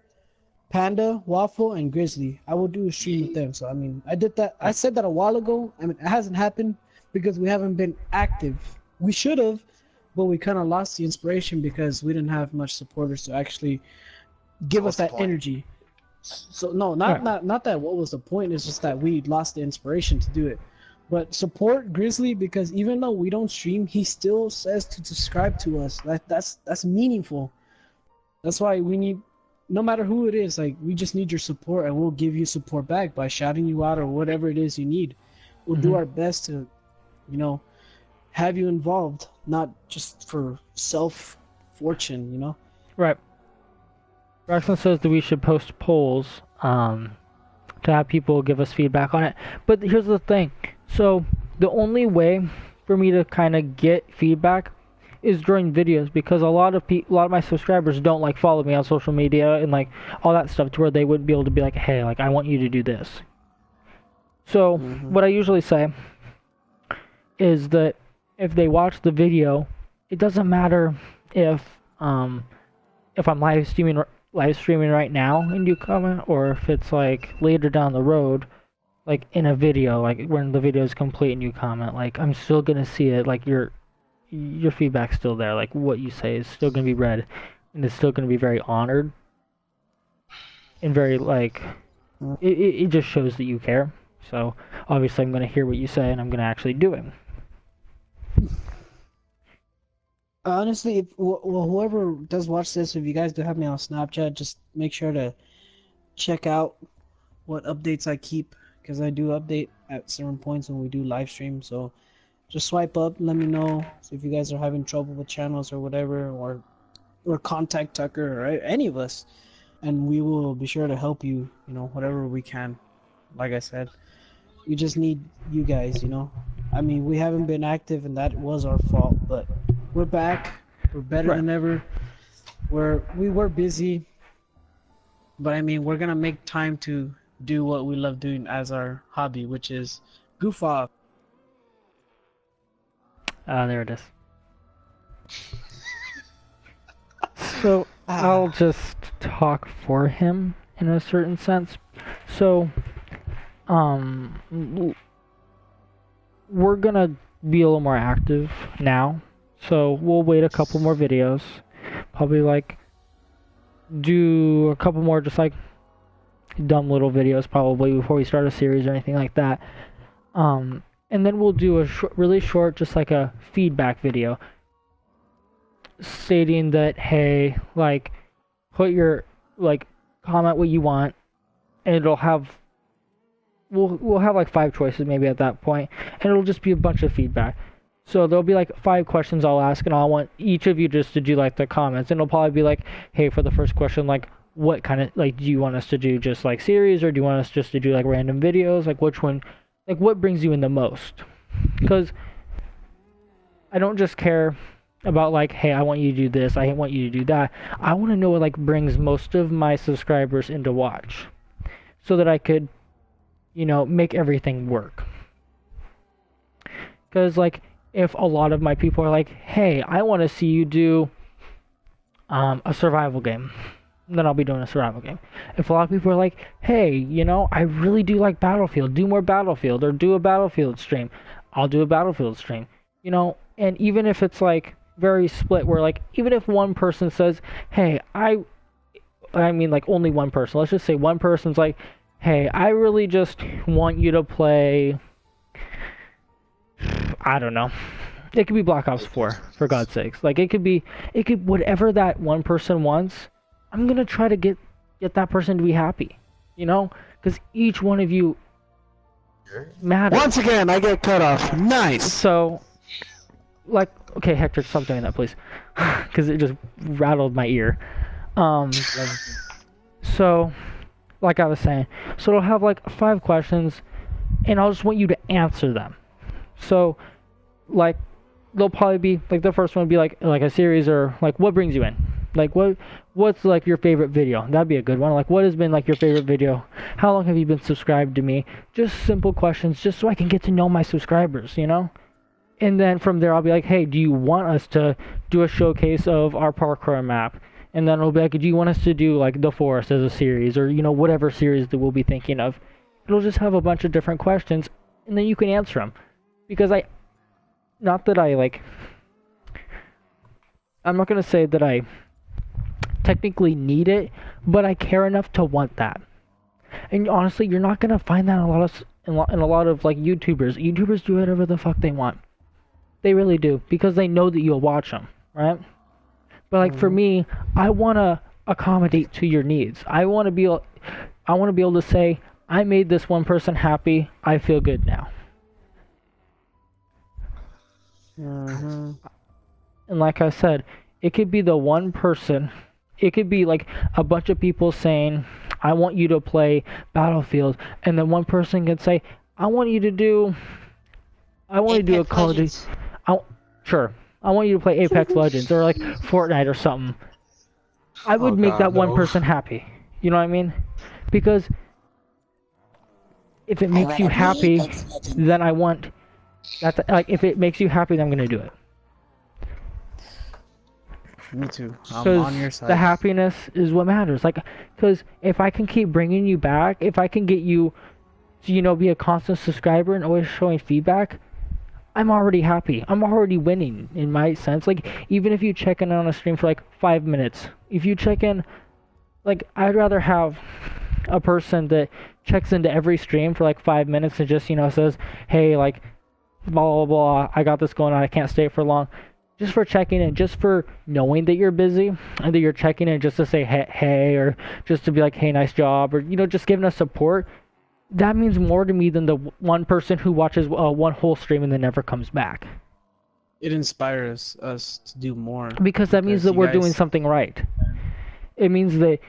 Panda, Waffle, and Grizzly. I will do a stream with them. So I mean, I did that. I said that a while ago. I mean, it hasn't happened because we haven't been active. We should have, but we kind of lost the inspiration because we didn't have much supporters to actually give us that energy. So no, not that. What was the point? It's just that we lost the inspiration to do it. But support Grizzly because even though we don't stream, he still says to subscribe to us. That's meaningful. That's why we need, no matter who it is, like we just need your support, and we'll give you support back by shouting you out or whatever it is you need. We'll do our best to, you know, have you involved, not just for self-fortune, you know? Right. Braxton says that we should post polls to have people give us feedback on it. But here's the thing. So the only way for me to kind of get feedback is during videos, because a lot of my subscribers don't like follow me on social media and like all that stuff to where they wouldn't be able to be like, hey, like I want you to do this. So what I usually say is that if they watch the video, it doesn't matter if I'm live streaming right now and you comment, or if it's like later down the road, like in a video, like when the video is complete and you comment, like I'm still gonna see it. Like your feedback's still there. Like what you say is still gonna be read, and it's still gonna be very honored and very like it just shows that you care. So obviously I'm gonna hear what you say and I'm gonna actually do it. Honestly, whoever does watch this, if you guys do have me on Snapchat, just make sure to check out what updates I keep, because I do update at certain points when we do live stream. So just swipe up, let me know if you guys are having trouble with channels or whatever, or contact Tucker or any of us, and we will be sure to help you, you know, whatever we can. Like I said, we just need you guys, you know. I mean, we haven't been active and that was our fault, but we're back. We're better than ever. We were busy, but I mean, we're gonna make time to do what we love doing as our hobby, which is goof off. There it is. So I'll just talk for him in a certain sense. So, we're gonna be a little more active now. So we'll wait a couple more videos. Probably like do a couple more just like dumb little videos probably before we start a series or anything like that. And then we'll do a really short, just like a feedback video stating that, hey, like, put your, like, comment what you want, and it'll have, we'll have like 5 choices maybe at that point, and it'll just be a bunch of feedback. So there'll be like 5 questions I'll ask, and I'll want each of you just to do like the comments, and it'll probably be like, hey, for the first question, like, what kind of, like, do you want us to do just like series, or do you want us just to do like random videos? Like, which one, like, what brings you in the most? Because I don't just care about like, hey, I want you to do this, I want you to do that. I want to know what like brings most of my subscribers in to watch, so that I could, you know, make everything work. Because like, if a lot of my people are like, hey, I want to see you do a survival game, then I'll be doing a survival game. If a lot of people are like, hey, you know, I really do like Battlefield, do more Battlefield, or do a Battlefield stream, I'll do a Battlefield stream. You know, and even if it's like very split, where like, even if one person says, hey, I mean like only one person, let's just say one person's like, hey, I really just want you to play, I don't know, it could be Black Ops 4, for God's sakes. Like, it could whatever that one person wants, I'm gonna try to get that person to be happy, you know, because each one of you matters. Once again, I get cut off. Nice. So, like, okay, Hector, stop doing that, please, because it just rattled my ear. So, like I was saying, so it'll have like 5 questions, and I'll just want you to answer them. So, like, they'll probably be like, the first one would be like a series, or like, what brings you in? Like, what's like your favorite video? That'd be a good one. Like, what has been like your favorite video? How long have you been subscribed to me? Just simple questions, just so I can get to know my subscribers, you know? And then from there, I'll be like, hey, do you want us to do a showcase of our parkour map? And then it'll be like, do you want us to do like the forest as a series, or, you know, whatever series that we'll be thinking of? It'll just have a bunch of different questions, and then you can answer them. Because not that I like, I'm not gonna say that I technically need it, but I care enough to want that. And honestly, you're not gonna find that in a lot of like YouTubers. YouTubers do whatever the fuck they want. They really do, because they know that you'll watch them, right? But like, for me, I want to accommodate to your needs. I want to be able to say, I made this one person happy, I feel good now. And like I said, it could be the one person, it could be like a bunch of people saying, I want you to play Battlefield, and then one person can say, I want you to do a Call of Duty. Sure, I want you to play Apex Legends, or like Fortnite or something. I would make that one person happy. You know what I mean? Because if it makes you happy, then I want that. Like, if it makes you happy, then I'm gonna do it. Me too. I'm on your side. The happiness is what matters. Like, because if I can keep bringing you back, if I can get you to, you know, be a constant subscriber and always showing feedback, I'm already happy. I'm already winning, in my sense. Like, even if you check in on a stream for like 5 minutes, if you check in, like, I'd rather have a person that checks into every stream for like 5 minutes and just, you know, says, hey, like, blah, blah, blah, I got this going on, I can't stay for long. Just for checking in, just for knowing that you're busy, and that you're checking in just to say hey, or just to be like, hey, nice job, or, you know, just giving us support. That means more to me than the one person who watches one whole stream and then never comes back. It inspires us to do more. Because that means that we're doing something right. It means that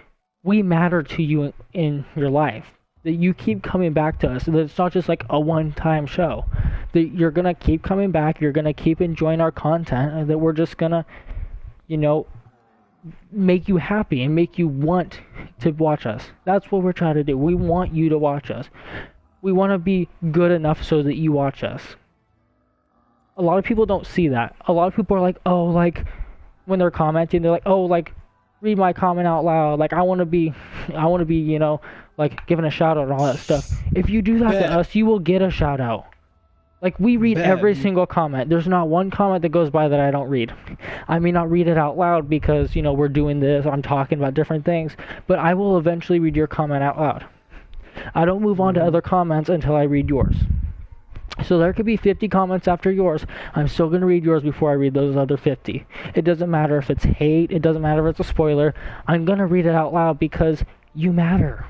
we matter to you in your life. That you keep coming back to us. That it's not just like a one-time show. That you're going to keep coming back. You're going to keep enjoying our content. And that we're just going to, you know, make you happy and make you want to watch us. That's what we're trying to do. We want you to watch us. We want to be good enough so that you watch us. A lot of people don't see that. A lot of people are like, oh, like, when they're commenting, they're like, oh, like, read my comment out loud. Like, I want to be, you know, like, given a shout out and all that stuff. If you do that to us, you will get a shout out. Like, we read every single comment. There's not one comment that goes by that I don't read. I may not read it out loud because, you know, we're doing this, I'm talking about different things, but I will eventually read your comment out loud. I don't move on to other comments until I read yours. So there could be 50 comments after yours. I'm still going to read yours before I read those other 50. It doesn't matter if it's hate. It doesn't matter if it's a spoiler. I'm going to read it out loud because you matter.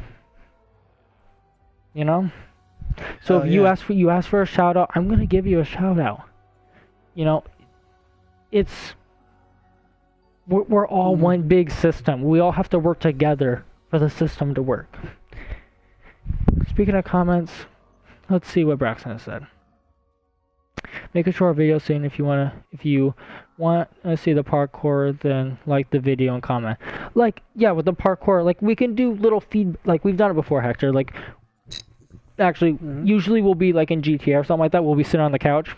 You know? So if you ask for a shout out, I'm going to give you a shout out. You know, we're all one big system. We all have to work together for the system to work. Speaking of comments, let's see what Braxton has said. Make a short video saying if you want to see the parkour, then like the video and comment. Like, yeah, with the parkour, like we can do little like we've done it before, Hector. Like, actually, usually we'll be like in GTA or something like that. We'll be sitting on the couch,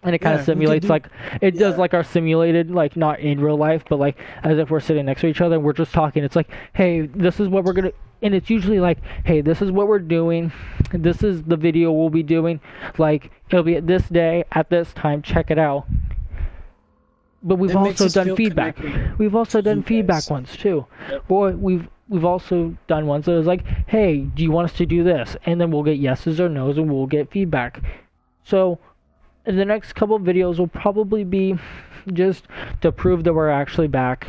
and it kind of simulates like it does like our simulated, like not in real life, but like as if we're sitting next to each other and we're just talking. It's like, hey, this is what we're gonna. And it's usually like, hey, this is what we're doing. This is the video we'll be doing. Like, it'll be at this day, at this time. Check it out. But we've also done feedback. We've also done feedback ones too. Yep. Boy, we've also done ones that was like, hey, do you want us to do this? And then we'll get yeses or nos, and we'll get feedback. So, in the next couple of videos will probably be just to prove that we're actually back.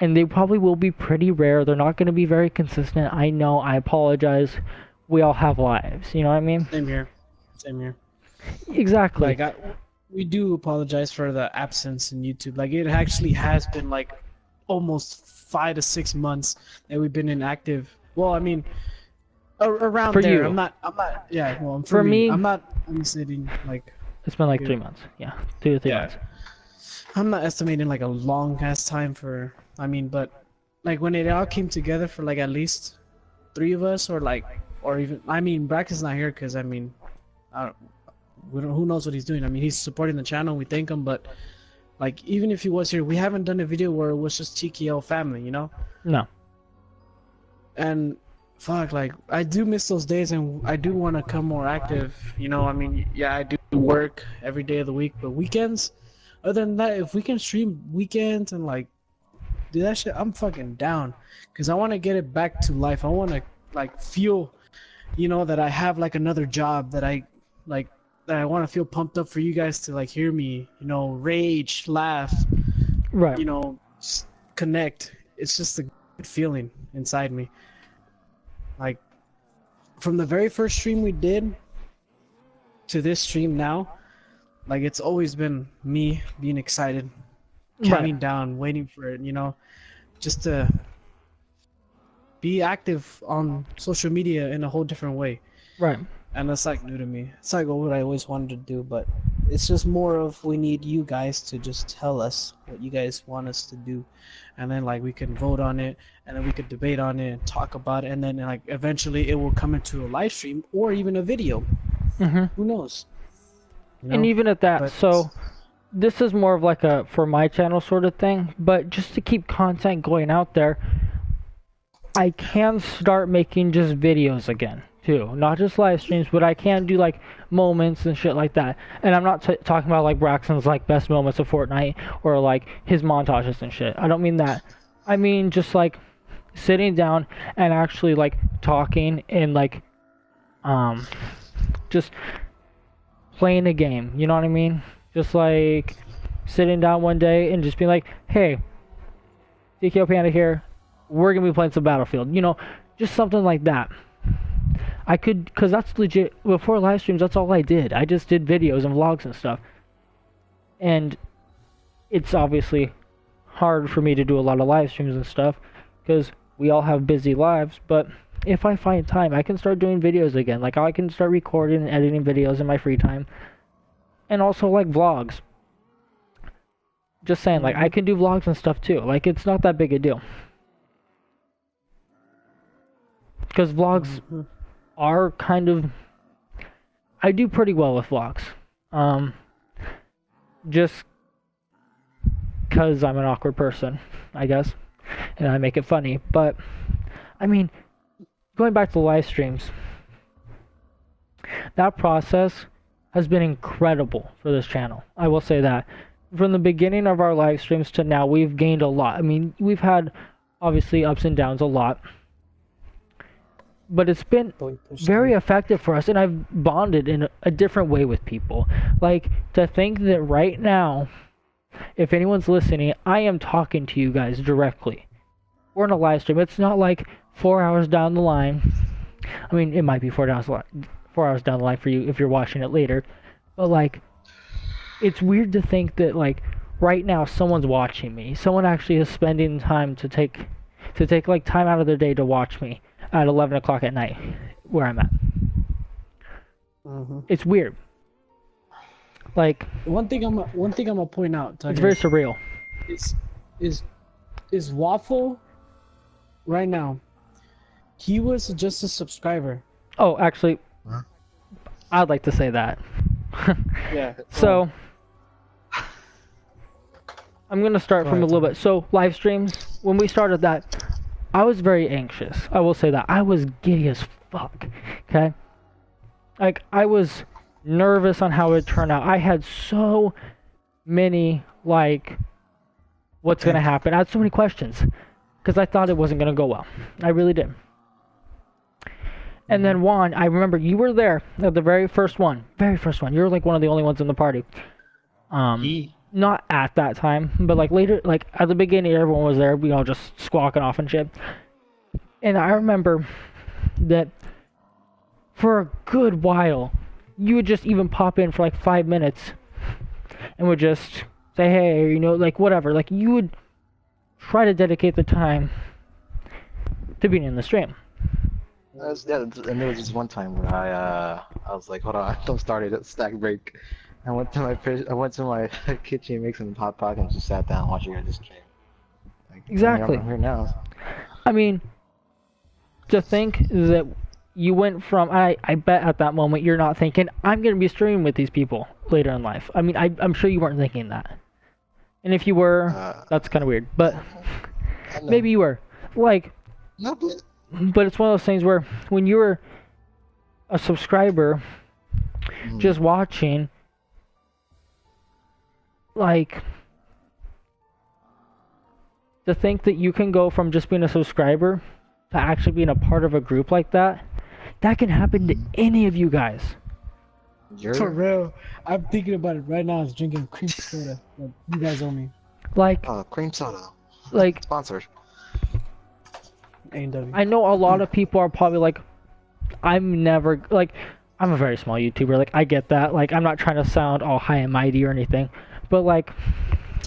And they probably will be pretty rare. They're not going to be very consistent. I know. I apologize. We all have lives. You know what I mean? Same here. Exactly. Like, we do apologize for the absence in YouTube. Like, it actually has been like almost 5 to 6 months that we've been inactive. Well, I mean, around for there. You. I'm not. Yeah. Well, for me, I'm sitting like. It's been like 3 months. Yeah, 2 to 3 months. I'm not estimating like a long ass time for. I mean, but like when it all came together for like at least 3 of us, or even. I mean, Braxton's not here because I mean, who knows what he's doing. I mean, he's supporting the channel. We thank him, but like even if he was here, we haven't done a video where it was just TKL family, you know? No. And fuck, like I do miss those days, and I do want to come more active. You know, I mean, yeah, I do work every day of the week, but weekends. Other than that, if we can stream weekends and like do that shit, I'm fucking down. Cause I want to get it back to life. I want to like feel, you know, that I have like another job, that I like. That I want to feel pumped up for you guys to like hear me, you know, rage, laugh, right? You know, connect. It's just a good feeling inside me. Like from the very first stream we did to this stream now, like it's always been me being excited, counting down, waiting for it, you know, just to be active on social media in a whole different way. Right. And that's like new to me. It's like what I always wanted to do, but it's just more of we need you guys to just tell us what you guys want us to do, and then like we can vote on it, and then we could debate on it and talk about it, and then like eventually it will come into a live stream or even a video. Who knows? You know? And even at that, so this is more of like a for my channel sort of thing, but just to keep content going out there, I can start making just videos again too, not just live streams, but I can do like moments and shit like that. And I'm not talking about like Braxton's like best moments of Fortnite or like his montages and shit. I don't mean that. I mean just like sitting down and actually like talking and like just playing a game, you know what I mean? Just like sitting down one day and just being like, hey, DKO Panda here, we're gonna be playing some Battlefield, you know, just something like that. I could, because that's legit, before live streams, that's all I did. I just did videos and vlogs and stuff. And it's obviously hard for me to do a lot of live streams and stuff, because we all have busy lives, but if I find time, I can start doing videos again. Like, I can start recording and editing videos in my free time. And also, like, vlogs. just saying, like, I can do vlogs and stuff too. Like, it's not that big a deal. Because vlogs are kind of... I do pretty well with vlogs. Just because I'm an awkward person, I guess. And I make it funny. But, I mean, going back to the live streams, that process has been incredible for this channel. I will say that. From the beginning of our live streams to now, we've gained a lot. I mean, we've had, obviously, ups and downs a lot. But it's been very effective for us, and I've bonded in a different way with people. Like, to think that right now, if anyone's listening, I am talking to you guys directly. We're in a live stream. It's not like 4 hours down the line. I mean, it might be 4 hours down the line for you if you're watching it later. But, like, it's weird to think that, like, right now someone's watching me. Someone actually is spending time to take like, time out of their day to watch me at 11 o'clock at night, where I'm at. It's weird. Like, one thing I'm gonna point out, Tucker, it's very surreal. Is Waffle right now? He was just a subscriber. Oh, actually, I'd like to say that. Yeah. So, I'm gonna start from a little bit. So, live streams, when we started that, I was very anxious. I will say that. I was giddy as fuck. Okay? Like, I was nervous on how it would turn out. I had so many, like, what's going to happen. I had so many questions. Because I thought it wasn't going to go well. I really did. And then Juan, I remember you were there at the very first one. Very first one. You were, like, one of the only ones in the party. Not at that time, but like later, like at the beginning, everyone was there, you know, just squawking off and shit. And I remember that for a good while, you would just even pop in for like 5 minutes and would just say, hey, you know, like whatever. Like you would try to dedicate the time to being in the stream. And there was just one time where I was like, hold on, don't start it at stack break. I went to my kitchen, make some hot pot, and just sat down and watched you guys stream. Like, Exactly. I'm here now. I mean, to think that you went from, I bet at that moment you're not thinking, I'm going to be streaming with these people later in life. I mean, I'm sure you weren't thinking that. And if you were, that's kind of weird. But maybe you were. Like, No, but it's one of those things where when you're a subscriber just watching, like, to think that you can go from just being a subscriber to actually being a part of a group like that, that can happen to any of you guys. For real, I'm thinking about it right now. I was drinking cream soda. Like, you guys owe me. Like, cream soda. like, Sponsored. A&W. I know a lot of people are probably like, I'm never, like, I'm a very small YouTuber, like, I get that, like, I'm not trying to sound all high and mighty or anything, but, like,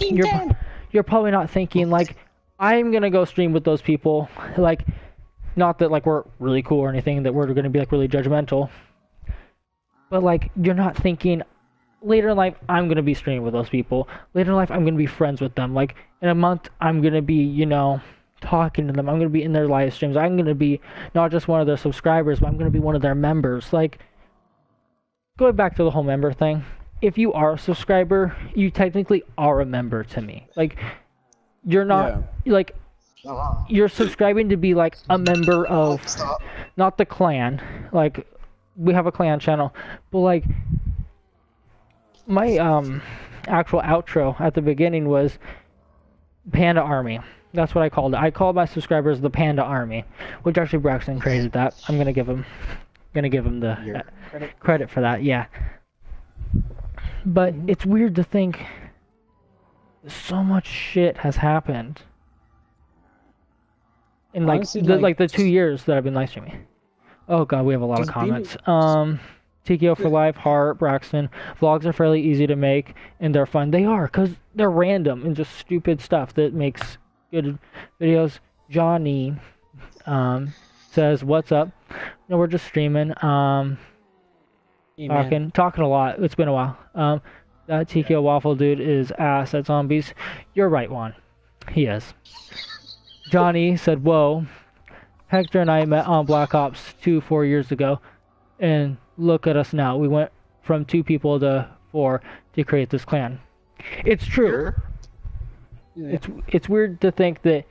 you're probably not thinking, like, I'm gonna go stream with those people, like, not that, like, we're really cool or anything, that we're gonna be, like, really judgmental, but, like, you're not thinking, later in life, I'm gonna be streaming with those people, later in life, I'm gonna be friends with them, like, in a month, I'm gonna be, you know, talking to them, I'm gonna be in their live streams, I'm gonna be not just one of their subscribers, but I'm gonna be one of their members, like, going back to the whole member thing, if you are a subscriber, you technically are a member to me. Like, you're not, like, you're subscribing to be, like, a member of, not the clan, like, we have a clan channel, but, like, my, actual outro at the beginning was Panda Army. That's what I called it. I called my subscribers the Panda Army, which actually Braxton created that. I'm gonna give him the credit for that, yeah. But it's weird to think so much shit has happened in like Honestly, the 2 years that I've been live streaming. Oh god, we have a lot of comments. TKO for life, Heart, Braxton. Vlogs are fairly easy to make and they're fun. They are, because they're random and just stupid stuff that makes good videos. Johnny says, what's up? No, we're just streaming. Talking a lot. It's been a while. that TKO Waffle dude is ass at zombies. You're right, Juan. He is. Johnny said, whoa. Hector and I met on Black Ops 2 4 years ago, and look at us now. We went from 2 people to 4 to create this clan. It's true. Sure. Yeah. It's weird to think that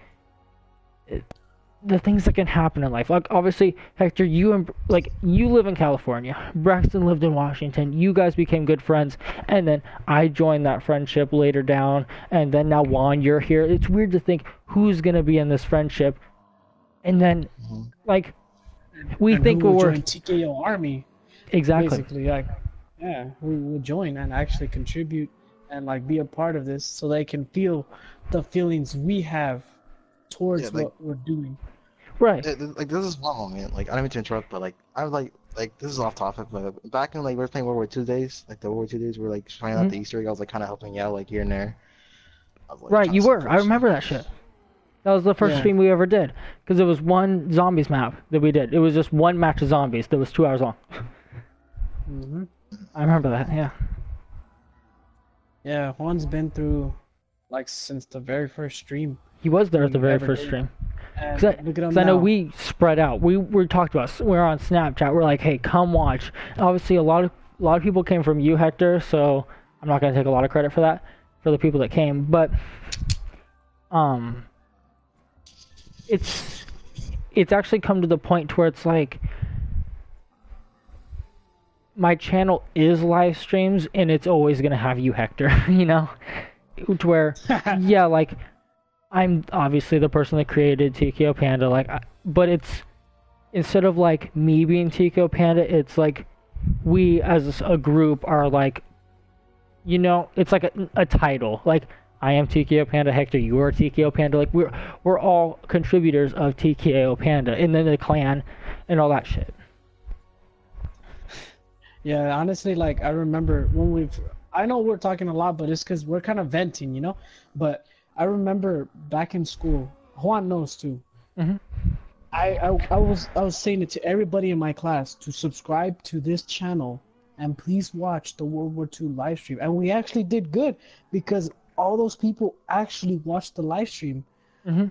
the things that can happen in life. Like, obviously, Hector, you live in California. Braxton lived in Washington. You guys became good friends, and then I joined that friendship later down, and then now Juan, you're here. It's weird to think who's gonna be in this friendship, and then like we and think who will we're join TKO Army. exactly. Basically, like, yeah, who will join and actually contribute and like be a part of this, so they can feel the feelings we have towards what we're doing. Right. Like this is one moment. Like I don't mean to interrupt, but like I was like this is off topic, but back in like we were playing World War II days, like the World War II days, we were like trying out the Easter egg. I was like kind of helping you out like here and there. I was, like, Right, trying you to were. support I remember that shit. That was the first stream we ever did, because it was one zombies map that we did. It was just one match of zombies that was 2 hours long. I remember that. Yeah. Yeah, Juan's been through like since the very first stream. He was there at the very Ever first did. stream. And Because look at him I know now. we spread out. We talked about. We're on Snapchat. We're like, hey, come watch. And obviously, a lot of people came from you, Hector. So I'm not gonna take a lot of credit for that, for the people that came. But it's actually come to the point to where it's like my channel is live streams, and it's always gonna have you, Hector. You know, to where yeah, like. I'm obviously the person that created TKO Panda, like, but it's instead of like me being TKO Panda, it's like we as a group are like, you know, it's like a title. Like I am TKO Panda, Hector, you are TKO Panda. Like we're all contributors of TKO Panda, and then the clan and all that shit. Yeah, honestly, like I remember when I know we're talking a lot, but it's because we're kind of venting, you know. But I remember back in school, Juan knows too. I was saying it to everybody in my class to subscribe to this channel and please watch the World War II live stream. And we actually did good because all those people actually watched the live stream.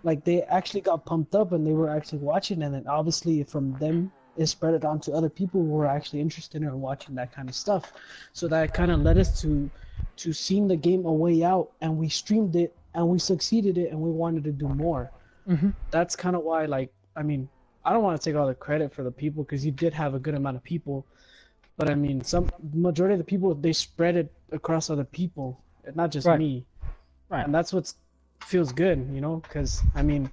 Like they actually got pumped up and they were actually watching, and then obviously from them it spread it on to other people who were actually interested in watching that kind of stuff. So that kind of led us to seeing the game a way out, and we streamed it. And we succeeded it, and we wanted to do more. That's kind of why, like, I mean, I don't want to take all the credit for the people because you did have a good amount of people, but I mean, majority of the people, they spread it across other people, and not just me. Right. And that's what feels good, you know, because I mean,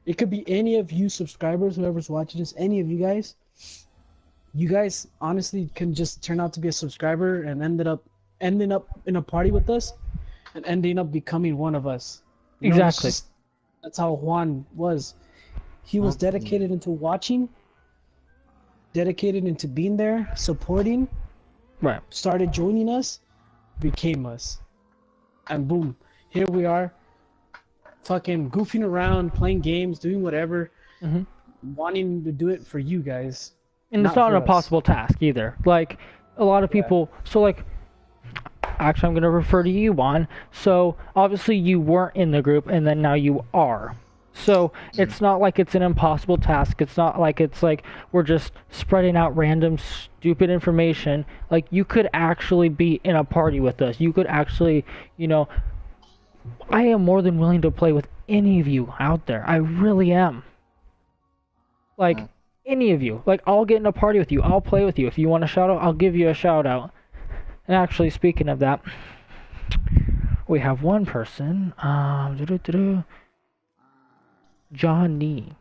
it could be any of you subscribers, whoever's watching this, any of you guys. You guys honestly can just turn out to be a subscriber and ending up in a party with us. And ending up becoming one of us. You know, Exactly. That's how Juan was. He was dedicated into watching, dedicated into being there, supporting, Right. started joining us, became us. And boom, here we are, fucking goofing around, playing games, doing whatever, wanting to do it for you guys. And it's not for an us. impossible task either. Like a lot of people, so like. Actually, I'm going to refer to you, Juan. So, obviously, you weren't in the group, and then now you are. So, it's not like it's an impossible task. It's not like it's like we're just spreading out random, stupid information. Like, you could actually be in a party with us. You could actually, you know... I am more than willing to play with any of you out there. I really am. Like, any of you. Like, I'll get in a party with you. I'll play with you. If you want a shout-out, I'll give you a shout-out. And actually, speaking of that, we have one person, Johnny.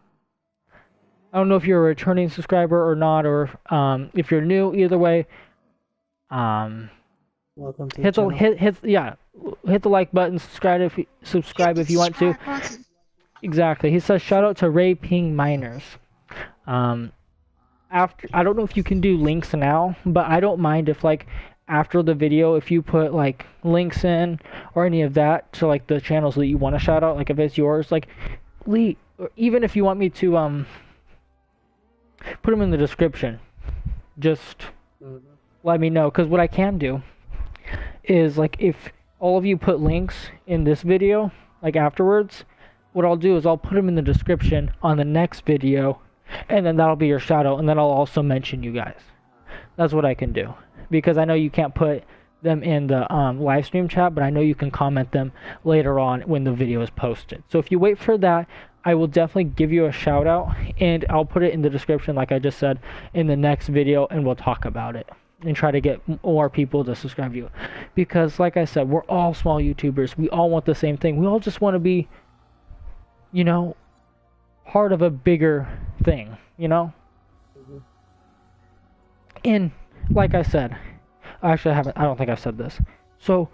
I don't know if you're a returning subscriber or not, or if you're new. Either way, Welcome to hit the like button, subscribe if you want to. Exactly. He says shout out to Ray Ping Miners. After I don't know if you can do links now, but I don't mind if like. After the video, if you put like links in or any of that to like the channels that you want to shout out, like if it's yours, like Lee, or even if you want me to put them in the description, just let me know. Because what I can do is like if all of you put links in this video, like afterwards, what I'll do is I'll put them in the description on the next video, and then that'll be your shout out, and then I'll also mention you guys. That's what I can do, because I know you can't put them in the live stream chat, but I know you can comment them later on when the video is posted. So if you wait for that, I will definitely give you a shout out, and I'll put it in the description like I just said in the next video, and we'll talk about it and try to get more people to subscribe to you, because like I said, we're all small YouTubers. We all want the same thing. We all just want to be, you know, part of a bigger thing, you know. And like I said, actually I don't think I've said this. So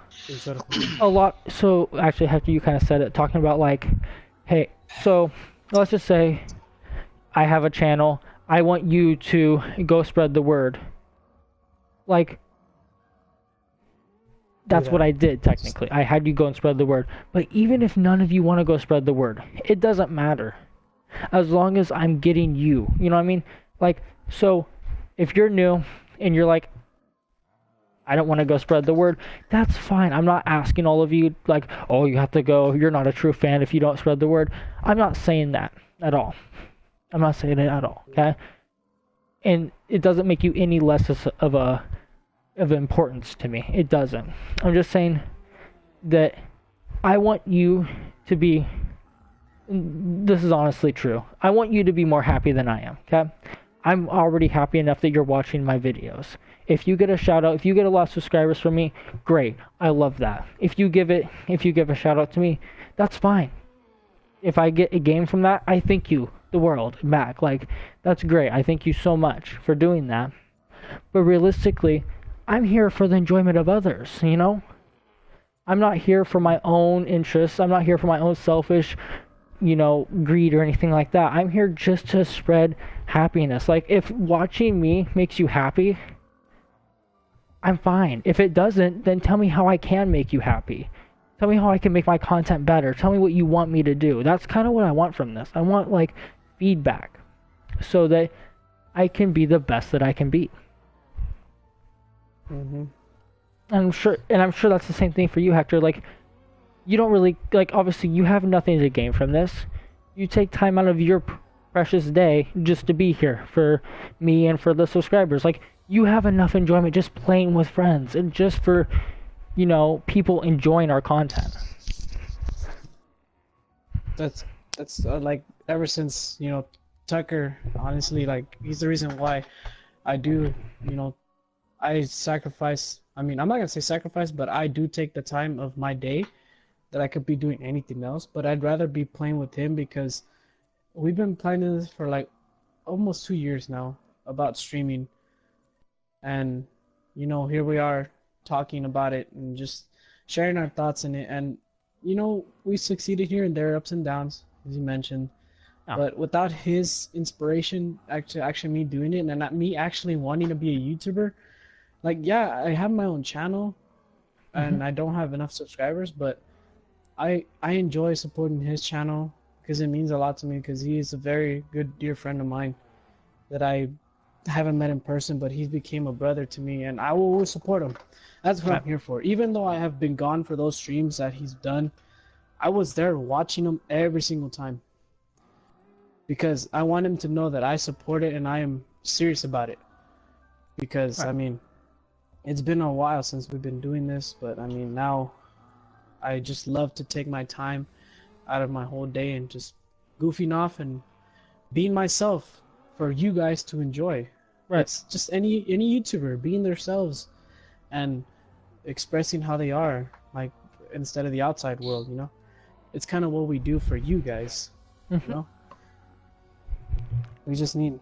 a lot, so actually after you kind of said it, talking about like, hey, so let's just say I have a channel, I want you to go spread the word. Like, that's what I did technically. I had you go and spread the word. But even if none of you want to go spread the word, it doesn't matter. As long as I'm getting you. You know what I mean? Like, so if you're new and you're like, I don't want to go spread the word, that's fine. I'm not asking all of you, like, oh, you have to go. You're not a true fan if you don't spread the word. I'm not saying that at all. I'm not saying it at all, okay? And it doesn't make you any less of importance to me. It doesn't. I'm just saying that I want you to be, this is honestly true, I want you to be more happy than I am, okay? I'm already happy enough that you're watching my videos. If you get a shout out, if you get a lot of subscribers from me, great. I love that. If you give a shout out to me, that's fine. If I get a game from that, I thank you the world back. Like, that's great. I thank you so much for doing that. But realistically, I'm here for the enjoyment of others, you know? I'm not here for my own interests. I'm not here for my own selfish, you know, greed or anything like that. I'm here just to spread happiness. Like, if watching me makes you happy, I'm fine. If it doesn't, then tell me how I can make you happy. Tell me how I can make my content better. Tell me what you want me to do. That's kind of what I want from this. I want, like, feedback so that I can be the best that I can be. I'm sure that's the same thing for you, Hector. Like, you don't really, like, obviously you have nothing to gain from this. You take time out of your precious day just to be here for me and for the subscribers. Like, you have enough enjoyment just playing with friends and just for, you know, people enjoying our content. That's like, ever since, you know, Tucker, honestly, like, he's the reason why I do, you know, I sacrifice, I mean, I'm not gonna say sacrifice, but I do take the time of my day that I could be doing anything else, but I'd rather be playing with him, because we've been planning this for like almost 2 years now about streaming, and, you know, here we are talking about it and just sharing our thoughts in it. And, you know, we succeeded here and there, ups and downs, as you mentioned. Oh. But without his inspiration, actually me doing it, and not me actually wanting to be a YouTuber, like, yeah, I have my own channel, and I don't have enough subscribers, but I enjoy supporting his channel because it means a lot to me, because he is a very good, dear friend of mine that I haven't met in person, but he's became a brother to me, and I will always support him. That's what I'm here for. Even though I have been gone for those streams that he's done, I was there watching him every single time, because I want him to know that I support it and I am serious about it. Because, I mean, it's been a while since we've been doing this, but I mean, now I just love to take my time out of my whole day and just goofing off and being myself for you guys to enjoy. Right. It's just any YouTuber being themselves and expressing how they are, like, instead of the outside world, you know? It's kind of what we do for you guys, you know? We just need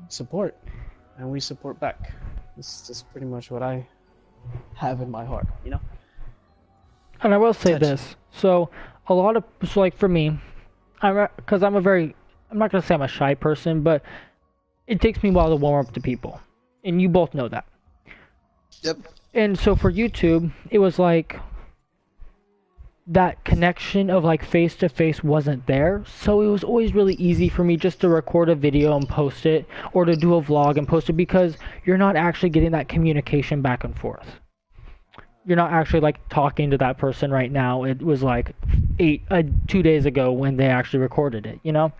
support, and we support back. It's just pretty much what I have in my heart, you know? And I will say this. So, like for me, because I'm not going to say I'm a shy person, but it takes me a while to warm up to people. And you both know that. Yep. And so for YouTube, it was like that connection of like face to face wasn't there. So it was always really easy for me just to record a video and post it, or to do a vlog and post it, because you're not actually getting that communication back and forth. you're not actually like talking to that person right now. It was like 2 days ago when they actually recorded it, you know?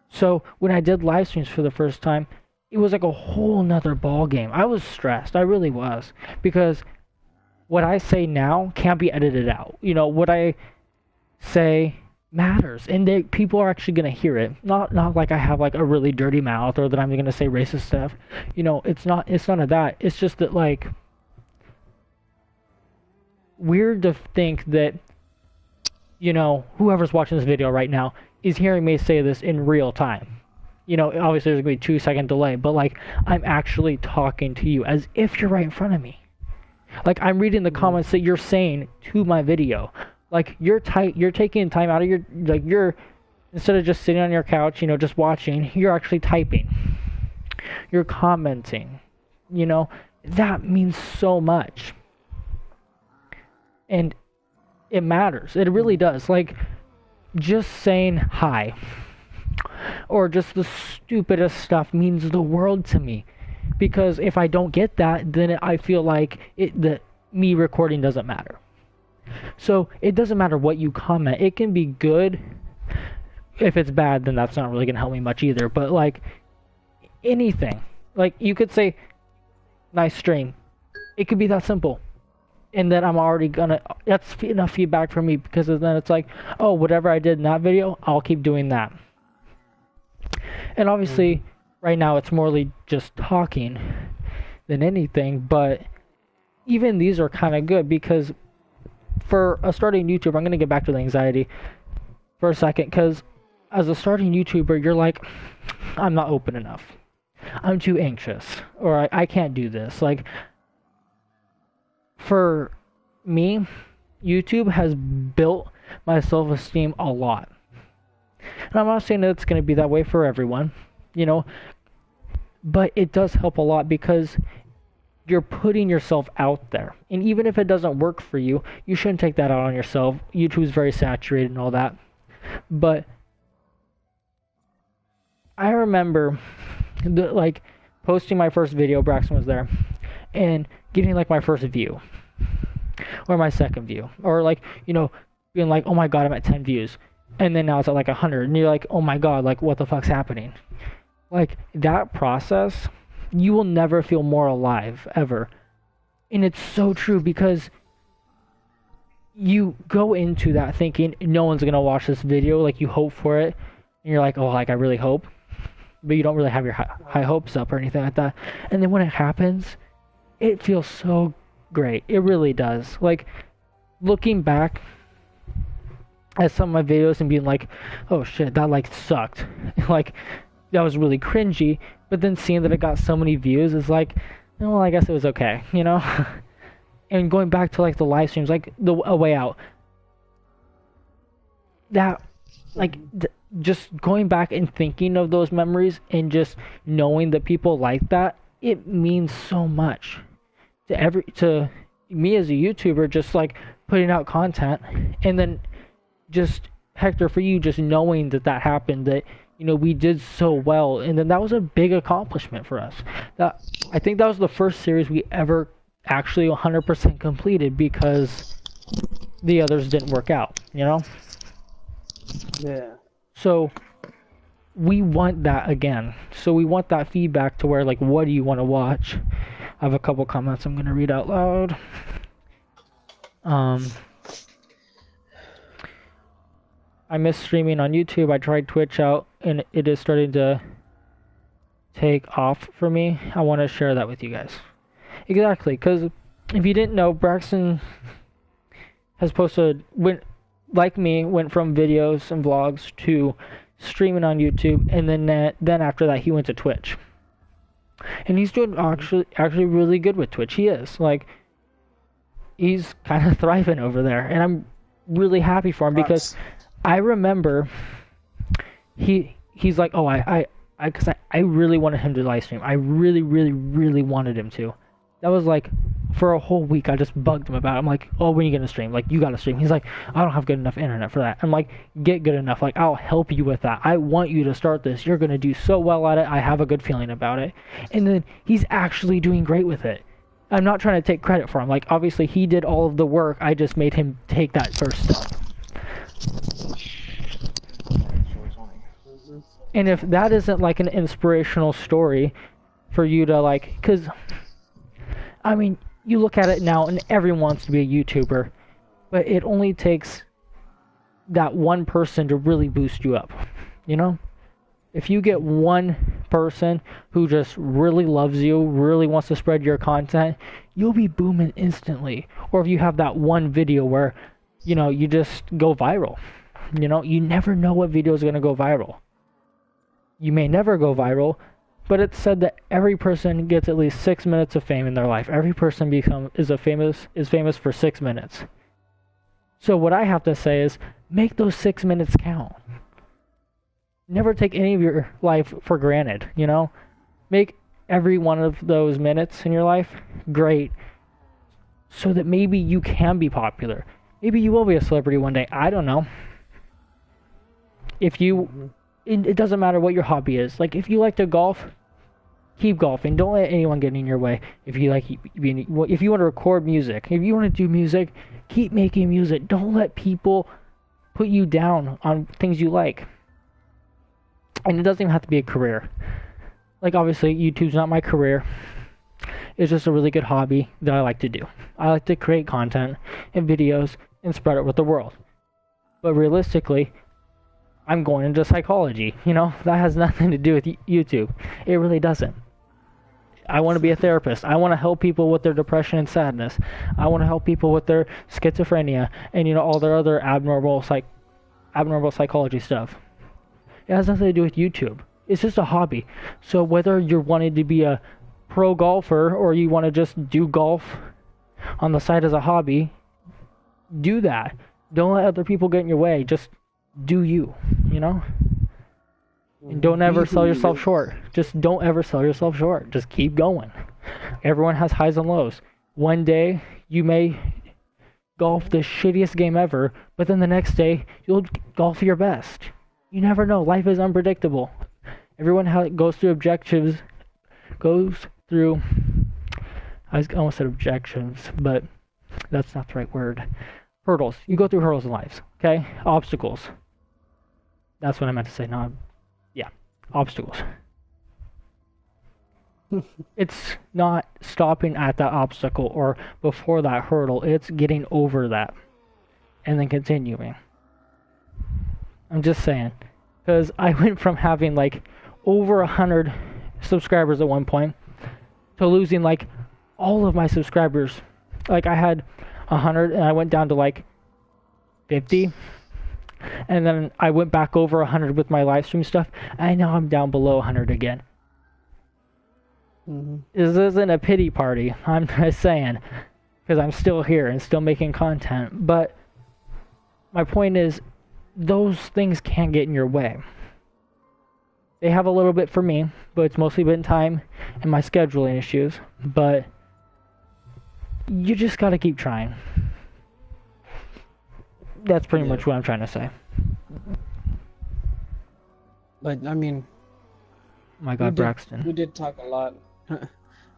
So when I did live streams for the first time, it was like a whole nother ball game. I was stressed. I really was, because what I say now can't be edited out. You know, what I say matters, and people are actually gonna hear it. Not like I have like a really dirty mouth or that I'm gonna say racist stuff. You know, it's none of that. It's just that, like, weird to think that, you know, whoever's watching this video right now is hearing me say this in real time. You know, obviously there's gonna be a 2-second delay, but like, I'm actually talking to you as if you're right in front of me. Like, I'm reading the comments that you're saying to my video. Like, you're taking time out of your, like, you're, instead of just sitting on your couch, you know, just watching, you're actually typing. You're commenting. You know, that means so much. And it matters. It really does. Like, just saying hi or just the stupidest stuff means the world to me. Because if I don't get that, then I feel like that me recording doesn't matter. So it doesn't matter what you comment. It can be good. If it's bad, then that's not really going to help me much either. But like, anything. Like, you could say, nice stream. It could be that simple. And then I'm already gonna, that's enough feedback for me, because then it's like, oh, whatever I did in that video, I'll keep doing that. And obviously, right now it's morely just talking than anything, but even these are kind of good, because for a starting YouTuber, I'm going to get back to the anxiety for a second, because as a starting YouTuber, you're like, I'm not open enough. I'm too anxious, or I can't do this. Like, for me, YouTube has built my self-esteem a lot. And I'm not saying that it's going to be that way for everyone, you know, but it does help a lot, because you're putting yourself out there. And even if it doesn't work for you, you shouldn't take that out on yourself. YouTube's very saturated and all that. But I remember like posting my first video, Braxton was there, and getting like my first view or my second view, or like, you know, being like, oh my god, I'm at 10 views, and then now it's at like 100, and you're like, oh my god, like, what the fuck's happening? Like, that process, you will never feel more alive ever. And it's so true, because you go into that thinking no one's gonna watch this video. Like, you hope for it, and you're like, oh, like, I really hope, but you don't really have your high hopes up or anything like that. And then when it happens, it feels so great. It really does. Like, looking back at some of my videos and being like, oh shit, that like sucked, like, that was really cringy, but then seeing that it got so many views is like, well, I guess it was okay, you know. And going back to like the live streams, like A Way Out, that, like, just going back and thinking of those memories and just knowing that people like that, it means so much to me as a YouTuber, just like putting out content. And then just, Hector, for you, just knowing that happened, that, you know, we did so well, and then that was a big accomplishment for us. That, I think that was the first series we ever actually 100% completed, because the others didn't work out, you know? Yeah. So we want that again. So we want that feedback to where, like, what do you want to watch? I have a couple comments I'm going to read out loud. I miss streaming on YouTube. I tried Twitch out, and it is starting to take off for me. I want to share that with you guys. Exactly, because if you didn't know, Braxton has posted, like me, went from videos and vlogs to streaming on YouTube, and then after that he went to Twitch. And he's doing actually really good with Twitch. He is. Like, he's kind of thriving over there, and I'm really happy for him, because I remember he's like, oh, because I really wanted him to live stream. I really, really, really wanted him to. That was like, for a whole week, I just bugged him about it. I'm like, oh, when are you gonna stream? Like, you gotta stream. He's like, I don't have good enough internet for that. I'm like, get good enough. Like, I'll help you with that. I want you to start this. You're gonna do so well at it. I have a good feeling about it. And then he's actually doing great with it. I'm not trying to take credit for him. Like, obviously, he did all of the work. I just made him take that first step. And if that isn't like an inspirational story for you to like, because, I mean, you look at it now and everyone wants to be a YouTuber, but it only takes that one person to really boost you up, you know? If you get one person who just really loves you, really wants to spread your content, you'll be booming instantly. Or if you have that one video where, you know, you just go viral. You know, you never know what video is going to go viral. You may never go viral, but it's said that every person gets at least 6 minutes of fame in their life. Every person is famous for 6 minutes. So what I have to say is, make those 6 minutes count. Never take any of your life for granted, you know? Make every one of those minutes in your life great so that maybe you can be popular. Maybe you will be a celebrity one day. I don't know. If you... It doesn't matter what your hobby is. Like, if you like to golf, keep golfing. Don't let anyone get in your way. If you want to record music, if you want to do music, keep making music. Don't let people put you down on things you like. And it doesn't even have to be a career. Like, obviously, YouTube's not my career. It's just a really good hobby that I like to do. I like to create content and videos and spread it with the world. But realistically, I'm going into psychology, you know? That has nothing to do with YouTube. It really doesn't. I want to be a therapist. I want to help people with their depression and sadness. I want to help people with their schizophrenia and, you know, all their other abnormal psychology stuff. It has nothing to do with YouTube. It's just a hobby. So whether you're wanting to be a pro golfer or you want to just do golf on the side as a hobby, do that. Don't let other people get in your way. Just do you, you know? And don't ever sell yourself short. Just don't ever sell yourself short. Just keep going. Everyone has highs and lows. One day, you may golf the shittiest game ever, but then the next day, you'll golf your best. You never know. Life is unpredictable. Everyone goes through objectives. I almost said objections, but that's not the right word. Hurdles. You go through hurdles in life, okay? Obstacles. That's what I meant to say. Obstacles. It's not stopping at that obstacle or before that hurdle. It's getting over that and then continuing. I'm just saying. Because I went from having like over 100 subscribers at one point to losing like all of my subscribers. Like, I had 100 and I went down to like 50. And then I went back over 100 with my live stream stuff, and now I'm down below 100 again. This isn't a pity party, I'm just saying, because I'm still here and still making content. But my point is, those things can't get in your way. They have a little bit for me, but it's mostly been time and my scheduling issues. But you just gotta keep trying. That's pretty much what I'm trying to say. But I mean, My God, Braxton. We did talk a lot.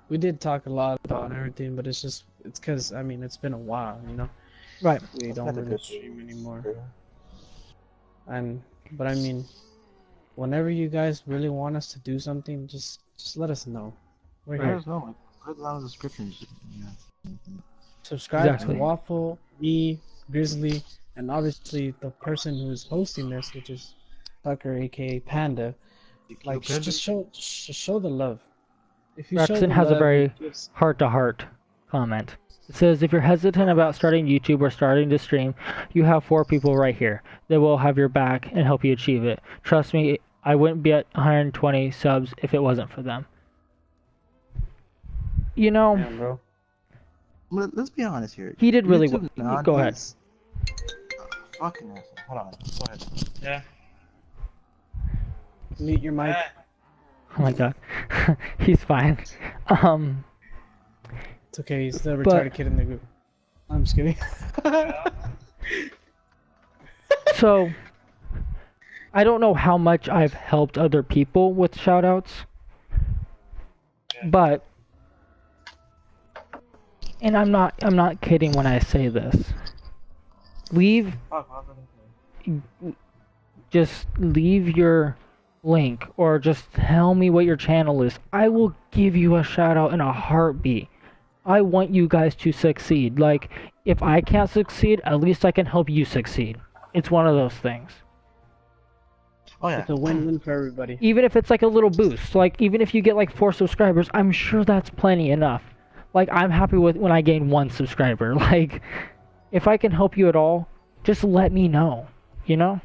We did talk a lot about everything, but it's because I mean it's been a while, you know. Right. We don't really stream anymore. But I mean, whenever you guys really want us to do something, just let us know. We're Let here. us know. Put it down in the description. Yeah. Subscribe Exactly. to Waffle, me, Grizzly, and obviously the person who's hosting this, which is Tucker, aka Panda. Like, just show the love. If you show Braxton the has a love, very just- heart-to-heart comment. It says, if you're hesitant about starting YouTube or starting to stream, you have 4 people right here. They will have your back and help you achieve it. Trust me, I wouldn't be at 120 subs if it wasn't for them. You know, Damn, bro. Let's be honest here. he did really YouTube well. Go ahead. nowadays- Fucking asshole. Hold on. Go ahead. Yeah. Mute your mic. Oh my God. He's fine. It's okay. He's the But- retarded kid in the group. I'm just kidding. So, I don't know how much I've helped other people with shoutouts, but And I'm not kidding when I say this. Leave just leave your link or just tell me what your channel is. I will give you a shout out in a heartbeat. I want you guys to succeed. Like, if I can't succeed, at least I can help you succeed. It's one of those things. Oh yeah. It's a win-win for everybody. Even if it's like a little boost, like even if you get like 4 subscribers, I'm sure that's plenty enough. Like, I'm happy with when I gain 1 subscriber. Like, if I can help you at all, just let me know, you know?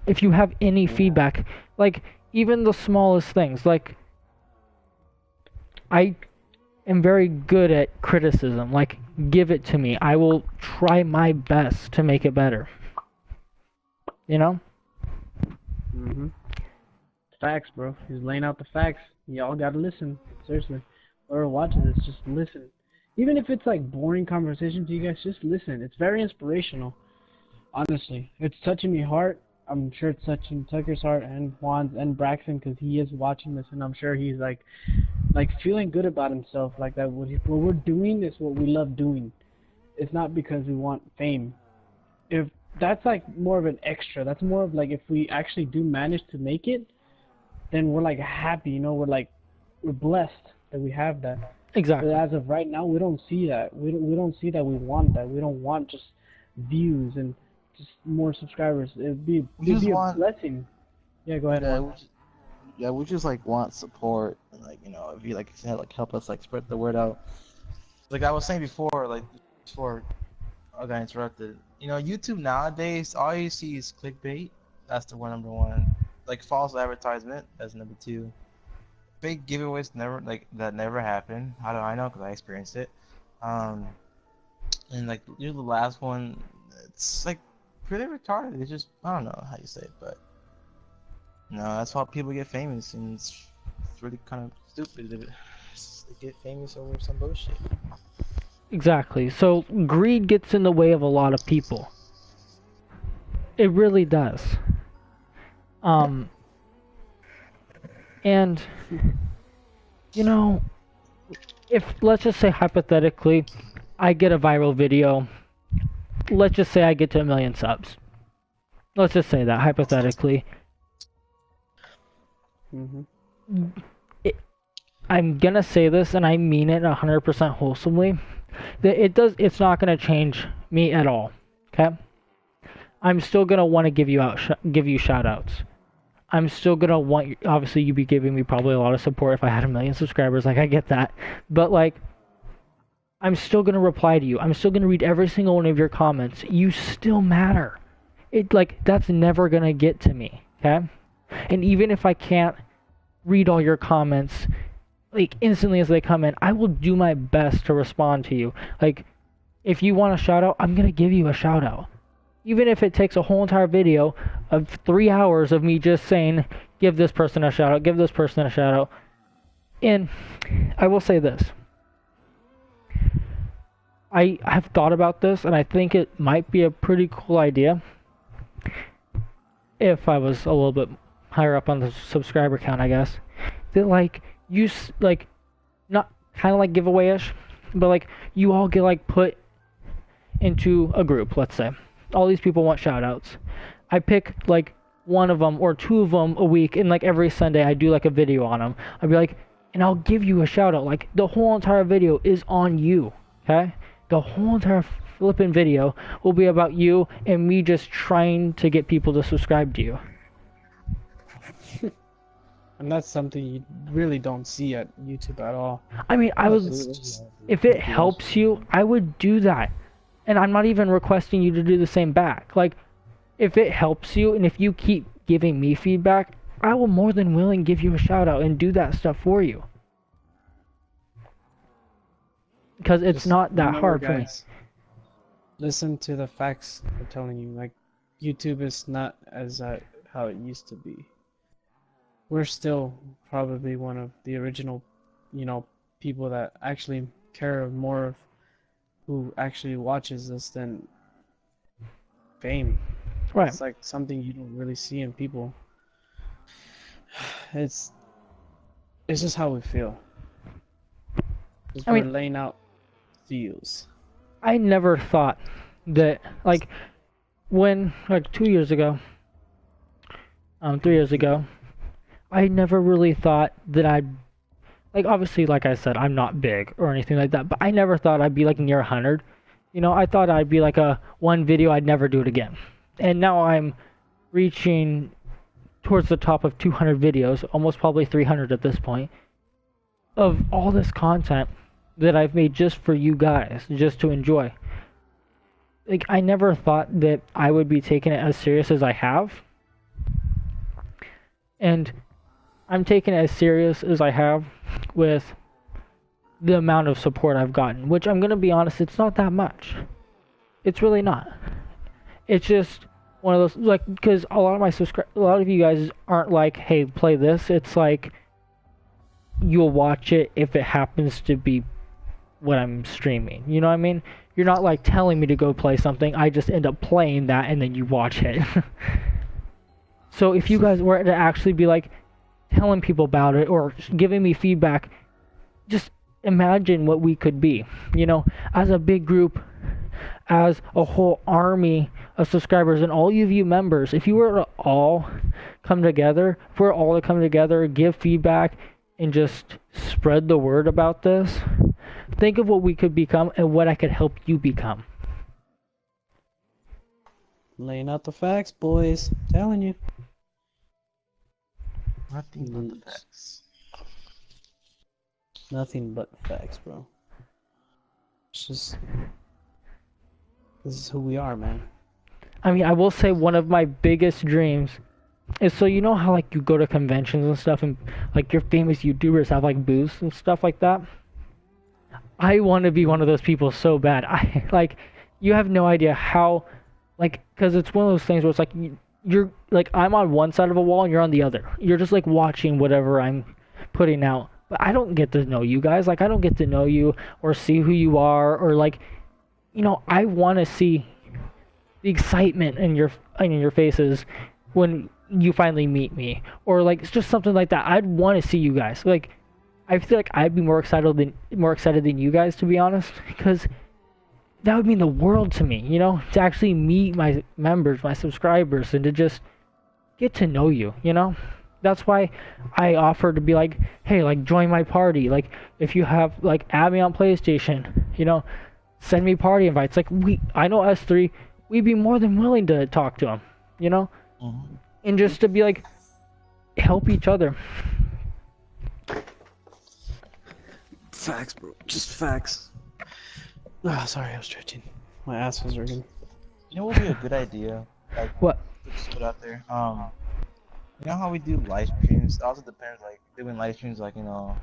If you have any feedback, like even the smallest things, like I am very good at criticism. Like, give it to me. I will try my best to make it better. You know? Mm-hmm. Facts, bro. He's laying out the facts. Y'all gotta listen. Seriously. Whoever watches this, just listen. Even if it's like boring conversation to you guys, just listen. It's very inspirational. Honestly. It's touching me heart. I'm sure it's touching Tucker's heart and Juan's and Braxton because he is watching this and I'm sure he's like feeling good about himself. Like that what we're doing is what we love doing. It's not because we want fame. If that's like more of an extra. That's more of like if we actually do manage to make it, then we're like happy, you know, we're blessed that we have that. Exactly. But as of right now, we don't see that. We don't see that we want that. We don't want just views and just more subscribers. It'd be a blessing. Yeah, go ahead. We just like want support and like, you know, if you like help us like spread the word out. Like I was saying before, like before I got interrupted. You know, YouTube nowadays, all you see is clickbait. That's the number one. Like false advertisement. That's number 2. Fake giveaways that never happen. How do I know? Because I experienced it. And like you're the last one. It's like pretty retarded. It's just I don't know how you say it, but no, that's how people get famous, and it's really kind of stupid. They get famous over some bullshit. Exactly. So greed gets in the way of a lot of people. It really does. And you know, if let's just say hypothetically, I get a viral video. Let's just say I get to 1 million subs. Let's just say that hypothetically. Mm-hmm. I'm gonna say this, and I mean it 100% wholesomely. That it's not gonna change me at all. Okay. I'm still gonna want to give you shout outs. I'm still gonna want obviously you be giving me probably a lot of support if I had 1 million subscribers. Like I get that, but like I'm still gonna reply to you. I'm still gonna read every single one of your comments. You still matter. That's never gonna get to me. Okay. And even if I can't read all your comments like instantly as they come in, I will do my best to respond to you. Like if you want a shout out, I'm gonna give you a shout out. Even if it takes a whole entire video of 3 hours of me just saying, give this person a shout out, give this person a shout out. And I will say this. I have thought about this, and I think it might be a pretty cool idea if I was a little bit higher up on the subscriber count, I guess. That not kind of like giveaway-ish, but you all get put into a group, let's say. All these people want shout-outs. I pick one of them or 2 of them a week, and every Sunday I do a video on them. I'll be and I'll give you a shout-out. The whole entire video is on you, okay? The whole entire flipping video will be about you and me just trying to get people to subscribe to you. And that's something you really don't see at YouTube at all. I mean, if it helps you, I would do that. And I'm not even requesting you to do the same back. If it helps you and if you keep giving me feedback, I will more than willing give you a shout out and do that stuff for you. Because it's not that hard for me. Listen to the facts I'm telling you. YouTube is not as how it used to be. We're still probably one of the original, people that actually care more of who actually watches this than fame. Right. It's something you don't really see in people. It's just how we feel. Because I we're mean- laying out views. I never thought that, like, when, like, 2 years ago, 3 years ago, I never really thought that I'd, like, obviously, like I said, I'm not big or anything like that, but I never thought I'd be, like, near 100. You know, I thought I'd be, like, one video, I'd never do it again. And now I'm reaching towards the top of 200 videos, almost probably 300 at this point, of all this content that I've made just for you guys, just to enjoy. Like, I never thought that I would be taking it as serious as I have. And I'm taking it as serious as I have with the amount of support I've gotten, which I'm going to be honest, it's not that much. It's really not. It's just one of those, like, because a lot of you guys aren't like, hey, play this. It's like, you'll watch it if it happens to be what I'm streaming. You know what I mean? You're not like telling me to go play something. I just end up playing that and then you watch it. So if you guys were to actually be like telling people about it or giving me feedback, just imagine what we could be. You know, as a big group, as a whole army of subscribers and all of you members, if you were to all come together, if we're all to come together, give feedback, and just spread the word about this, think of what we could become and what I could help you become. Laying out the facts, boys. Telling you. Nothing but the facts. Nothing but facts, bro. It's just... This is who we are, man. I mean, I will say one of my biggest dreams is, so you know how like you go to conventions and stuff and like your famous YouTubers have like booths and stuff like that? I want to be one of those people so bad. I like, you have no idea how, like, because it's one of those things where it's like you're like, I'm on one side of a wall and you're on the other. You're just like watching whatever I'm putting out. But I don't get to know you guys. Like, I don't get to know you or see who you are, or like, you know, I want to see the excitement in your faces when you finally meet me, or like it's just something like that. I'd want to see you guys. Like, I feel like I'd be more excited than you guys, to be honest, because that would mean the world to me, you know, to actually meet my members, my subscribers, and to just get to know you, you know. That's why I offer to be like, hey, like, join my party. Like, if you have, like, add me on PlayStation, you know, send me party invites. Like, I know us three, we'd be more than willing to talk to them, you know, and just to be like, help each other. Facts, bro. Just facts. Ah, sorry, I was stretching. My ass was working. You know what would be a good idea? Like, What? just put out there. You know how we do live streams? It also depends, like, doing live streams, like, you know,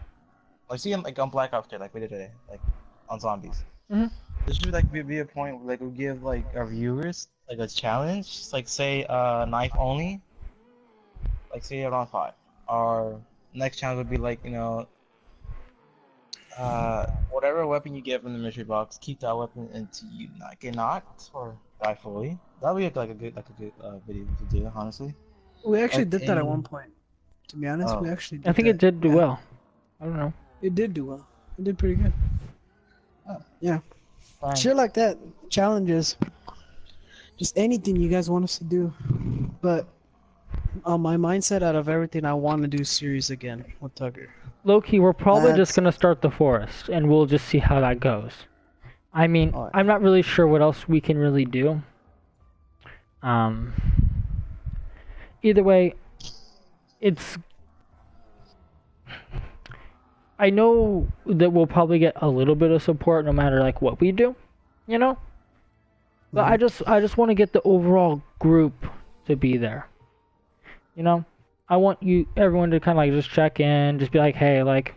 like, see, like, on Black Ops 3, like we did today, like, on zombies. Mhm. There should, like, be a point where, like, we give, like, our viewers, like, a challenge, like, say, knife only, like, say, around 5. Our next challenge would be, like, you know, whatever weapon you get from the mystery box, keep that weapon until you not get knocked or die fully. That would be like a good video to do, honestly. We actually Like did that at in- one point. To be honest, Oh. we actually did I think that. it did do Yeah. well. I don't know. It did do well. It did pretty good. Yeah. Fine. Shit like that. Challenges. Just anything you guys want us to do. But on my mindset, out of everything, I want to do series again with Tucker. Low-key, we're probably That's- just going to start the forest, and we'll just see how that goes. I mean, Alright. I'm not really sure what else we can really do. Either way, it's... I know that we'll probably get a little bit of support no matter, like, what we do, you know? But I just want to get the overall group to be there. You know? I want everyone to kind of like just check in, just be like, hey, like,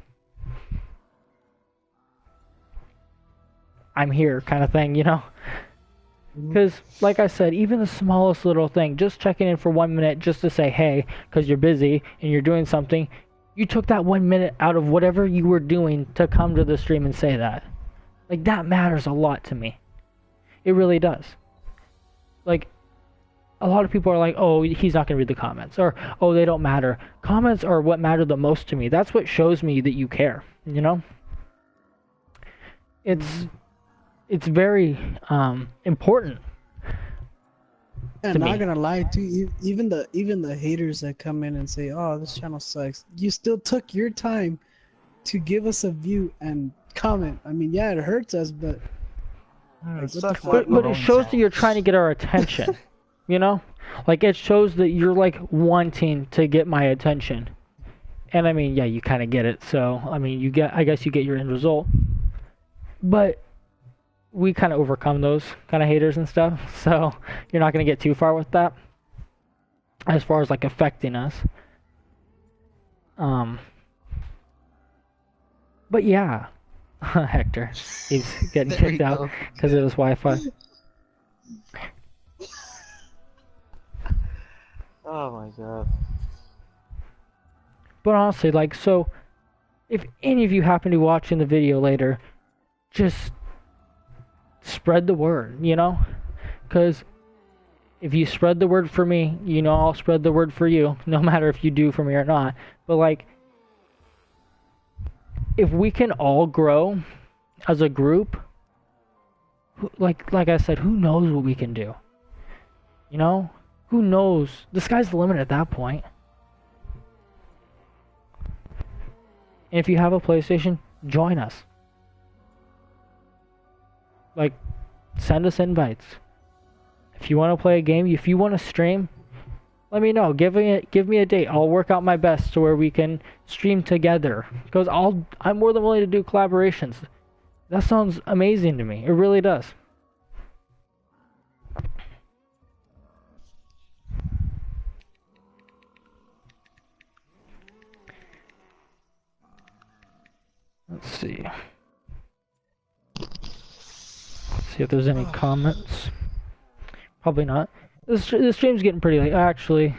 I'm here, kind of thing, you know? Because, like I said, even the smallest little thing, just checking in for 1 minute just to say, hey, because you're busy and you're doing something, you took that 1 minute out of whatever you were doing to come to the stream and say that. Like, that matters a lot to me. It really does. Like, a lot of people are like, oh, he's not going to read the comments, or, oh, they don't matter. Comments are what matter the most to me. That's what shows me that you care, you know? it's very important. And To not me. gonna lie, too, even the haters that come in and say, "Oh, this channel sucks," you still took your time to give us a view and comment. I mean, yeah, it hurts us, but like, what the fuck? But it shows that you're trying to get our attention. You know, like it shows that you're like wanting to get my attention. And I mean, yeah, you kind of get it. So I mean, I guess you get your end result. But we kind of overcome those kind of haters and stuff. So you're not gonna get too far with that. As far as like affecting us. But yeah, Hector, he's getting There kicked we out go. because of his Wi-Fi. Oh my god. But honestly, like, so if any of you happen to be watching the video later, just spread the word, you know? Because if you spread the word for me, you know I'll spread the word for you, no matter if you do for me or not. But like, if we can all grow as a group, like I said, who knows what we can do? You know? Who knows? The sky's the limit at that point. And if you have a PlayStation, join us. Like, send us invites. If you want to play a game, if you want to stream, let me know. Give me a date. I'll work out my best to where we can stream together. Because I'm more than willing to do collaborations. That sounds amazing to me. It really does. Let's see. See if there's any comments. Probably not. This stream's getting pretty late. Actually,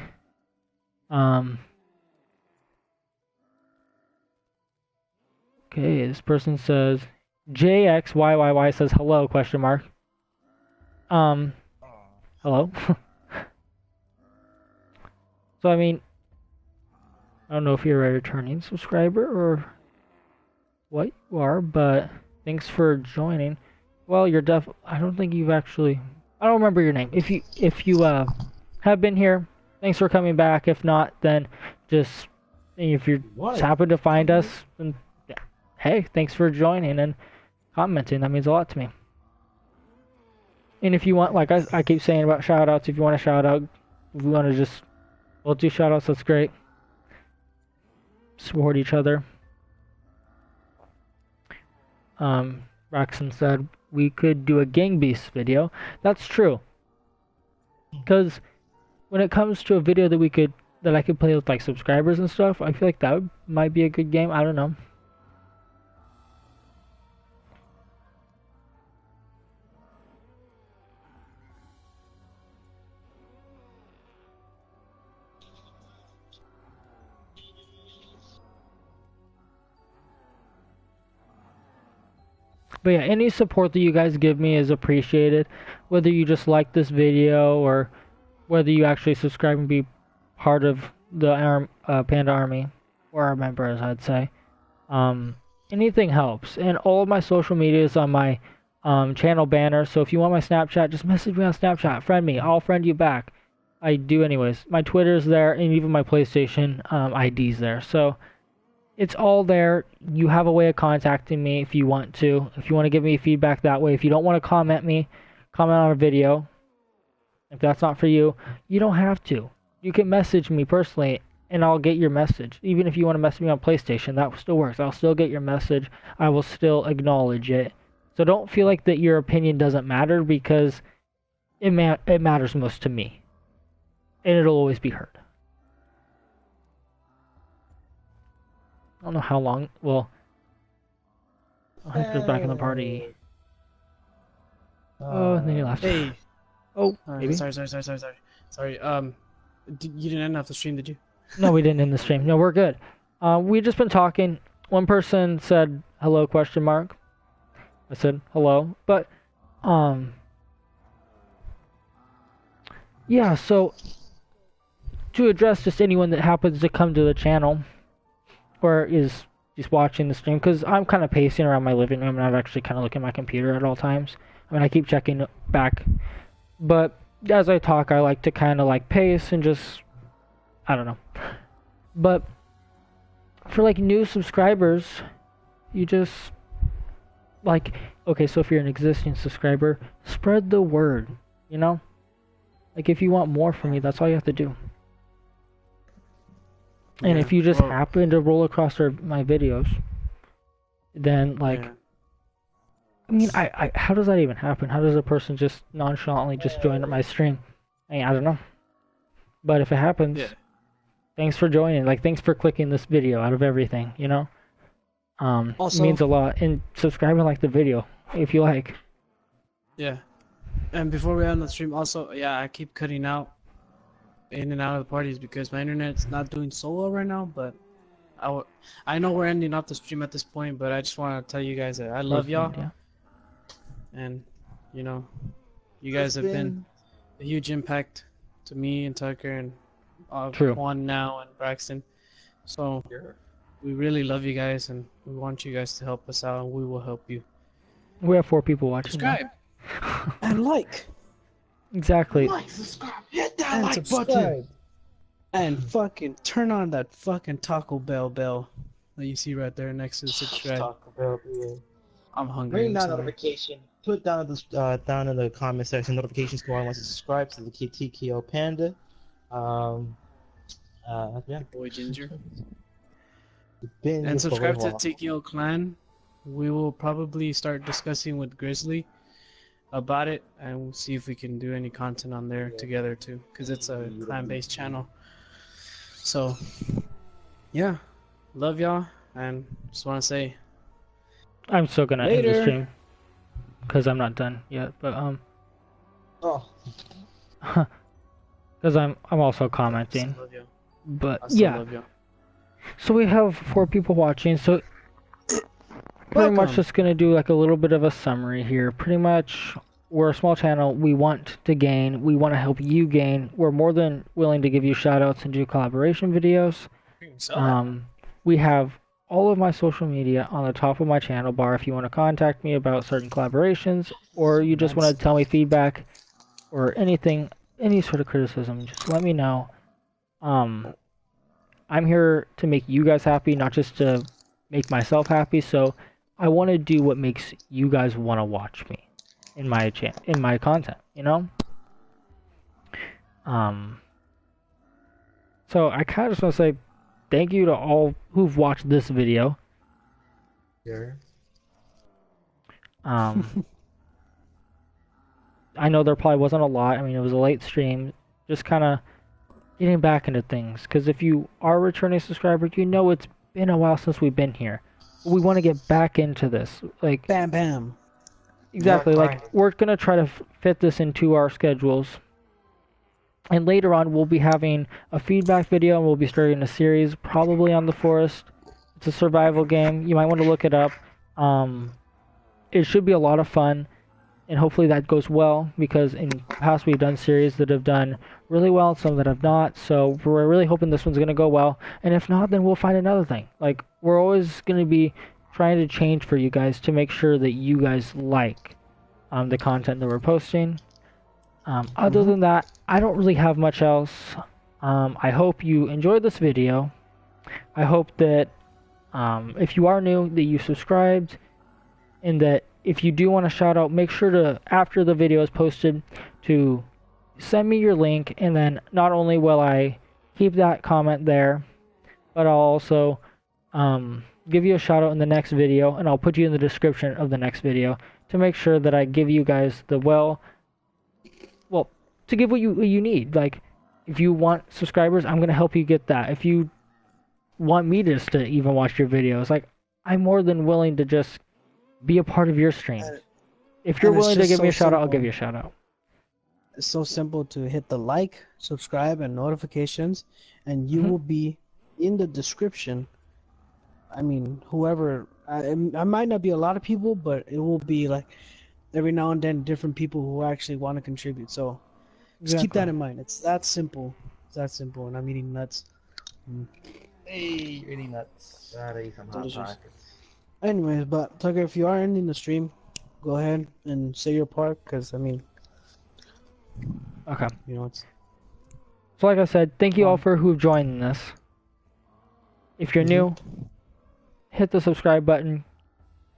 okay, this person says JXYYY says hello question mark. Hello. So I mean, I don't know if you're a returning subscriber or what you are, but thanks for joining. Well, you're I don't think you've actually. I don't remember your name. If you have been here, thanks for coming back. If not, then just if you just happen to find us, then hey, thanks for joining and commenting. That means a lot to me. And if you want, like I keep saying about shout outs, if you want a shout out, if you want to just, we'll do shout outs, that's great. Support each other. Braxton said we could do a Gang Beasts video. That's true. Because when it comes to a video that I could play with like subscribers and stuff, I feel like that might be a good game. I don't know. But yeah, any support that you guys give me is appreciated. Whether you just like this video or whether you actually subscribe and be part of the Panda Army, or a member, as I'd say. Anything helps. And all of my social media is on my channel banner. So if you want my Snapchat, just message me on Snapchat. Friend me. I'll friend you back. I do anyways. My Twitter's there, and even my PlayStation ID's there. So it's all there. You have a way of contacting me if you want to. If you want to give me feedback that way. If you don't want to comment on a video. If that's not for you, you don't have to. You can message me personally, and I'll get your message. Even if you want to message me on PlayStation, that still works. I'll still get your message. I will still acknowledge it. So don't feel like that your opinion doesn't matter, because it matters most to me. And it'll always be heard. I don't know how long. Well, Hunter's back in the party. Oh, and then he left. Hey. Oh, maybe. Sorry. You didn't end off the stream, did you? No, we didn't end the stream. No, we're good. We've just been talking. One person said hello question mark. I said hello, but yeah. So to address just anyone that happens to come to the channel or is just watching the stream, because I'm kind of pacing around my living room and I'm actually kind of looking at my computer at all times. I mean, I keep checking back, but as I talk, I like to kind of like pace and just, I don't know. But for like new subscribers, you just like, okay, so if you're an existing subscriber, spread the word, you know? Like if you want more from me, that's all you have to do. And if you just happen to roll across my videos, then like, Yeah. I mean, I how does that even happen? How does a person just nonchalantly just join my stream? I mean, I don't know. But if it happens, Yeah. thanks for joining. Like, thanks for clicking this video out of everything, you know? It Also- means a lot. And subscribe and like the video if you like. Yeah. And before we end the stream, also, yeah, I keep cutting out in and out of the parties because my internet's not doing so well right now. But I know we're ending off the stream at this point, but I just want to tell you guys that I love y'all, Yeah. and you know, you guys have been a huge impact to me and Tucker and True. Juan now and Braxton. So we really love you guys, and we want you guys to help us out, and we will help you. We have 4 people watching. now. Subscribe and like. Exactly. Like, subscribe, hit that And like subscribe. button. And fucking turn on that fucking Taco Bell bell that you see right there next to the subscribe. Talk about it. I'm hungry. Ring I'm that sorry. notification. Put down in the comment section notification score once you subscribe to the TKO Panda. Yeah. Boy Ginger. Been your And subscribe to boy, TKO Clan. We will probably start discussing with Grizzly about it, and we'll see if we can do any content on there together too, because it's a clan-based channel. So, yeah, love y'all, and just want to say I'm still gonna end the Later. stream because I'm not done yet. But Oh, because I'm also I commenting. still love y'all. But I still yeah. love y'all. So we have 4 people watching, so pretty much Welcome. just gonna do like a little bit of a summary here. Pretty much, we're a small channel. We want to gain. We want to help you gain. We're more than willing to give you shoutouts and do collaboration videos. We have all of my social media on the top of my channel bar if you want to contact me about certain collaborations, or you just want to tell me feedback or anything, any sort of criticism, just let me know. I'm here to make you guys happy, not just to make myself happy, so I want to do what makes you guys want to watch me in my content, you know? So I kind of just want to say thank you to all who've watched this video. sure. I know there probably wasn't a lot. I mean, it was a late stream. Just kind of getting back into things. Because if you are a returning subscriber, you know it's been a while since we've been here. We want to get back into this. Like, Bam bam. exactly. Yeah, Like, fine. we're going to try to fit this into our schedules. And later on, we'll be having a feedback video, and we'll be starting a series, probably on the forest. It's a survival game. You might want to look it up. It should be a lot of fun, and hopefully that goes well, because in the past we've done series that have done really well and some that have not. So we're really hoping this one's going to go well. And if not, then we'll find another thing. Like, we're always going to be trying to change for you guys to make sure that you guys like the content that we're posting. Other than that, I don't really have much else. I hope you enjoyed this video. I hope that if you are new, that you subscribed, and that if you do want a shout out, make sure to, after the video is posted, to send me your link, and then not only will I keep that comment there, but I'll also give you a shout out in the next video, and I'll put you in the description of the next video to make sure that I give you guys the to give what you need. Like, if you want subscribers, I'm gonna help you get that. If you want me just to even watch your videos, like, I'm more than willing to just be a part of your stream. If you're and it's willing to just give me a so shout out, I'll simple. give you a shout out. It's so simple to hit the like, subscribe, and notifications, and you Mhm. will be in the description. I mean, whoever, I might not be a lot of people, but it will be like every now and then different people who actually want to contribute. So just keep that in mind. It's that simple. It's that simple, and I'm eating nuts. Hey, really nuts. Gotta eat some hot Delicious. pockets. Anyways, but Tucker, if you are ending the stream, go ahead and say your part, because I mean, Okay. you know, it's So like I said, thank you all for who've joined this. If you're new, hit the subscribe button.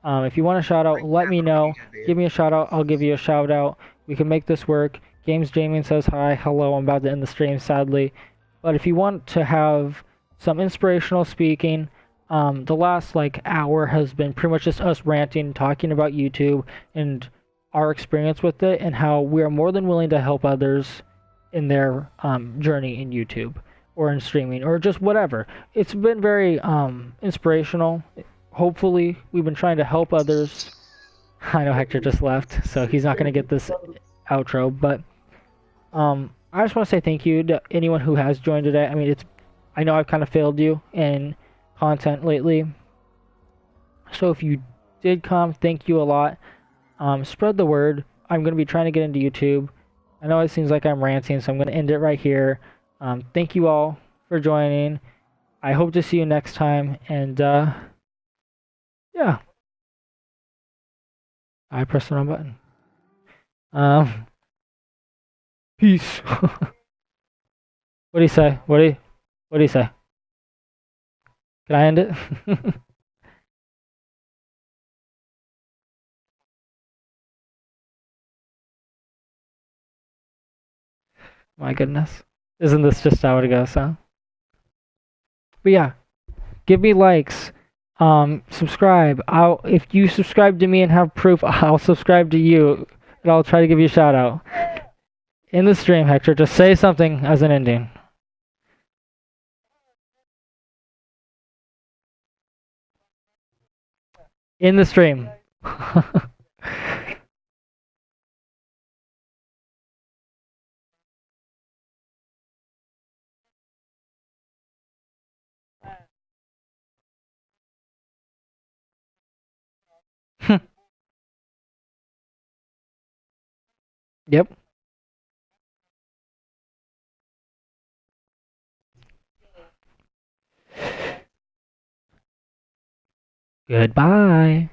If you want a shout out, let me know. Give me a shout out. I'll give you a shout out. We can make this work. Games Jamie says hi. Hello. I'm about to end the stream, sadly. But if you want to have some inspirational speaking, the last like hour has been pretty much just us ranting, talking about YouTube and our experience with it, and how we are more than willing to help others in their journey in YouTube or in streaming or just whatever. It's been very inspirational. Hopefully, we've been trying to help others. I know Hector just left, so he's not going to get this outro, but I just want to say thank you to anyone who has joined today. I mean, I know I've kind of failed you in content lately, so if you did come, thank you a lot. Spread the word. I'm going to be trying to get into YouTube. I know it seems like I'm ranting, so I'm going to end it right here. Thank you all for joining. I hope to see you next time, and yeah, I pressed the wrong button. Peace. What do you say? What do you say? Can I end it? My goodness. Isn't this just how it goes, huh? But yeah, give me likes. Subscribe. If you subscribe to me and have proof, I'll subscribe to you, and I'll try to give you a shout out. In the stream, Hector, just say something as an ending. In the stream. Yep. Goodbye.